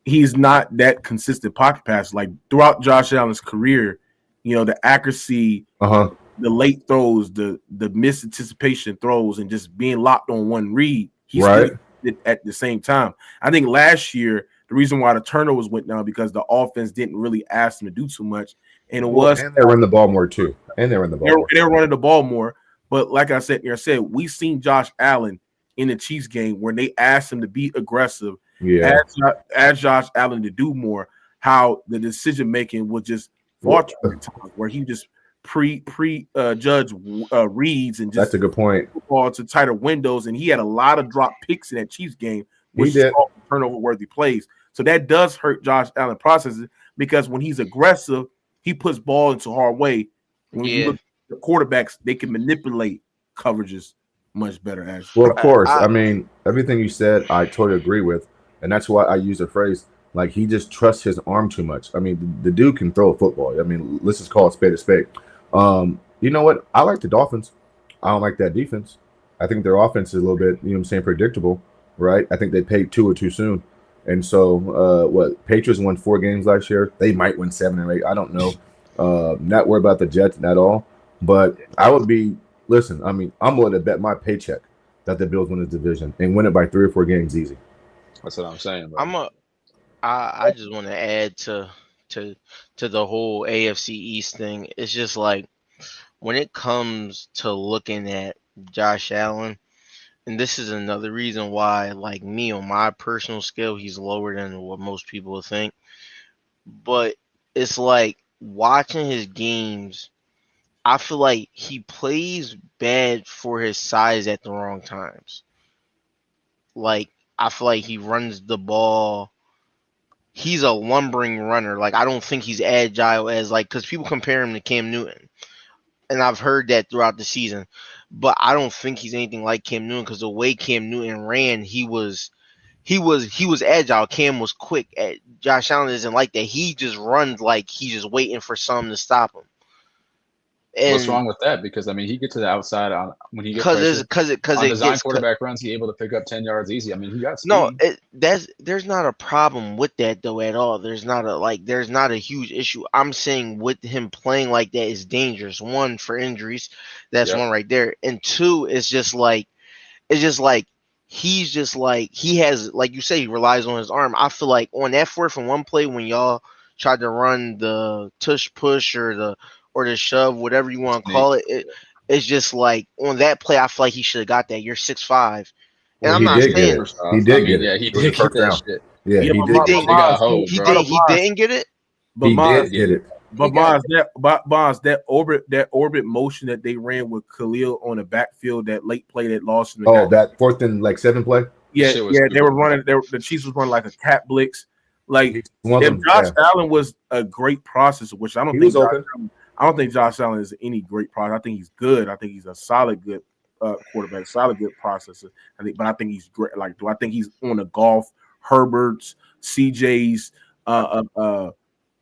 he's not that consistent pocket passer. Like throughout Josh Allen's career, you know, the accuracy, the late throws, the misanticipation throws, and just being locked on one read, he's right at the same time. I think last year the reason why the turnovers went down because the offense didn't really ask them to do too much. And they run the ball more too. And they run the ball. They're running the ball more. But like I said, we've seen Josh Allen in the Chiefs game where they asked him to be aggressive, ask Josh Allen to do more. How the decision making was just far where he just judge reads and just that's a good point. Ball to tighter windows, and he had a lot of drop picks in that Chiefs game, which is all turnover worthy plays. So that does hurt Josh Allen processes because when he's aggressive, he puts ball into hard way. When you look at the quarterbacks, they can manipulate coverages much better. Well, of course. I mean, everything you said, I totally agree with. And that's why I use the phrase, like, he just trusts his arm too much. I mean, the dude can throw a football. I mean, let's just call it spade a spade. You know what? I like the Dolphins. I don't like that defense. I think their offense is a little bit, you know what I'm saying, predictable, right? I think they paid Tua too soon. And so, Patriots won 4 games last year. They might win 7 or 8. I don't know. Not worried about the Jets at all. But I would be, listen, I mean, I'm willing to bet my paycheck that the Bills win this division and win it by 3 or 4 games easy. That's what I'm saying, bro. I just want to add to the whole AFC East thing. It's just like when it comes to looking at Josh Allen, and this is another reason why, like me, on my personal scale, he's lower than what most people think. But it's like watching his games, I feel like he plays bad for his size at the wrong times. Like, I feel like he runs the ball. He's a lumbering runner. Like, I don't think he's agile as, like, because people compare him to Cam Newton. And I've heard that throughout the season. But I don't think he's anything like Cam Newton, because the way Cam Newton ran, he was agile. Cam was quick. Josh Allen isn't like that. He just runs like he's just waiting for something to stop him. And what's wrong with that? Because I mean, he gets to the outside when he gets because on design quarterback runs, he able to pick up 10 yards easy. I mean, he got speed. No, there's not a problem with that though at all. There's not a huge issue. I'm saying with him playing like that is dangerous. One, for injuries, that's one right there, and two, he has, like you say, he relies on his arm. I feel like on that 4th and 1 play when y'all tried to run the tush push or the shove, whatever you want to call it, it's just like on that play, I feel like he should have got that. You're 6'5", and I'm not saying he did get it. Yeah, he did get that shit. Yeah, he did. He didn't get it. But he did get it. But Bonds, that orbit motion that they ran with Khalil on the backfield, that late play that lost in the that 4th and 7 play. Yeah, they were running. The Chiefs was running like a cat blitz. Like if Josh Allen was a great processor, which I don't think Josh Allen is any great processor. I think he's good. I think he's a solid good quarterback, solid good processor. But I think he's great. Like, do I think he's on the golf Herberts, CJ's,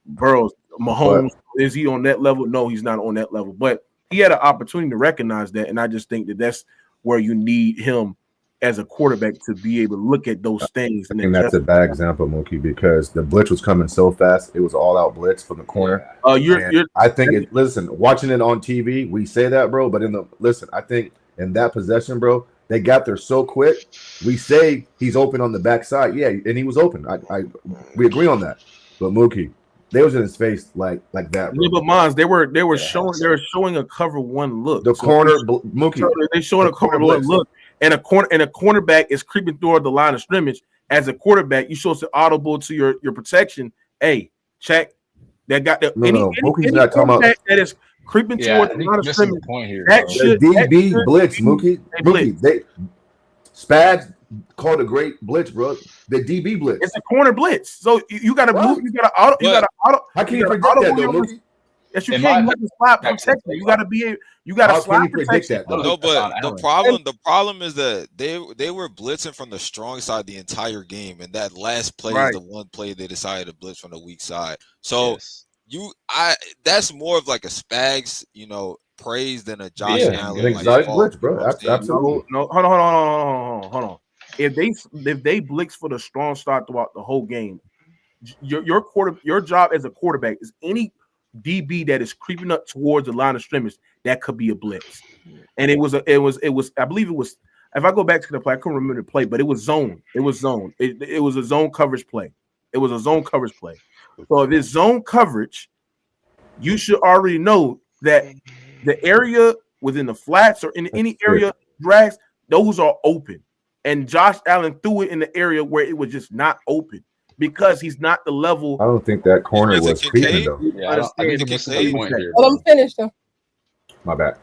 Burrows, Mahomes? Is he on that level? No, he's not on that level. But he had an opportunity to recognize that, and I just think that that's where you need him as a quarterback to be able to look at those things. I think that's a bad example, Mookie, because the blitz was coming so fast. It was all out blitz from the corner. I think watching it on TV, we say that, bro. But I think in that possession, bro, they got there so quick. We say he's open on the backside, and he was open. We agree on that. But Mookie, they was in his face like that, bro. Yeah, but Mons, they were showing a cover one look. The corner, Mookie, they showing a cover one look. And a cornerback is creeping toward the line of scrimmage. As a quarterback, you show us audible to your protection. Hey, check that got the Mookie's not talking about that is creeping toward the line of scrimmage. The DB blitz, Mookie. They Spags called a great blitz, bro. The DB blitz. It's a corner blitz. So you got to move. You got to auto. How can you predict that, though, Mookie? Yes, you can't. You have to slide protection. You got to be able. You got to slide protection. No, but the problem is that they were blitzing from the strong side the entire game, and that last play is the one play they decided to blitz from the weak side. So that's more of like a Spags, praise than a Josh Allen. Exotic blitz, bro. Absolutely. No, hold on. If they blitz for the strong start throughout the whole game, your job as a quarterback is any DB that is creeping up towards the line of scrimmage, that could be a blitz. And it was I believe it was, if I go back to the play, I couldn't remember the play, but it was zone. It was a zone coverage play. So if it's zone coverage, you should already know that the area within the flats or in any area drags, those are open. And Josh Allen threw it in the area where it was just not open, because he's not the level. I don't think that corner was creeping, though. Yeah, I think it's the point here. Well, I'm finished, though. My bad.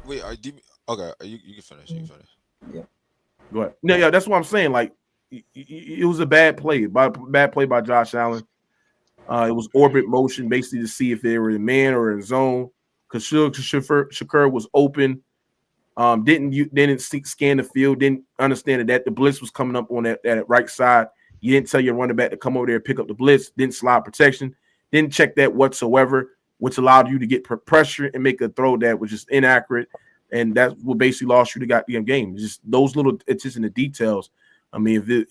Wait, okay? You can finish. You can finish. Yeah. Go ahead. Yeah, that's what I'm saying. Like, it was a bad play by Josh Allen. It was orbit motion, basically to see if they were in man or in zone. Because Shakur was open. Didn't scan the field. Didn't understand that the blitz was coming up on that right side. You didn't tell your running back to come over there and pick up the blitz. Didn't slide protection. Didn't check that whatsoever, which allowed you to get pressure and make a throw that was just inaccurate. And that's what basically lost you the goddamn game. Just those little, it's just in the details. I mean, if it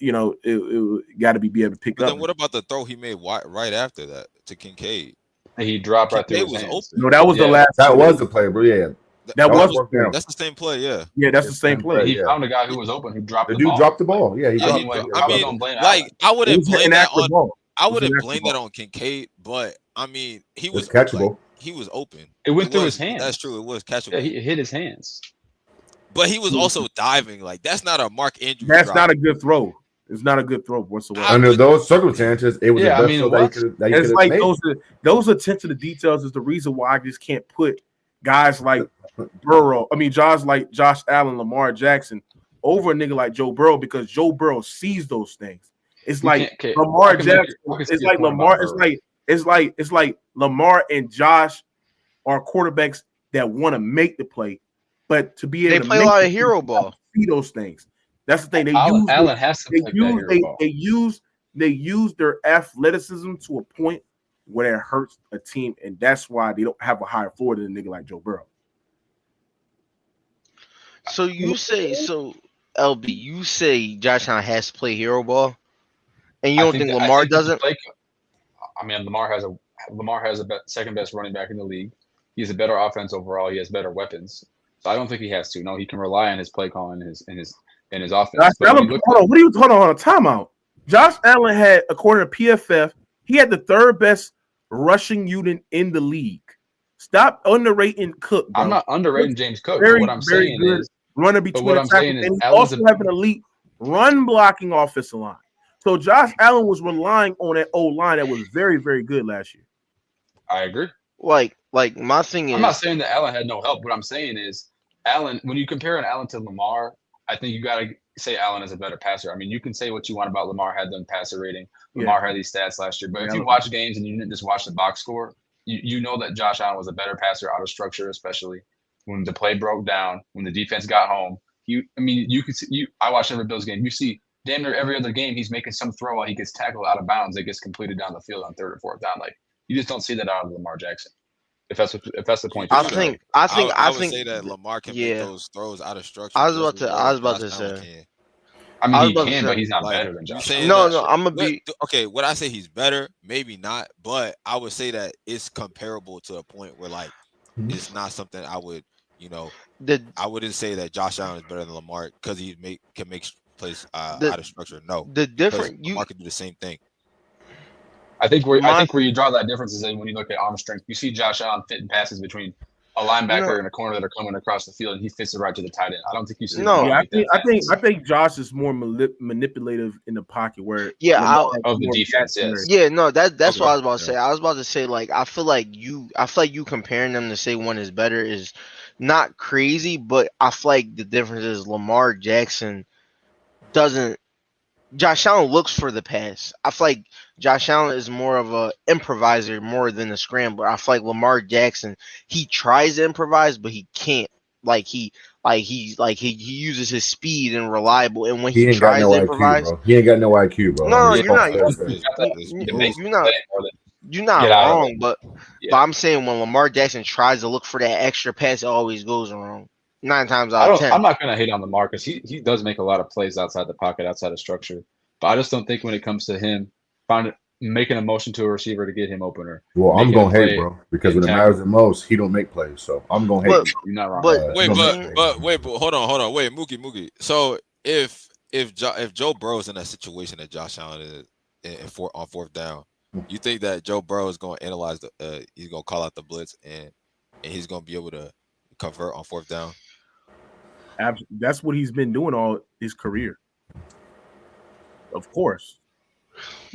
got to be able to pick up. Then what about the throw he made right after that to Kincaid? And he dropped right through his hands. Open. No, that was the last. That was the play, bro. Yeah. That's the same play, yeah. Yeah, that's the same play. He found a guy who was open who dropped the ball. The dude dropped the ball. Yeah, he dropped I wouldn't blame that on. I wouldn't blame that on Kincaid, but I mean, he was catchable. He was open. It went through his hands. That's true. It was catchable. Yeah, he hit his hands. But he was also diving. Like, that's not a Mark Andrews. That's not a good throw. It's not a good throw whatsoever. Under those circumstances, it was the best throw that you could have made. Those attention to details is the reason why I just can't put guys like Burrow. I mean, Josh Allen, Lamar Jackson over a nigga like Joe Burrow, because Joe Burrow sees those things. It's like Lamar Jackson. It's like Lamar. It's like Lamar and Josh are quarterbacks that want to make the play, but to be able to play a lot of hero ball. See those things. That's the thing. They use their athleticism to a point where it hurts a team, and that's why they don't have a higher floor than a nigga like Joe Burrow. So LB, you say Josh Allen has to play hero ball, and you don't think Lamar doesn't? I mean, Lamar has a second best running back in the league. He has a better offense overall. He has better weapons. So I don't think he has to. No, he can rely on his play calling and his offense. Hold on, timeout. Josh Allen had, according to PFF, he had the third best rushing unit in the league. Stop underrating Cook, bro. I'm not underrating James Cook. But what I'm saying is running between the tackles, and he also have an elite run blocking offensive line. So Josh Allen was relying on that old line that was very, very good last year. I agree. Like my thing is, I'm not saying that Allen had no help. What I'm saying is Allen, when you compare an Allen to Lamar, I think you got to say Allen is a better passer. I mean, you can say what you want about Lamar had them passer rating. Lamar had these stats last year. But if you watch games and you didn't just watch the box score, you know that Josh Allen was a better passer out of structure, especially when the play broke down, when the defense got home. You could see, I watched every Bills game. You see damn near every other game he's making some throw while he gets tackled out of bounds that gets completed down the field on third or fourth down. Like, you just don't see that out of Lamar Jackson. If that's the point. I think I would say that Lamar can make those throws out of structure. I was about to say. I mean, he can, but he's not better than Josh. No, I'm gonna be okay. Would I say he's better? Maybe not, but I would say that it's comparable to a point where like it's not something I would, I wouldn't say that Josh Allen is better than Lamar because he can make plays out of structure. No, Lamar can do the same thing. I think where you draw that difference is when you look at arm strength. You see Josh Allen fitting passes between a linebacker and a corner that are coming across the field, and he fits it right to the tight end. I don't think you see. No, I think Josh is more manipulative in the pocket where of the defense. Yes. Yeah, no, that's what I was about to say. I was about to say like I feel like you comparing them to say one is better is not crazy, but I feel like the difference is Lamar Jackson doesn't. Josh Allen looks for the pass. I feel like Josh Allen is more of a improviser more than a scrambler. I feel like Lamar Jackson, he tries to improvise, but he can't. He uses his speed and reliable. And when he tries to improvise, he ain't got no IQ, bro. No, you're not wrong. But I'm saying when Lamar Jackson tries to look for that extra pass, it always goes wrong. 9 times out of 10. I'm not going to hate on Lamar because he does make a lot of plays outside the pocket, outside of structure. But I just don't think when it comes to him making a motion to a receiver to get him opener. Well, I'm going to hate, bro, because when it matters the most, he don't make plays. So I'm going to hate. You're not wrong. But hold on. Wait, Mookie. So if Joe Burrow's in that situation that Josh Allen is on fourth down, you think that Joe Burrow is going to analyze he's going to call out the blitz and he's going to be able to convert on fourth down? That's what he's been doing all his career. Of course.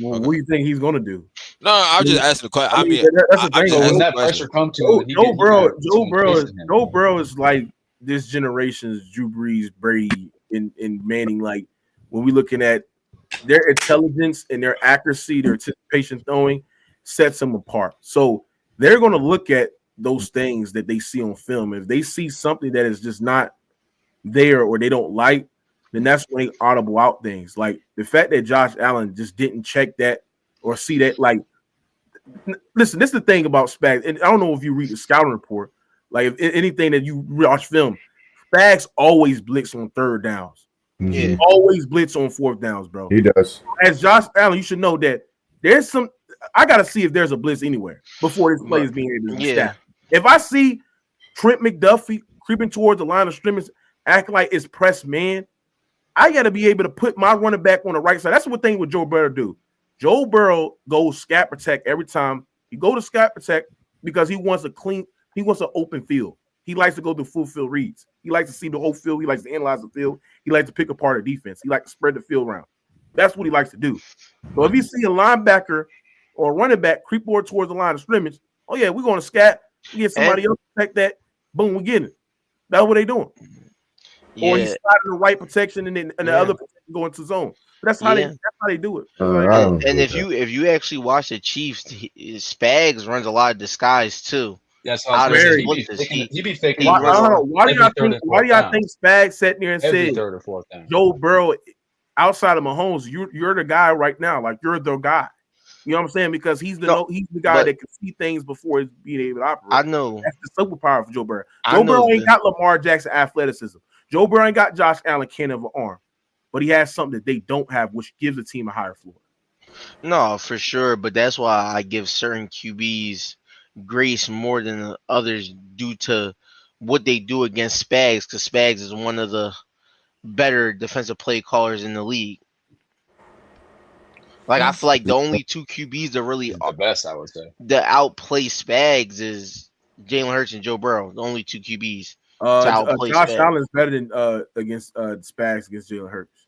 Well, What do you think he's going to do? No, I'm just asking the question. I mean, that's the thing. When that pressure comes to him, Joe Burrow is like this generation's Drew Brees, Brady, and Manning. Like when we're looking at their intelligence and their accuracy, their anticipation throwing sets them apart. So they're going to look at those things that they see on film. If they see something that is just not there or they don't like, then that's when they audible out things. Like the fact that Josh Allen just didn't check that or see that. Like, listen, this is the thing about Spags, and I don't know if you read the scouting report. Like, if anything that you watch film, Spags always blitz on third downs. Yeah, always blitz on fourth downs, bro. He does. As Josh Allen, you should know that there's some. I gotta see if there's a blitz anywhere before this play is being able to be staffed. If I see Trent McDuffie creeping towards the line of scrimmage, acting like it's press man, I got to be able to put my running back on the right side. That's what thing with Joe Burrow do. Joe Burrow goes scat protect every time. He go to scat protect because he wants an open field. He likes to go to full field reads. He likes to see the whole field. He likes to analyze the field. He likes to pick apart a defense. He likes to spread the field around. That's what he likes to do. So if you see a linebacker or a running back creep more towards the line of scrimmage, oh yeah, we're going to scat. We get somebody else to protect that. Boom, we get it. That's what they doing. Yeah. Or he's sliding the right protection and then the other protection going to zone. That's how they do it. And if you actually watch the Chiefs, Spags runs a lot of disguise too. That's how he be faking. Why do y'all think Spags sat there and said third or fourth down? Joe Burrow outside of Mahomes, you're the guy right now. Like you're the guy. You know what I'm saying? Because he's the guy that can see things before he's being able to operate. I know that's the superpower for Joe Burrow. Joe Burrow ain't got Lamar Jackson athleticism. Joe Burrow ain't got Josh Allen cannon of an arm, but he has something that they don't have, which gives the team a higher floor. No, for sure, but that's why I give certain QBs grace more than others due to what they do against Spags, because Spags is one of the better defensive play callers in the league. Like I feel like the only two QBs that really the best, I would say, that outplay Spags is Jalen Hurts and Joe Burrow. The only two QBs. Josh Allen's better than against Spags against Jalen Hurts.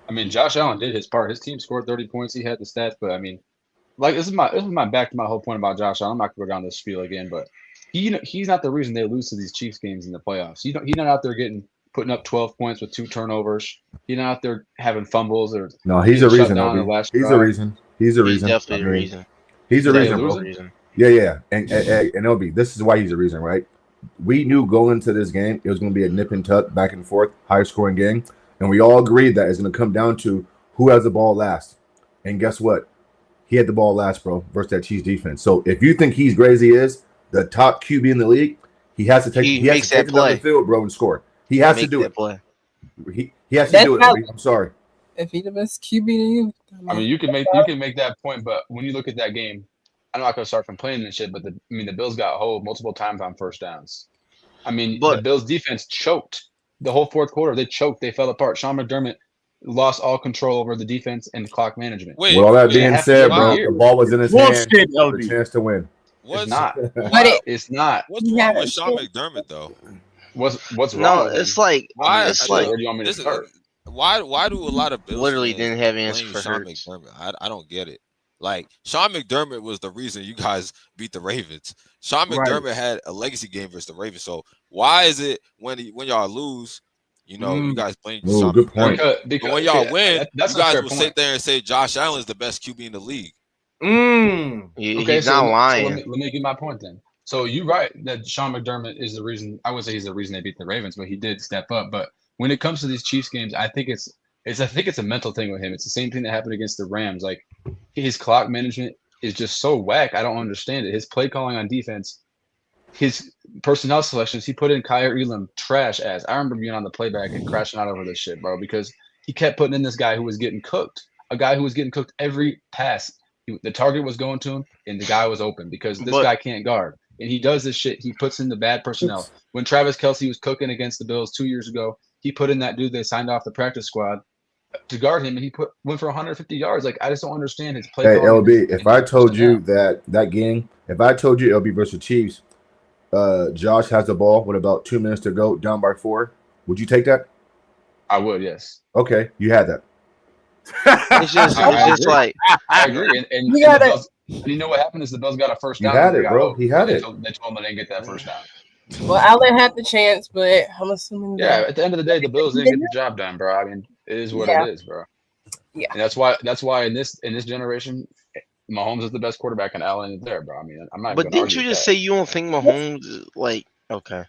I mean, Josh Allen did his part. His team scored 30 points. He had the stats, but I mean, like this is my back to my whole point about Josh Allen. I'm not gonna go down this spiel again, but he's not the reason they lose to these Chiefs games in the playoffs. He's not out there putting up 12 points with 2 turnovers. He's not out there having fumbles or he's a reason. He's a reason. He's definitely a reason. He's a reason. Yeah. And LB, this is why he's a reason, right? We knew going into this game it was going to be a nip and tuck, back and forth, high scoring game, and we all agreed that it's going to come down to who has the ball last. And guess what? He had the ball last, bro, versus that Chiefs defense. So if you think he's great as he is, the top QB in the league, he has to take it down the field, bro, and score. He has to do it. Play. He has to do it. I'm sorry. If he's the best QB to you, I mean, you can make that point, but when you look at that game, I'm not gonna start complaining and shit. But the Bills got hold multiple times on first downs. I mean, the Bills defense choked the whole fourth quarter. They choked. They fell apart. Sean McDermott lost all control over the defense and clock management. With all that being said, bro, the ball was in his hand. The chance to win. It's not. It's not. What's wrong with Sean McDermott though? What's wrong? No, it's like why do a lot of Bills literally didn't have answers for Sean McDermott? I don't get it. Like Sean McDermott was the reason you guys beat the Ravens. Sean McDermott had a legacy game versus the Ravens. So why is it when y'all lose, you guys blame Sean McDermott? Because when y'all win, you guys will sit there and say Josh Allen is the best QB in the league. He's not lying. So let me get my point then. So you're right that Sean McDermott is the reason. I would say he's the reason they beat the Ravens, but he did step up. But when it comes to these Chiefs games, I think it's a mental thing with him. It's the same thing that happened against the Rams. Like his clock management is just so whack. I don't understand it. His play calling on defense, his personnel selections. He put in Kyer Elam trash ass. I remember being on the playback and crashing out over this shit, bro, because he kept putting in this guy who was getting cooked. A guy who was getting cooked every pass. The target was going to him, and the guy was open because this guy can't guard. And he does this shit. He puts in the bad personnel. When Travis Kelce was cooking against the Bills 2 years ago, he put in that dude they signed off the practice squad to guard him, and he went for 150 yards. Like, I just don't understand his play. Hey, LB, if I told you that game, if I told you LB versus Chiefs, Josh has the ball with about 2 minutes to go, down by 4, would you take that? I would, yes. Okay, you had that. It's just like I agree. And you know what happened is the Bills got a first down. He had it, bro. He had it. They told him they didn't get that first down. Well, Allen had the chance, but I'm assuming. Yeah, at the end of the day, the Bills didn't get the job done, bro. I mean, it is what it is, bro. Yeah, and that's why in this generation, Mahomes is the best quarterback, and Allen is there, bro. I mean, I'm not. But didn't you just say you don't think Mahomes is like okay?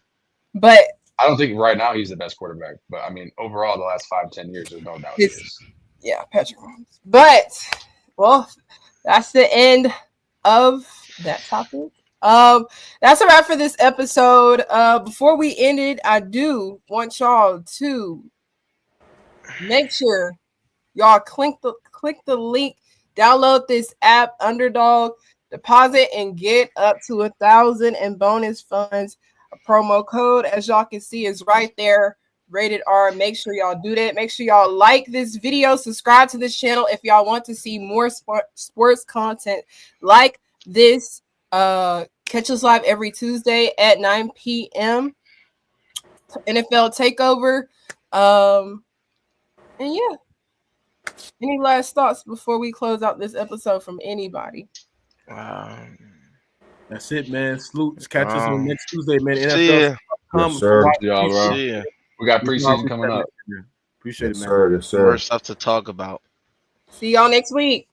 But I don't think right now he's the best quarterback. But I mean, overall, the last 5-10 years, there's no doubt. Yeah, Patrick Mahomes. But that's the end of that topic. That's a wrap for this episode. Before we end it, I do want y'all to make sure y'all click the link, download this app, Underdog, deposit and get up to 1,000 in bonus funds. A promo code, as y'all can see, is right there. Rated R. Make sure y'all do that. Make sure y'all like this video, subscribe to this channel if y'all want to see more sports content like this. Catch us live every Tuesday at 9 p.m. NFL TakeOver. And yeah. Any last thoughts before we close out this episode from anybody? That's it, man. Salute. Catch us on next Tuesday, man. See ya. Come Yes, sir. watch Yeah, bro. See ya. We got preseason coming up. Appreciate Yes, it, man. sir. Yes, sir. More stuff to talk about. See y'all next week.